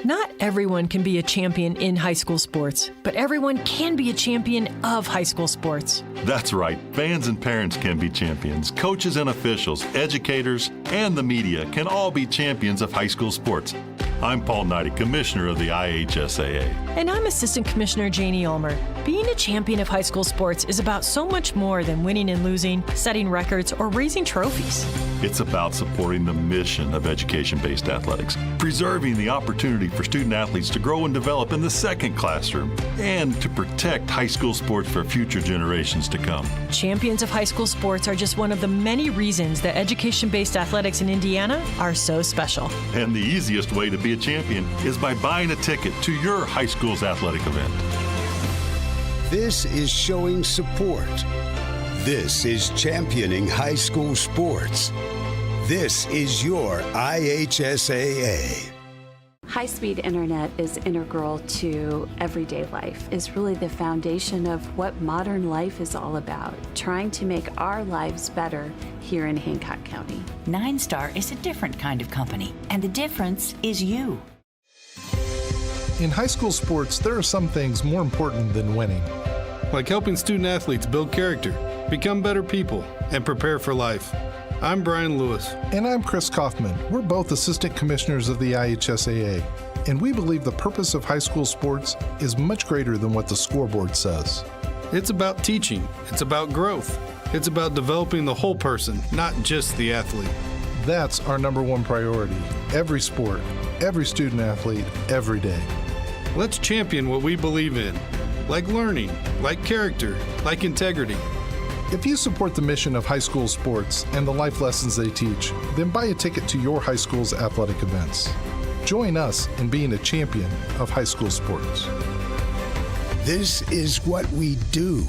Not everyone can be a champion in high school sports, but everyone can be a champion of high school sports. That's right. Fans and parents can be champions. Coaches and officials, educators, and the media can all be champions of high school sports. I'm Paul Neidig, Commissioner of the IHSAA. And I'm Assistant Commissioner Janie Ulmer. Being a champion of high school sports is about so much more than winning and losing, setting records, or raising trophies. It's about supporting the mission of education-based athletics, preserving the opportunity for student athletes to grow and develop in the second classroom, and to protect high school sports for future generations to come. Champions of high school sports are just one of the many reasons that education-based athletics in Indiana are so special. And the easiest way to be a champion is by buying a ticket to your high school's athletic event. This is showing support. This is championing high school sports. This is your IHSAA. High-speed internet is integral to everyday life. It's really the foundation of what modern life is all about, trying to make our lives better here in Hancock County. 9-Star is a different kind of company, and the difference is you. In high school sports, there are some things more important than winning. Like helping student athletes build character, become better people, and prepare for life. I'm Brian Lewis. And I'm Chris Kaufman. We're both Assistant Commissioners of the IHSAA, and we believe the purpose of high school sports is much greater than what the scoreboard says. It's about teaching. It's about growth. It's about developing the whole person, not just the athlete. That's our number one priority. Every sport, every student athlete, every day. Let's champion what we believe in, like learning, like character, like integrity. If you support the mission of high school sports and the life lessons they teach, then buy a ticket to your high school's athletic events. Join us in being a champion of high school sports. This is what we do.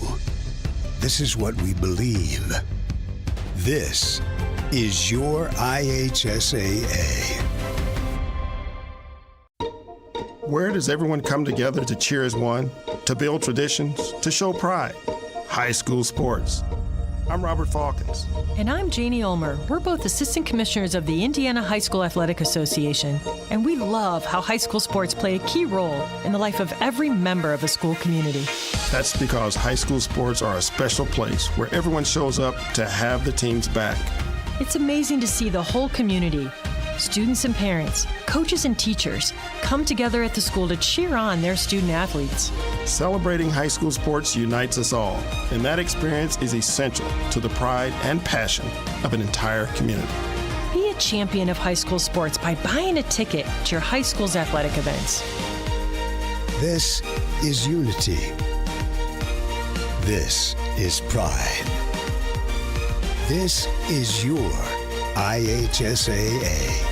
This is what we believe. This is your IHSAA. Where does everyone come together to cheer as one, to build traditions, to show pride? High school sports. I'm Robert Falkins. And I'm Janie Ulmer. We're both Assistant Commissioners of the Indiana High School Athletic Association, and we love how high school sports play a key role in the life of every member of a school community. That's because high school sports are a special place where everyone shows up to have the team's back. It's amazing to see the whole community, students and parents, coaches and teachers, come together at the school to cheer on their student athletes. Celebrating high school sports unites us all, and that experience is essential to the pride and passion of an entire community. Be a champion of high school sports by buying a ticket to your high school's athletic events. This is unity. This is pride. This is your IHSAA.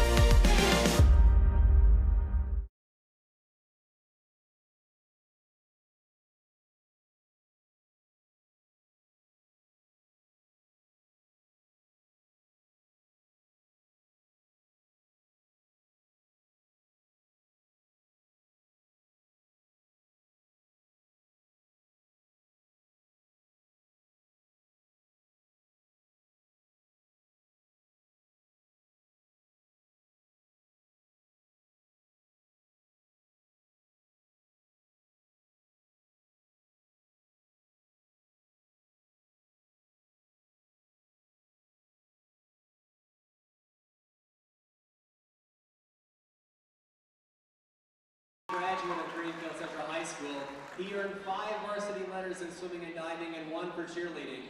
Graduate of Greenfield-Central High School, he earned 5 varsity letters in swimming and diving and 1 for cheerleading.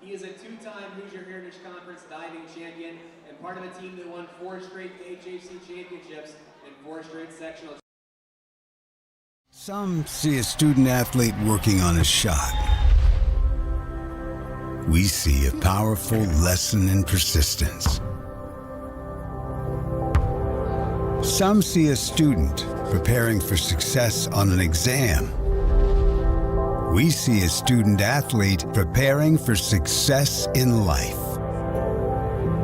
He is a 2-time Hoosier Heritage Conference diving champion and part of a team that won 4 straight HHC championships and 4 straight sectional. Some see a student athlete working on a shot. We see a powerful lesson in persistence. Some see a student preparing for success on an exam. We see a student athlete preparing for success in life.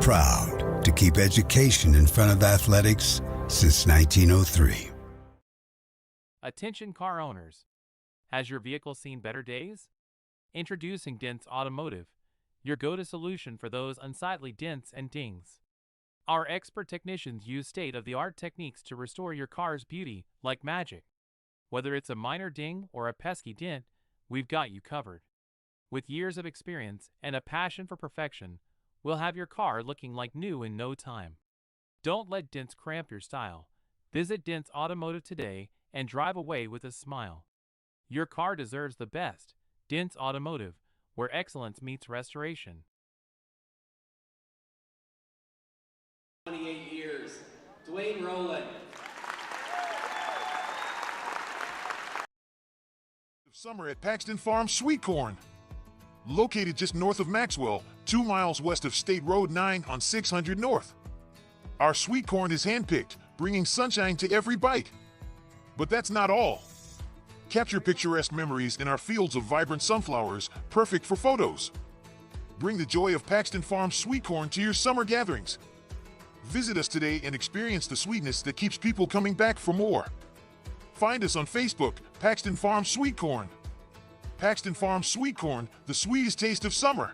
Proud to keep education in front of athletics since 1903. Attention car owners. Has your vehicle seen better days? Introducing Dents Automotive, your go-to solution for those unsightly dents and dings. Our expert technicians use state-of-the-art techniques to restore your car's beauty like magic. Whether it's a minor ding or a pesky dent, we've got you covered. With years of experience and a passion for perfection, we'll have your car looking like new in no time. Don't let dents cramp your style. Visit Dents Automotive today and drive away with a smile. Your car deserves the best. Dents Automotive, where excellence meets restoration. 28 years, Dwayne Rowland. Summer at Paxton Farm Sweet Corn. Located just north of Maxwell, 2 miles west of State Road 9 on 600 North. Our sweet corn is handpicked, bringing sunshine to every bite. But that's not all. Capture picturesque memories in our fields of vibrant sunflowers, perfect for photos. Bring the joy of Paxton Farm Sweet Corn to your summer gatherings. Visit us today and experience the sweetness that keeps people coming back for more. Find us on Facebook, Paxton Farm Sweet Corn. Paxton Farm Sweet Corn, the sweetest taste of summer.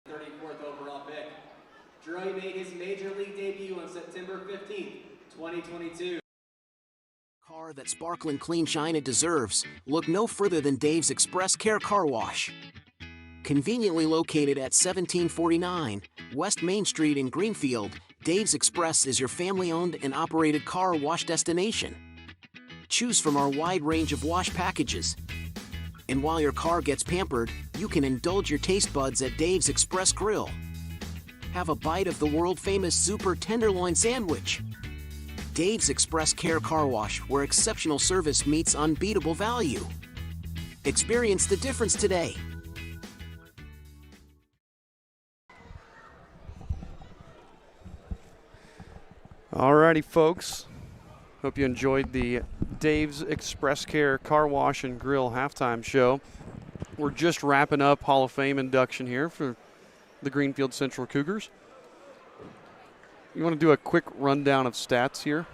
Overall pick. Droy made his major league debut on September 15th, 2022. Car that sparkling clean shine it deserves. Look no further than Dave's Express Care Car Wash. Conveniently located at 1749 West Main Street in Greenfield, Dave's Express is your family-owned and operated car wash destination. Choose from our wide range of wash packages. And while your car gets pampered, you can indulge your taste buds at Dave's Express Grill. Have a bite of the world-famous Super Tenderloin Sandwich. Dave's Express Care Car Wash, where exceptional service meets unbeatable value. Experience the difference today. Alrighty, folks. Hope you enjoyed the Dave's Express Care Car Wash and Grill halftime show. We're just wrapping up Hall of Fame induction here for the Greenfield-Central Cougars. You want to do a quick rundown of stats here?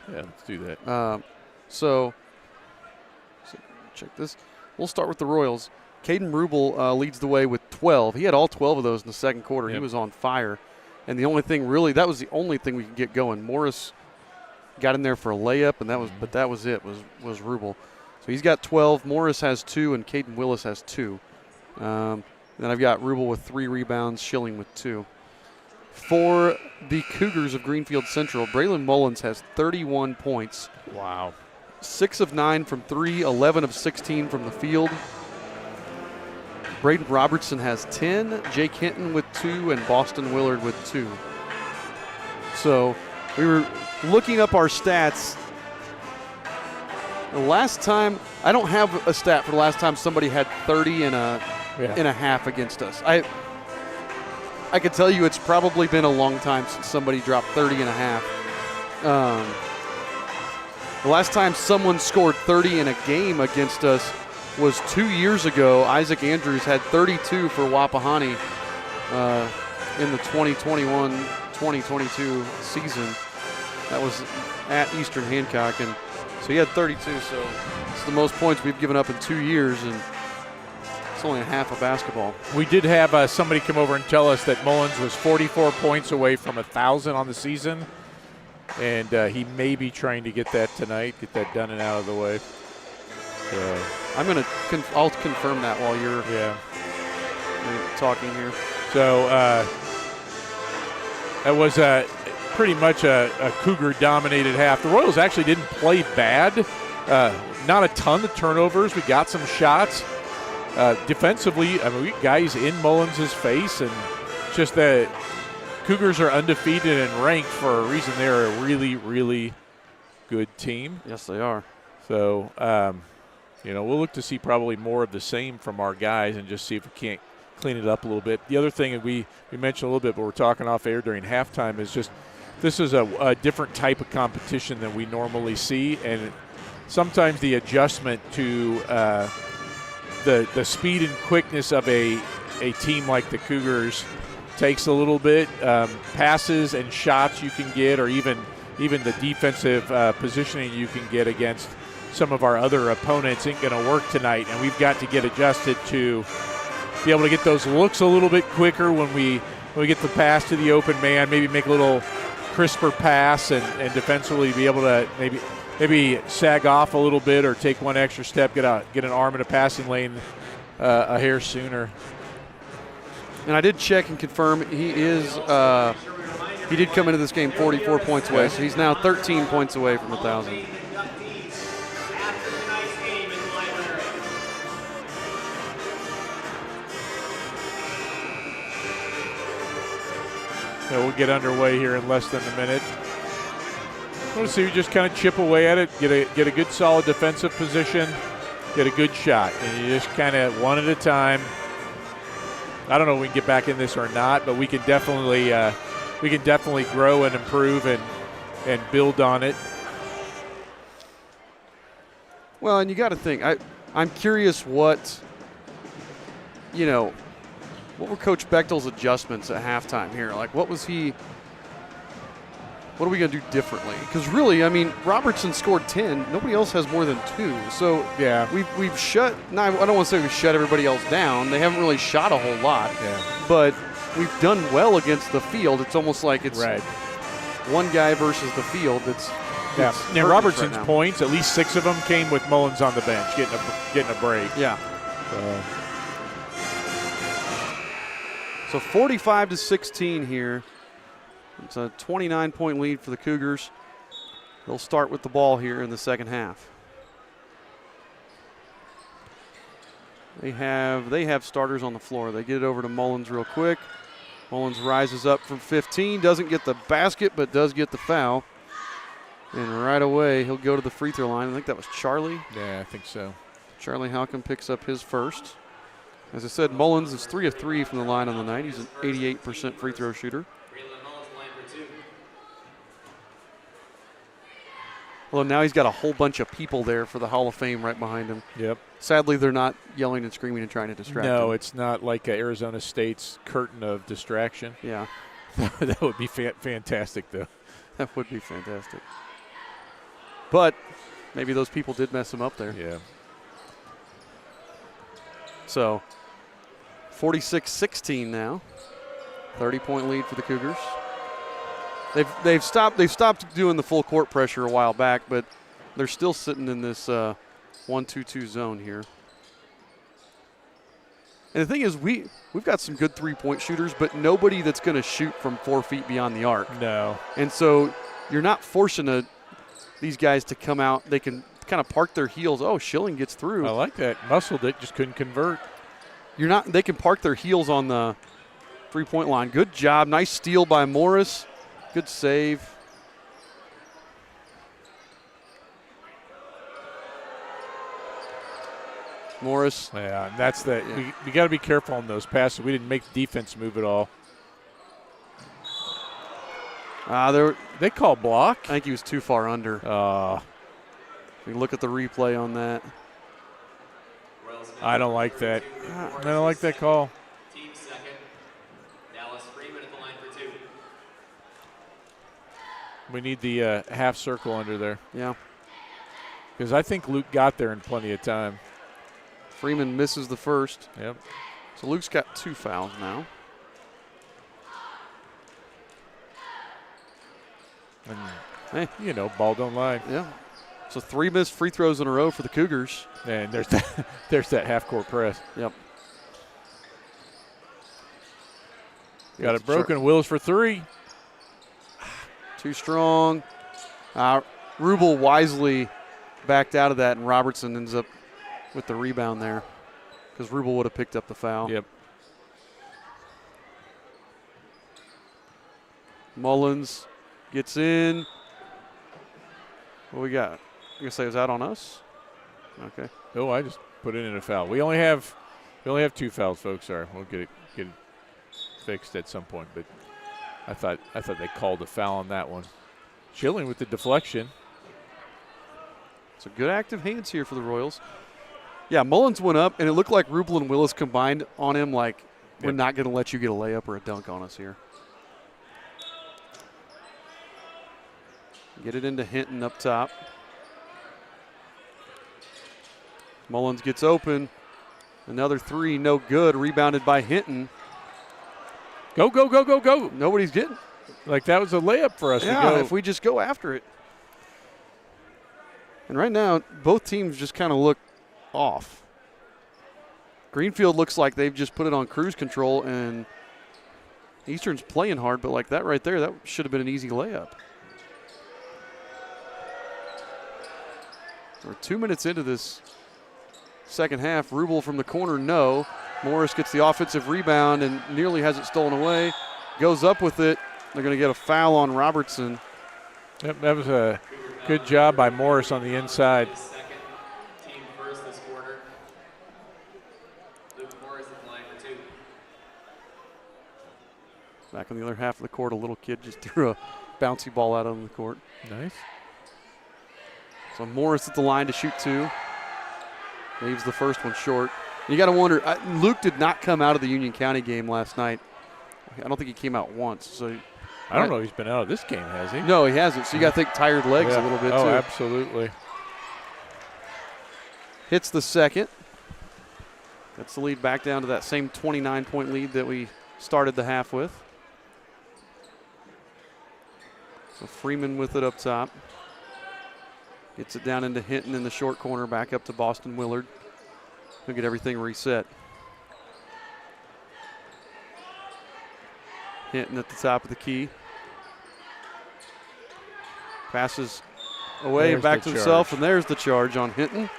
Yeah, let's do that. So check this. We'll start with the Royals. Caden Rubel leads the way with 12. He had all 12 of those in the second quarter. Yep. He was on fire. And the only thing really, that was the only thing we could get going. Morris got in there for a layup, and that was it, was Rubel. So he's got 12. Morris has 2, and Caden Willis has 2. Then I've got Rubel with 3 rebounds, Schilling with 2. For the Cougars of Greenfield-Central, Braylon Mullins has 31 points. Wow. 6 of 9 from 3, 11 of 16 from the field. Braden Robertson has 10, Jake Hinton with 2, and Boston Willard with 2. So we were looking up our stats The last time, I don't have a stat for the last time somebody had 30 and a half against us. I could tell you it's probably been a long time since somebody dropped 30 and a half. The last time someone scored 30 in a game against us was 2 years ago. Isaac Andrews had 32 for Wapahani in the 2021-2022 season. That was at Eastern Hancock, and so he had 32, so it's the most points we've given up in 2 years, and it's only a half of basketball. We did have somebody come over and tell us that Mullins was 44 points away from 1,000 on the season, and he may be trying to get that tonight, get that done and out of the way. So I'll confirm that while you're talking here. So that was pretty much a Cougar-dominated half. The Royals actually didn't play bad. Not a ton of turnovers. We got some shots. Defensively, I mean, we got guys in Mullins' face, and just that Cougars are undefeated and ranked for a reason. They're a really, really good team. Yes, they are. So, we'll look to see probably more of the same from our guys and just see if we can't clean it up a little bit. The other thing that we mentioned a little bit, but we're talking off air during halftime, is just this is a different type of competition than we normally see, and sometimes the adjustment to the speed and quickness of a team like the Cougars takes a little bit. Passes and shots you can get, or even the defensive positioning you can get against some of our other opponents ain't going to work tonight, and we've got to get adjusted to be able to get those looks a little bit quicker when we get the pass to the open man, maybe make a little crisper pass, and defensively be able to maybe sag off a little bit or take one extra step, get an arm in a passing lane a hair sooner. And I did check and confirm he did come into this game 44 points away, so he's now 13 points away from 1,000. We'll get underway here in less than a minute. We'll see, we just kind of chip away at it, get a good solid defensive position, get a good shot, and you just kind of one at a time. I don't know if we can get back in this or not, but we can definitely grow and improve and build on it. Well, and you got to think, I'm curious what were Coach Bechtel's adjustments at halftime here? Like, what are we going to do differently? Because really, I mean, Robertson scored 10. Nobody else has more than 2. So yeah, we've shut. No, I don't want to say we've shut everybody else down. They haven't really shot a whole lot. Yeah. But we've done well against the field. It's almost like it's right. One guy versus the field. Now Robertson's points, at least 6 of them came with Mullins on the bench, getting a break. Yeah. So 45-16 here. It's a 29-point lead for the Cougars. They'll start with the ball here in the second half. They have starters on the floor. They get it over to Mullins real quick. Mullins rises up from 15, doesn't get the basket, but does get the foul. And right away, he'll go to the free throw line. I think that was Charlie. Yeah, I think so. Charlie Halcomb picks up his first. As I said, Mullins is 3 of 3 from the line on the night. He's an 88% free throw shooter. Well, now he's got a whole bunch of people there for the Hall of Fame right behind him. Yep. Sadly, they're not yelling and screaming and trying to distract him. No, it's not like Arizona State's curtain of distraction. Yeah. That would be fantastic, though. That would be fantastic. But maybe those people did mess him up there. Yeah. So 46-16 now. 30-point lead for the Cougars. They've stopped doing the full court pressure a while back, but they're still sitting in this 1-2-2 zone here. And the thing is, we've got some good three-point shooters, but nobody that's going to shoot from 4 feet beyond the arc. No. And so you're not forcing these guys to come out. They can kind of park their heels. Oh, Schilling gets through. I like that. Muscled it, just couldn't convert. They can park their heels on the three-point line. Good job. Nice steal by Morris. Good save. Morris. Yeah, and that's the we got to be careful on those passes. We didn't make the defense move at all. They call block. I think he was too far under. If we look at the replay on that. I don't like that. I don't like that call. Team second. Dallas Freeman at the line for 2. We need the half circle under there. Yeah. Because I think Luke got there in plenty of time. Freeman misses the first. Yep. So Luke's got 2 fouls now. And, hey, ball don't lie. Yeah. So 3 missed free throws in a row for the Cougars. And there's that half-court press. Yep. Got it broken. Willis for 3. Too strong. Rubel wisely backed out of that, and Robertson ends up with the rebound there because Rubel would have picked up the foul. Yep. Mullins gets in. What we got? You gonna say it was out on us? Okay. Oh, I just put it in a foul. We only have 2 fouls, folks. Sorry, we'll get it fixed at some point. But I thought they called a foul on that one. Schilling with the deflection. So good active hands here for the Royals. Yeah, Mullins went up, and it looked like Rubel and Willis combined on him like, we're not going to let you get a layup or a dunk on us here. Get it into Hinton up top. Mullins gets open. Another 3, no good. Rebounded by Hinton. Go, go, go, go, go. Nobody's getting. Like that was a layup for us to go. If we just go after it. And right now, both teams just kind of look off. Greenfield looks like they've just put it on cruise control, and Eastern's playing hard, but like that right there, that should have been an easy layup. We're 2 minutes into this second half. Rubel from the corner, no. Morris gets the offensive rebound and nearly has it stolen away. Goes up with it. They're going to get a foul on Robertson. Yep, that was a good job by Morris on the inside. Team first this quarter. Luke Morris at the line for 2. Back on the other half of the court, a little kid just threw a bouncy ball out on the court. Nice. So Morris at the line to shoot 2. Leaves the first one short. You got to wonder, Luke did not come out of the Union County game last night. I don't think he came out once. So I don't know if he's been out of this game, has he? No, he hasn't. So you got to think tired legs a little bit, too. Oh, absolutely. Hits the second. That's the lead back down to that same 29-point lead that we started the half with. So Freeman with it up top. Gets it down into Hinton in the short corner, back up to Boston Willard. He'll get everything reset. Hinton at the top of the key. Passes away and back to himself, and there's the charge on Hinton.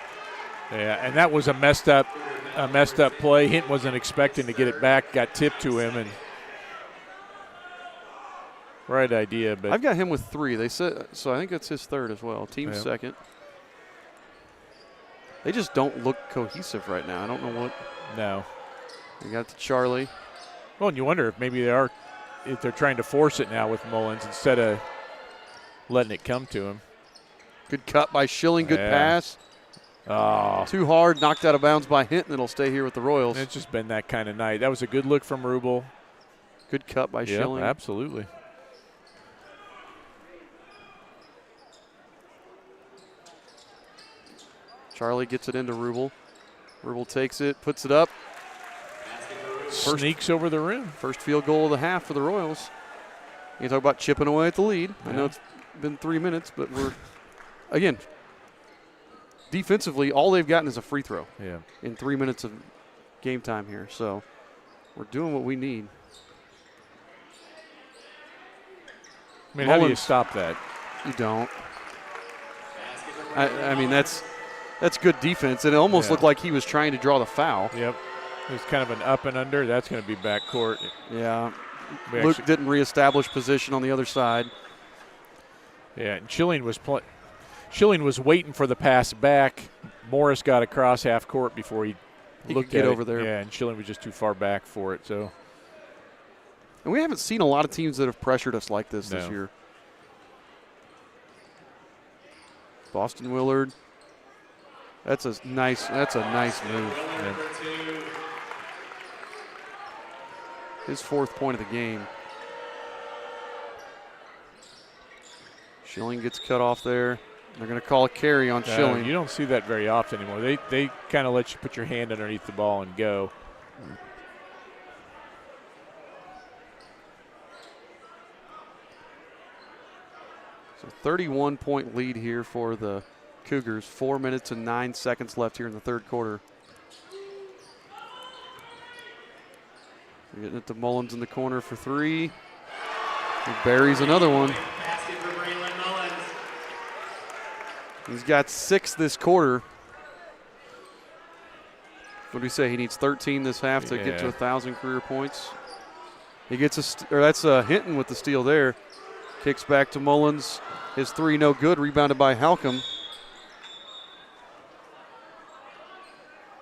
Yeah, and that was a messed up play. Hinton wasn't expecting to get it back, got tipped to him, and right idea. But I've got him with 3. They said so. I think that's his third as well. Team second. They just don't look cohesive right now. I don't know what. No. You got it to Charlie. Well, and you wonder if maybe if they're trying to force it now with Mullins instead of letting it come to him. Good cut by Schilling. Good pass. Oh. Too hard. Knocked out of bounds by Hinton. It'll stay here with the Royals. It's just been that kind of night. That was a good look from Rubel. Good cut by Schilling. Absolutely. Charlie gets it into Rubel. Rubel takes it, puts it up. Sneaks over the rim. First field goal of the half for the Royals. You talk about chipping away at the lead. I know it's been 3 minutes, but we're, again, defensively, all they've gotten is a free throw in 3 minutes of game time here. So we're doing what we need. I mean, how do you stop that? You don't. I mean, that's good defense, and it almost looked like he was trying to draw the foul. Yep. It was kind of an up and under. That's going to be backcourt. Yeah. Luke didn't reestablish position on the other side. Yeah, and Schilling was waiting for the pass back, Morris got across half court before he looked could get at over it. there. Yeah, and Schilling was just too far back for it. So, and we haven't seen a lot of teams that have pressured us like this year. Boston Willard. That's a nice move. Yeah. His 4th point of the game. Schilling gets cut off there. They're going to call a carry on Schilling. You don't see that very often anymore. They kind of let you put your hand underneath the ball and go. So 31-point lead here for the Cougars. 4 minutes and 9 seconds left here in the 3rd quarter. They're getting it to Mullins in the corner for 3. He buries another one. He's got 6 this quarter. What do we say? He needs 13 this half to get to 1,000 career points. He gets that's Hinton with the steal there. Kicks back to Mullins. His 3 no good. Rebounded by Halcomb.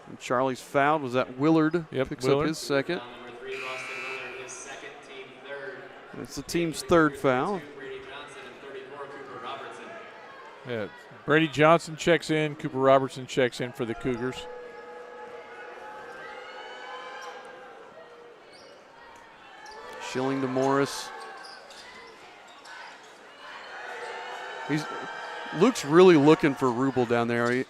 And Charlie's fouled. Was that Willard? Picks up his 2nd. It's the team's 3rd foul. Yeah. Brady Johnson checks in. Cooper Robertson checks in for the Cougars. Schilling to Morris. Luke's really looking for Rubel down there.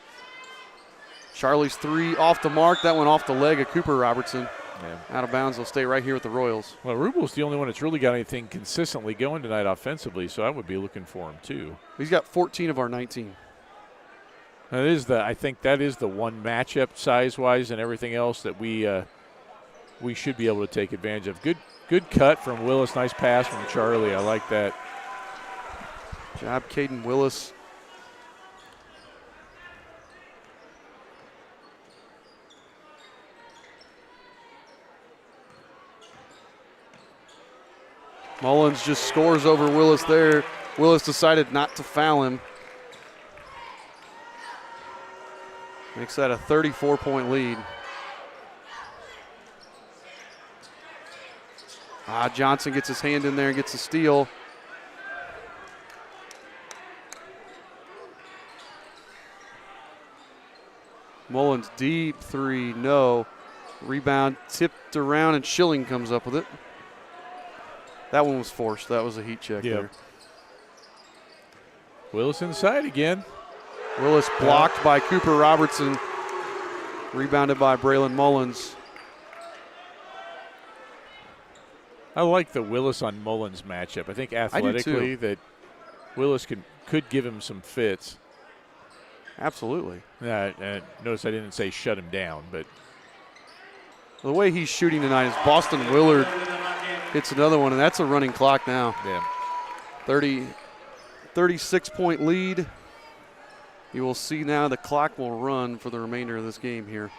Charlie's 3 off the mark. That went off the leg of Cooper Robertson. Out of bounds. They'll stay right here with the Royals. Well, Rubel's the only one that's really got anything consistently going tonight offensively, so I would be looking for him too. He's got 14 of our 19. I think that is the one matchup size-wise and everything else that we should be able to take advantage of. Good cut from Willis. Nice pass from Charlie. I like that. Job, Caden Willis. Mullins just scores over Willis there. Willis decided not to foul him. Makes that a 34-point lead. Johnson gets his hand in there and gets a steal. Mullins deep 3, no. Rebound tipped around and Schilling comes up with it. That one was forced. That was a heat check there. Willis inside again. Willis blocked by Cooper Robertson. Rebounded by Braylon Mullins. I like the Willis on Mullins matchup. I think athletically that Willis could give him some fits. Absolutely. Notice I didn't say shut him down, but the way he's shooting tonight is Boston Willard hits another one, and that's a running clock now. Yeah. 36-point lead. You will see now the clock will run for the remainder of this game here.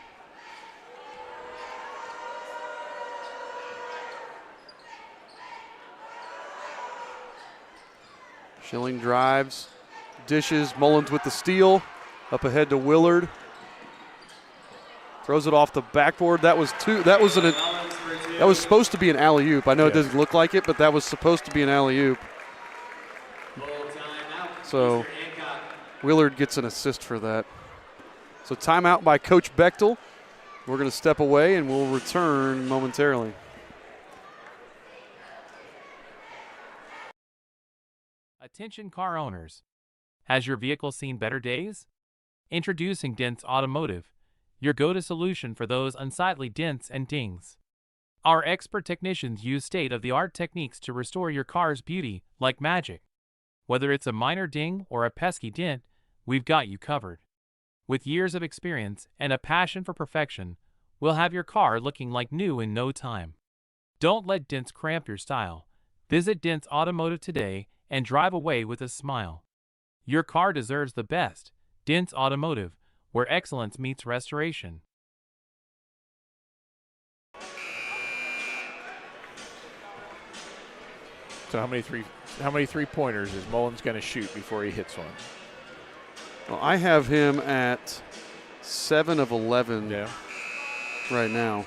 Schilling drives, dishes, Mullins with the steal. Up ahead to Willard. Throws it off the backboard. That was supposed to be an alley-oop. I know it doesn't look like it, but that was supposed to be an alley-oop. So Willard gets an assist for that. So timeout by Coach Bechtel. We're going to step away and we'll return momentarily. Attention car owners. Has your vehicle seen better days? Introducing Dents Automotive, your go-to solution for those unsightly dents and dings. Our expert technicians use state-of-the-art techniques to restore your car's beauty like magic. Whether it's a minor ding or a pesky dent, we've got you covered. With years of experience and a passion for perfection, we'll have your car looking like new in no time. Don't let dents cramp your style. Visit Dents Automotive today and drive away with a smile. Your car deserves the best. Dents Automotive, where excellence meets restoration. So how many three-pointers is Mullins going to shoot before he hits one? Well, I have him at 7 of 11 right now.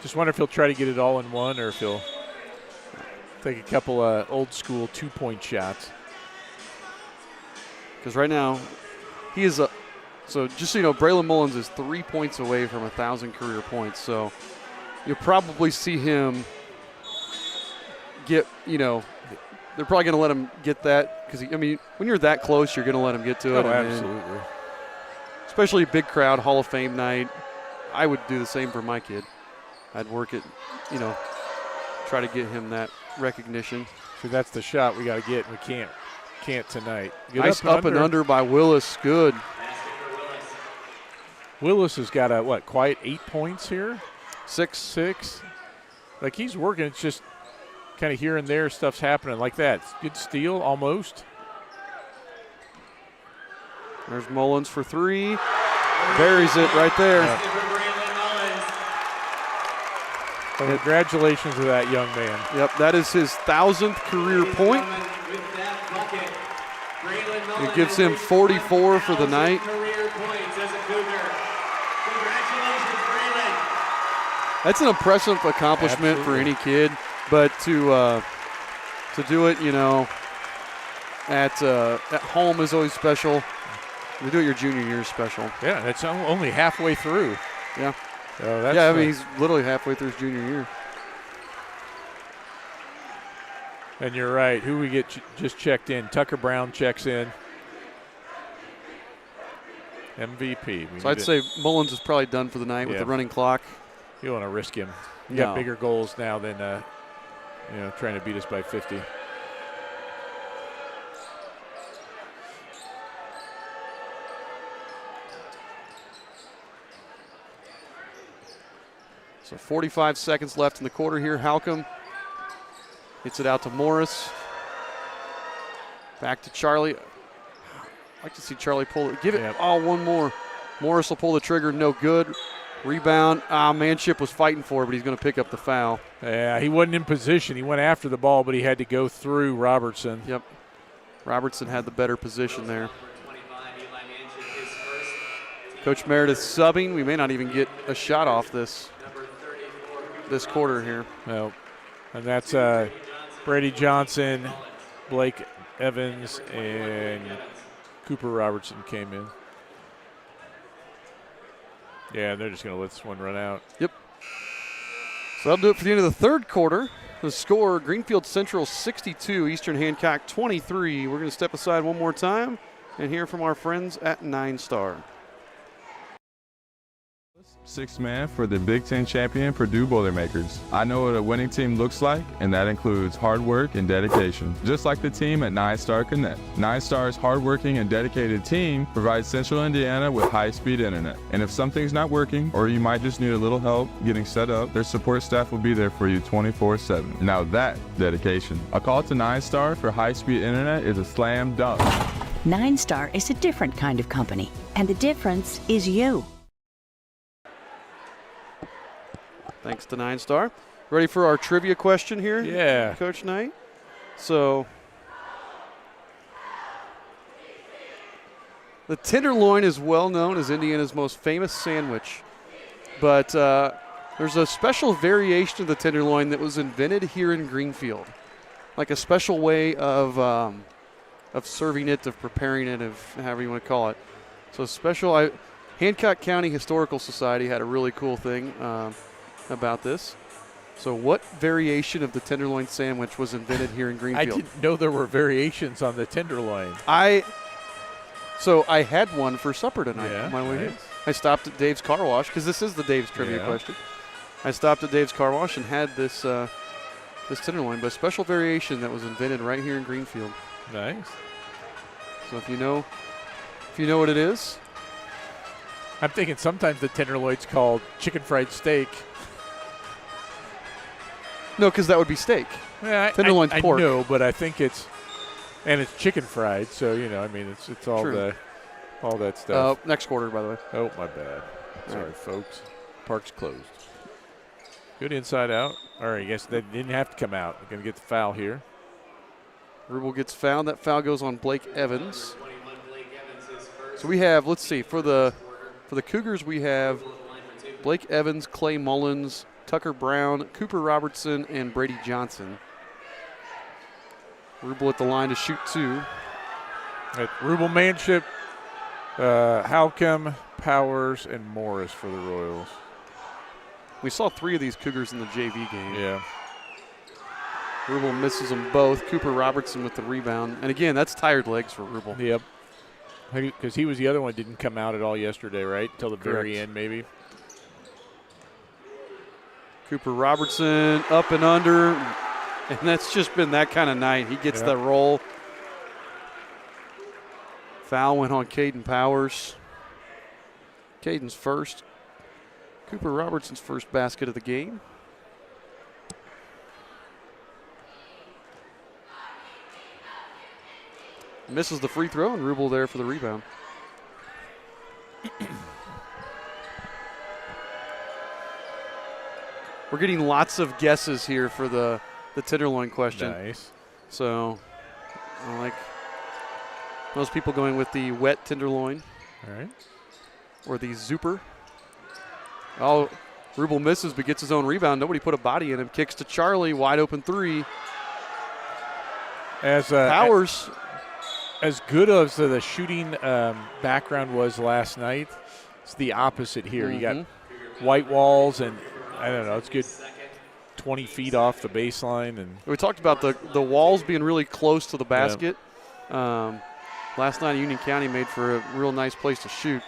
Just wonder if he'll try to get it all in one or if he'll take a couple old school 2-point shots. Because right now, he is so just so you know, Braylon Mullins is 3 points away from 1,000 career points. So you'll probably see him get, they're probably going to let him get that. Because, when you're that close, you're going to let him get to it. Oh, absolutely. Especially a big crowd, Hall of Fame night. I would do the same for my kid. I'd work it, try to get him that recognition. See, that's the shot we got to get. We can't tonight. Nice up and under by Willis. Good. Willis has got a, quiet 8 points here? 6. Like, he's working. It's just kind of here and there stuff's happening like that. Good steal, almost. There's Mullins for 3. Buries it right there. Congratulations to that young man. Yep, that is his 1,000th career point. It gives him 44 for the night. That's an impressive accomplishment for any kid, but to do it, at home is always special. To do it your junior year is special. Yeah, that's only halfway through. Yeah. So that's he's literally halfway through his junior year. And you're right. Who we get just checked in? Tucker Brown checks in. MVP. So I'd say Mullins is probably done for the night with the running clock. You don't want to risk him. You got bigger goals now than trying to beat us by 50. So 45 seconds left in the quarter here. Halcomb gets it out to Morris. Back to Charlie. I'd like to see Charlie pull it. Give it. Oh, one more. Morris will pull the trigger. No good. Rebound. Manship was fighting for it, but he's going to pick up the foul. Yeah, he wasn't in position. He went after the ball, but he had to go through Robertson. Yep. Robertson had the better position there. Coach Meredith subbing. We may not even get a shot off this quarter here. No. And that's Brady Johnson, Blake Evans, and Cooper Robertson came in. Yeah, they're just going to let this one run out. Yep. So that'll do it for the end of the third quarter. The score, Greenfield-Central 62, Eastern Hancock 23. We're going to step aside one more time and hear from our friends at 9 Star. Sixth man for the Big Ten champion Purdue Boilermakers. I know what a winning team looks like, and that includes hard work and dedication. Just like the team at 9 Star Connect. 9 Star's hardworking and dedicated team provides Central Indiana with high-speed internet. And if something's not working, or you might just need a little help getting set up, their support staff will be there for you 24/7. Now that dedication. A call to 9 Star for high-speed internet is a slam dunk. 9 Star is a different kind of company, and the difference is you. Thanks to 9 Star. Ready for our trivia question here? Yeah. Coach Knight? So, the tenderloin is well known as Indiana's most famous sandwich, but there's a special variation of the tenderloin that was invented here in Greenfield, like a special way of serving it, of preparing it, of however you want to call it. So special. Hancock County Historical Society had a really cool thing about this. So what variation of the tenderloin sandwich was invented here in Greenfield? I didn't know there were variations on the tenderloin. So I had one for supper tonight on my way nice. here. I stopped at Dave's Car Wash, because this is the Dave's trivia question. I stopped at Dave's Car Wash and had this tenderloin, but a special variation that was invented right here in Greenfield. Nice. So if you know what it is. I'm thinking sometimes the tenderloin's called chicken fried steak. No, because that would be steak. Yeah, tenderloin's pork. I know, but I think it's chicken fried, so it's all all that stuff. Next quarter, by the way. Oh, my bad. Sorry, folks. Park's closed. Good inside out. All right, I guess they didn't have to come out. They're going to get the foul here. Rubel gets fouled. That foul goes on Blake Evans. So we have, let's see, for the For the Cougars, we have Blake Evans, Clay Mullins, Tucker Brown, Cooper Robertson, and Brady Johnson. Rubel at the line to shoot 2. Rubel, Manship, Halcomb, Powers, and Morris for the Royals. We saw 3 of these Cougars in the JV game. Yeah. Rubel misses them both. Cooper Robertson with the rebound. And again, that's tired legs for Rubel. Yep. Because he was the other one that didn't come out at all yesterday, right? Until the very end, maybe. Cooper Robertson up and under. And that's just been that kind of night. He gets the roll. Foul went on Caden Powers. Caden's first. Cooper Robertson's first basket of the game. Misses the free throw, and Rubel there for the rebound. We're getting lots of guesses here for the Tenderloin question. Nice. So I like most people going with the wet Tenderloin. All right. Or the Zuper. Oh, Rubel misses but gets his own rebound. Nobody put a body in him. Kicks to Charlie, wide open 3. Powers. As good as the shooting background was last night, it's the opposite here. You got white walls, and I don't know, it's good 20 feet off the baseline. And we talked about the walls being really close to the basket. Last night, Union County made for a real nice place to shoot.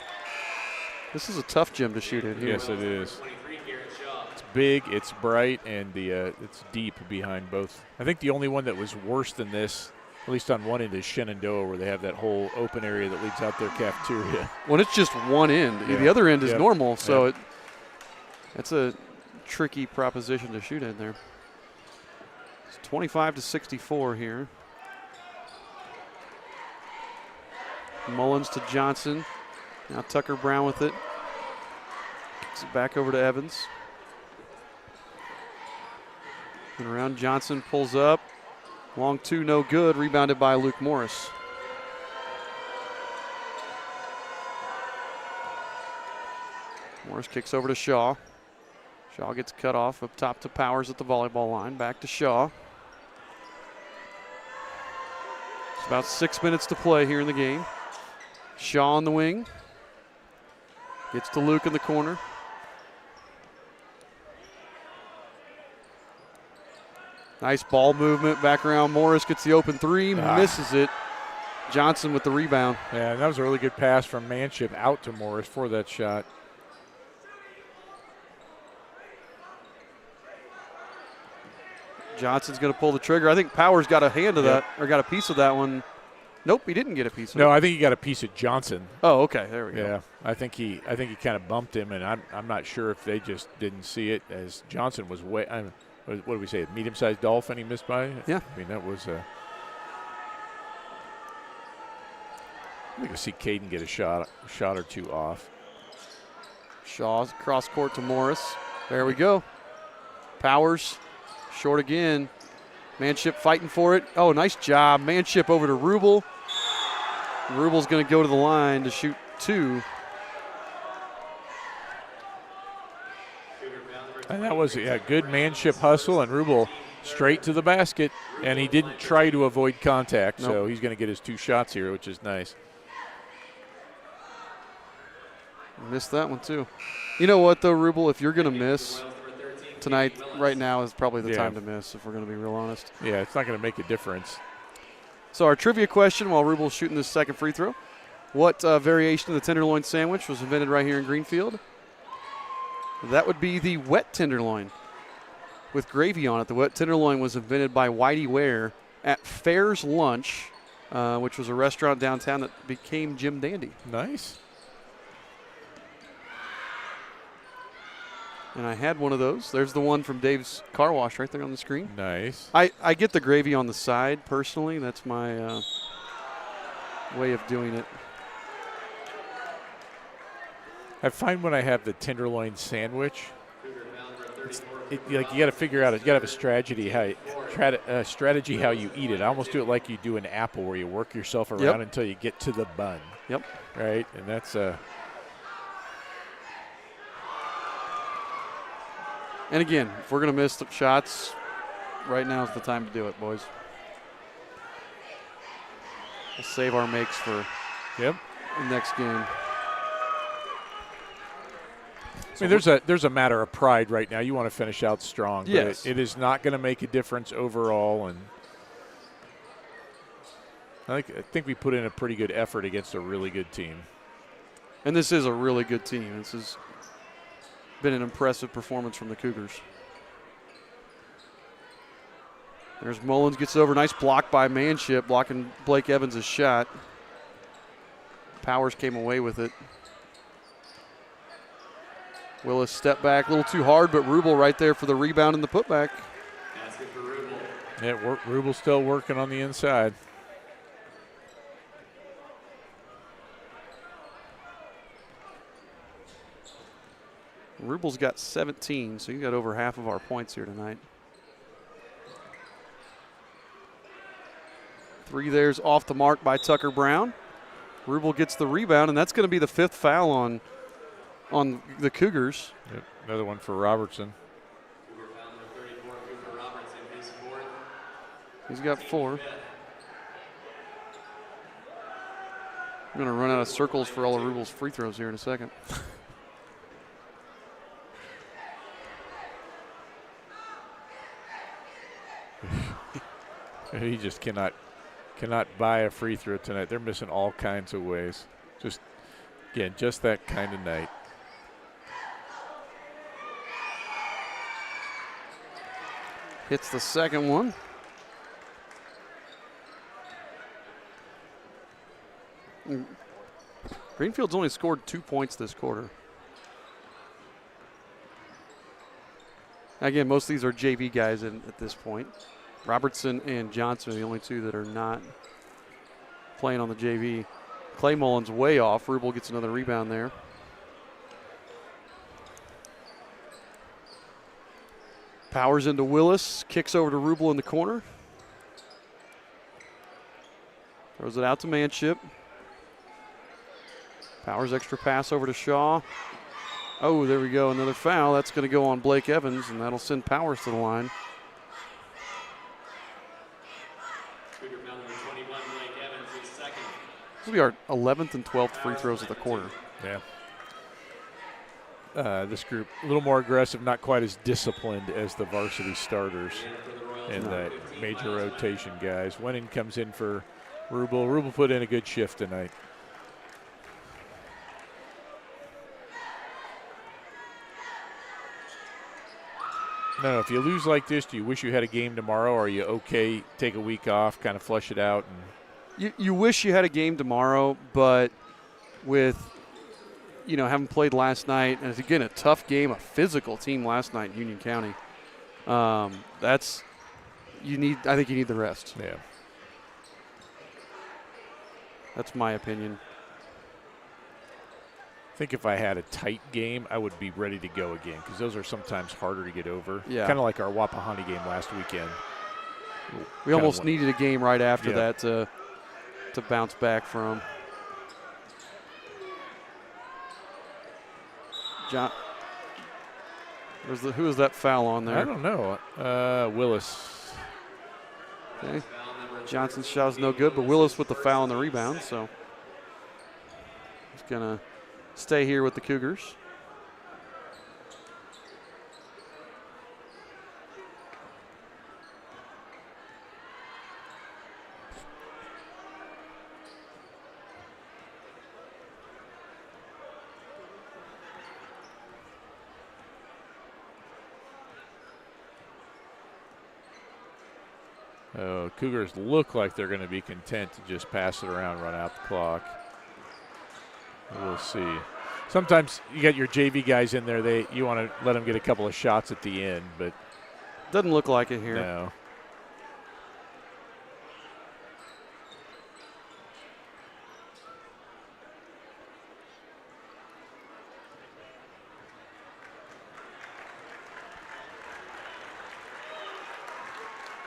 This is a tough gym to shoot in here. Yes, it is. It's big, it's bright, and it's deep behind both. I think the only one that was worse than this, at least on one end, is Shenandoah, where they have that whole open area that leads out their cafeteria. Well, it's just one end. Yeah. The other end is normal, so it's a tricky proposition to shoot in there. It's 25-64 here. Mullins to Johnson. Now Tucker Brown with it. Kicks it back over to Evans. And around Johnson, pulls up. Long 2, no good. Rebounded by Luke Morris. Morris kicks over to Shaw. Shaw gets cut off up top to Powers at the volleyball line. Back to Shaw. It's about 6 minutes to play here in the game. Shaw on the wing. Gets to Luke in the corner. Nice ball movement back around. Morris gets the open 3, misses it. Johnson with the rebound. Yeah, and that was a really good pass from Manship out to Morris for that shot. Johnson's going to pull the trigger. I think Powers got a hand of that, or got a piece of that one. Nope, he didn't get a piece of it. No, I think he got a piece of Johnson. Oh, okay, there we go. Yeah, I think he kind of bumped him, and I'm not sure if they just didn't see it, as Johnson was way. What did we say? Medium-sized dolphin he missed by? Yeah. I mean, that was I can see Caden get a shot or two off. Shaw's cross court to Morris. There we go. Powers, short again. Manship fighting for it. Oh, nice job. Manship over to Rubel. Rubel's going to go to the line to shoot 2. And that was a good Manship hustle, and Rubel straight to the basket, and he didn't try to avoid contact, so he's going to get his 2 shots here, which is nice. Missed that one too. You know what though, Rubel, if you're going to miss tonight, right now is probably the time to miss, if we're going to be real honest. Yeah, it's not going to make a difference. So our trivia question while Rubel's shooting this second free throw. What variation of the tenderloin sandwich was invented right here in Greenfield? That would be the wet tenderloin with gravy on it. The wet tenderloin was invented by Whitey Ware at Fair's Lunch, which was a restaurant downtown that became Jim Dandy. Nice. And I had one of those. There's the one from Dave's Car Wash right there on the screen. Nice. I get the gravy on the side, personally. That's my way of doing it. I find when I have the tenderloin sandwich, you got to figure out, you got to have a strategy how you eat it. I almost do it like you do an apple, where you work yourself around until you get to the bun. Yep. Right, and that's And again, if we're going to miss the shots, right now is the time to do it, boys. We'll save our makes for the next game. I mean, there's a matter of pride right now. You want to finish out strong. Yes. But it is not going to make a difference overall. And I think we put in a pretty good effort against a really good team. And this is a really good team. This has been an impressive performance from the Cougars. There's Mullins, gets it over. Nice block by Manship, blocking Blake Evans' shot. Powers came away with it. Willis step back, a little too hard, but Rubel right there for the rebound and the putback. That's good for Rubel. Yeah, Rubel's still working on the inside. Rubel's got 17, so he got over half of our points here tonight. 3 there's off the mark by Tucker Brown. Rubel gets the rebound, and that's going to be the 5th foul on the Cougars. Yep, another one for Robertson. Cougar foul number 34, Cooper Robertson, his 4th. He's got 4. I'm going to run out of circles for all of Rubel's free throws here in a second. He just cannot buy a free throw tonight. They're missing all kinds of ways. Just that kind of night. Hits the second one. Greenfield's only scored 2 points this quarter. Again, most of these are JV guys at this point. Robertson and Johnson are the only 2 that are not playing on the JV. Clay Mullins way off. Rubel gets another rebound there. Powers into Willis, kicks over to Rubel in the corner. Throws it out to Manship. Powers extra pass over to Shaw. Oh, there we go, another foul. That's going to go on Blake Evans, and that'll send Powers to the line. Cougar foul number 21, Blake Evans, his 2nd. This will be our 11th and 12th free throws of the quarter. Yeah. This group a little more aggressive, not quite as disciplined as the varsity starters and the major rotation guys. Wenning comes in for Rubel. Rubel put in a good shift tonight. No, if you lose like this, do you wish you had a game tomorrow, or are you okay, take a week off, kind of flush it out? And You wish you had a game tomorrow, but with having played last night, and it's again a tough game, a physical team last night in Union County. I think you need the rest. Yeah. That's my opinion. I think if I had a tight game, I would be ready to go again, because those are sometimes harder to get over. Yeah. Kind of like our Wapahani game last weekend. We almost needed a game right after that to bounce back from. Who is that foul on there? I don't know. Willis. Okay. Johnson's shot is no good, but Willis with the foul on the rebound, so he's going to stay here with the Cougars. Cougars look like they're going to be content to just pass it around, run out the clock. We'll see. Sometimes you got your JV guys in there. You want to let them get a couple of shots at the end, but doesn't look like it here. No.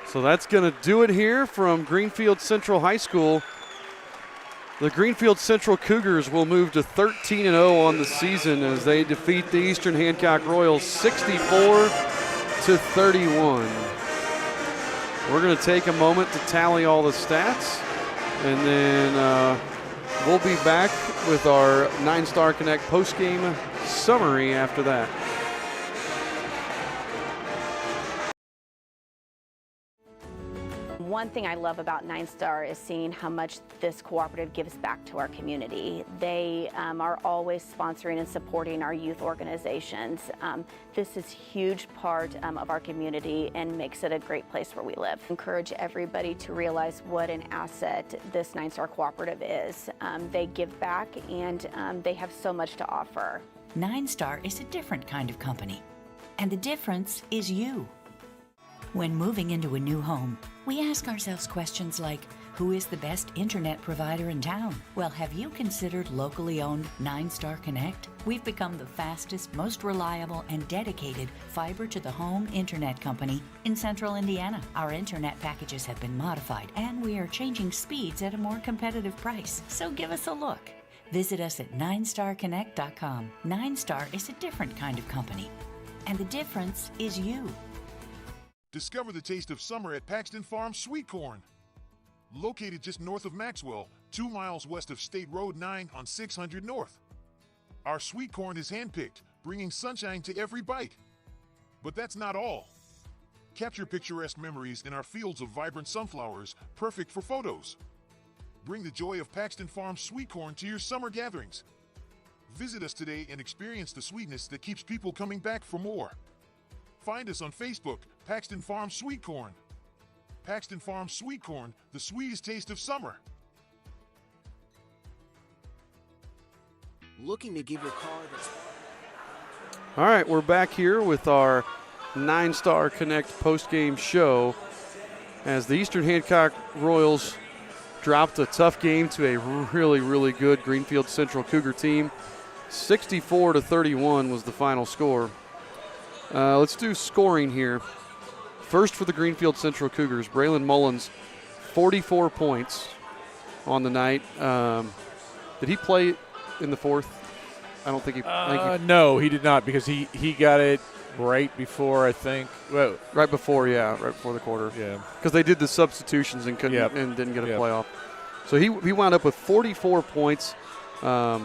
So that's going to do it here from Greenfield-Central High School. The Greenfield-Central Cougars will move to 13-0 on the season as they defeat the Eastern Hancock Royals 64-31. We're going to take a moment to tally all the stats, and then we'll be back with our 9-Star Connect postgame summary after that. One thing I love about 9-Star is seeing how much this cooperative gives back to our community. They are always sponsoring and supporting our youth organizations. This is a huge part of our community and makes it a great place where we live. Encourage everybody to realize what an asset this 9-Star cooperative is. They give back and they have so much to offer. 9-Star is a different kind of company, and the difference is you. When moving into a new home, we ask ourselves questions like, who is the best internet provider in town? Well, have you considered locally owned 9-Star Connect? We've become the fastest, most reliable, and dedicated fiber-to-the-home internet company in Central Indiana. Our internet packages have been modified, and we are changing speeds at a more competitive price. So give us a look. Visit us at 9starconnect.com. 9-Star is a different kind of company, and the difference is you. Discover the taste of summer at Paxton Farm Sweet Corn. Located just north of Maxwell, 2 miles west of State Road 9 on 600 North. Our sweet corn is handpicked, bringing sunshine to every bite. But that's not all. Capture picturesque memories in our fields of vibrant sunflowers, perfect for photos. Bring the joy of Paxton Farm Sweet Corn to your summer gatherings. Visit us today and experience the sweetness that keeps people coming back for more. Find us on Facebook, Paxton Farm Sweet Corn. Paxton Farm Sweet Corn, the sweetest taste of summer. Looking to give your car the... All right, we're back here with our 9-Star Connect postgame show as the Eastern Hancock Royals dropped a tough game to a really, really good Greenfield-Central Cougar team. 64-31 was the final score. Let's do scoring here. First for the Greenfield-Central Cougars, Braylon Mullins, 44 points on the night. Did he play in the fourth? I don't think he. No, he did not, because he got it right before, I think. Well, right before the quarter. Yeah, because they did the substitutions and couldn't and didn't get a playoff. So he wound up with 44 points. I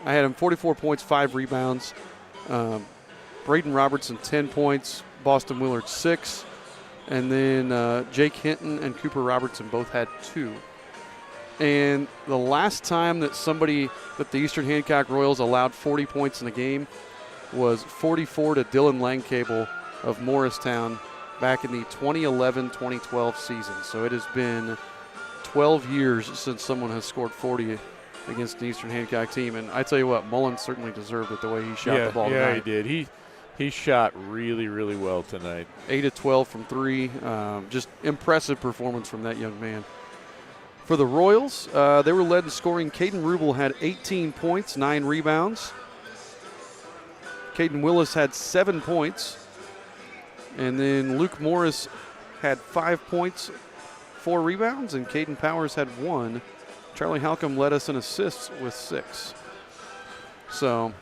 had him 44 points, 5 rebounds. Braden Robertson, 10 points. Boston Willard, 6. And then Jake Hinton and Cooper Robertson both had 2. And the last time that the Eastern Hancock Royals allowed 40 points in a game was 44 to Dylan Langcable of Morristown back in the 2011-2012 season. So it has been 12 years since someone has scored 40 against the Eastern Hancock team. And I tell you what, Mullins certainly deserved it the way he shot the ball tonight. Yeah, he did. He shot really, really well tonight. 8 of 12 from 3. Just impressive performance from that young man. For the Royals, they were led in scoring. Caden Rubel had 18 points, 9 rebounds. Caden Willis had 7 points. And then Luke Morris had 5 points, 4 rebounds, and Caden Powers had 1. Charlie Halcomb led us in assists with 6. So,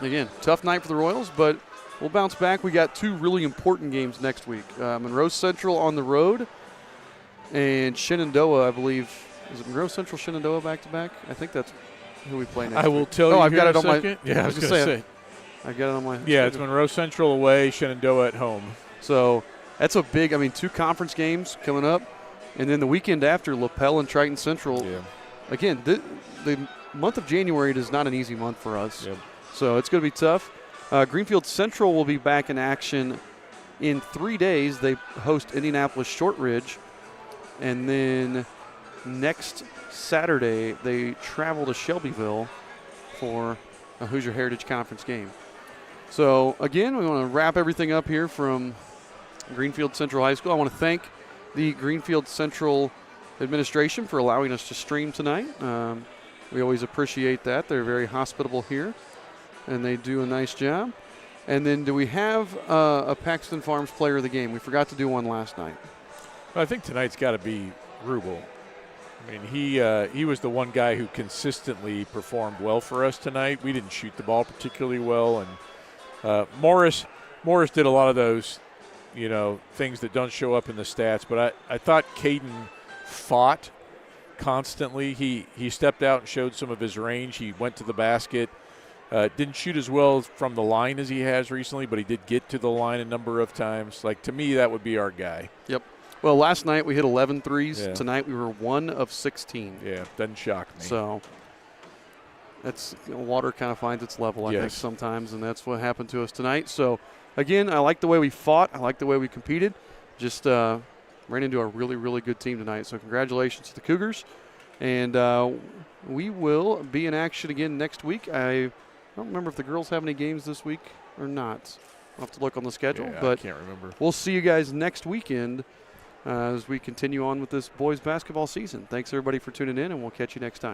again, tough night for the Royals, but we'll bounce back. We got 2 really important games next week. Monroe Central on the road, and Shenandoah, I believe. Is it Monroe Central, Shenandoah back-to-back? I think that's who we play next I will week. tell you I've got it on second. my. Yeah, I was going to say. I've got it on my. Yeah, it's Monroe Central away, Shenandoah at home. So that's a big, 2 conference games coming up. And then the weekend after, LaPel and Triton Central. Yeah. Again, the month of January is not an easy month for us. Yep. So it's going to be tough. Greenfield Central will be back in action in 3 days. They host Indianapolis Shortridge. And then next Saturday, they travel to Shelbyville for a Hoosier Heritage Conference game. So, again, we want to wrap everything up here from Greenfield Central High School. I want to thank the Greenfield Central administration for allowing us to stream tonight. We always appreciate that. They're very hospitable here, and they do a nice job. And then do we have a Paxton Farms player of the game? We forgot to do one last night. Well, I think tonight's got to be Rubel. I mean, he was the one guy who consistently performed well for us tonight. We didn't shoot the ball particularly well, and Morris did a lot of those, things that don't show up in the stats. But I thought Caden fought constantly. He stepped out and showed some of his range. He went to the basket. Didn't shoot as well from the line as he has recently, but he did get to the line a number of times. Like, to me, that would be our guy. Yep. Well, last night we hit 11 threes. Yeah. Tonight we were 1 of 16. Yeah, doesn't shock me. So that's water kind of finds its level, I think, sometimes, and that's what happened to us tonight. So, again, I like the way we fought. I like the way we competed. Just ran into a really, really good team tonight. So congratulations to the Cougars. And we will be in action again next week. I don't remember if the girls have any games this week or not. I'll have to look on the schedule. Yeah, but I can't remember. We'll see you guys next weekend as we continue on with this boys basketball season. Thanks, everybody, for tuning in, and we'll catch you next time.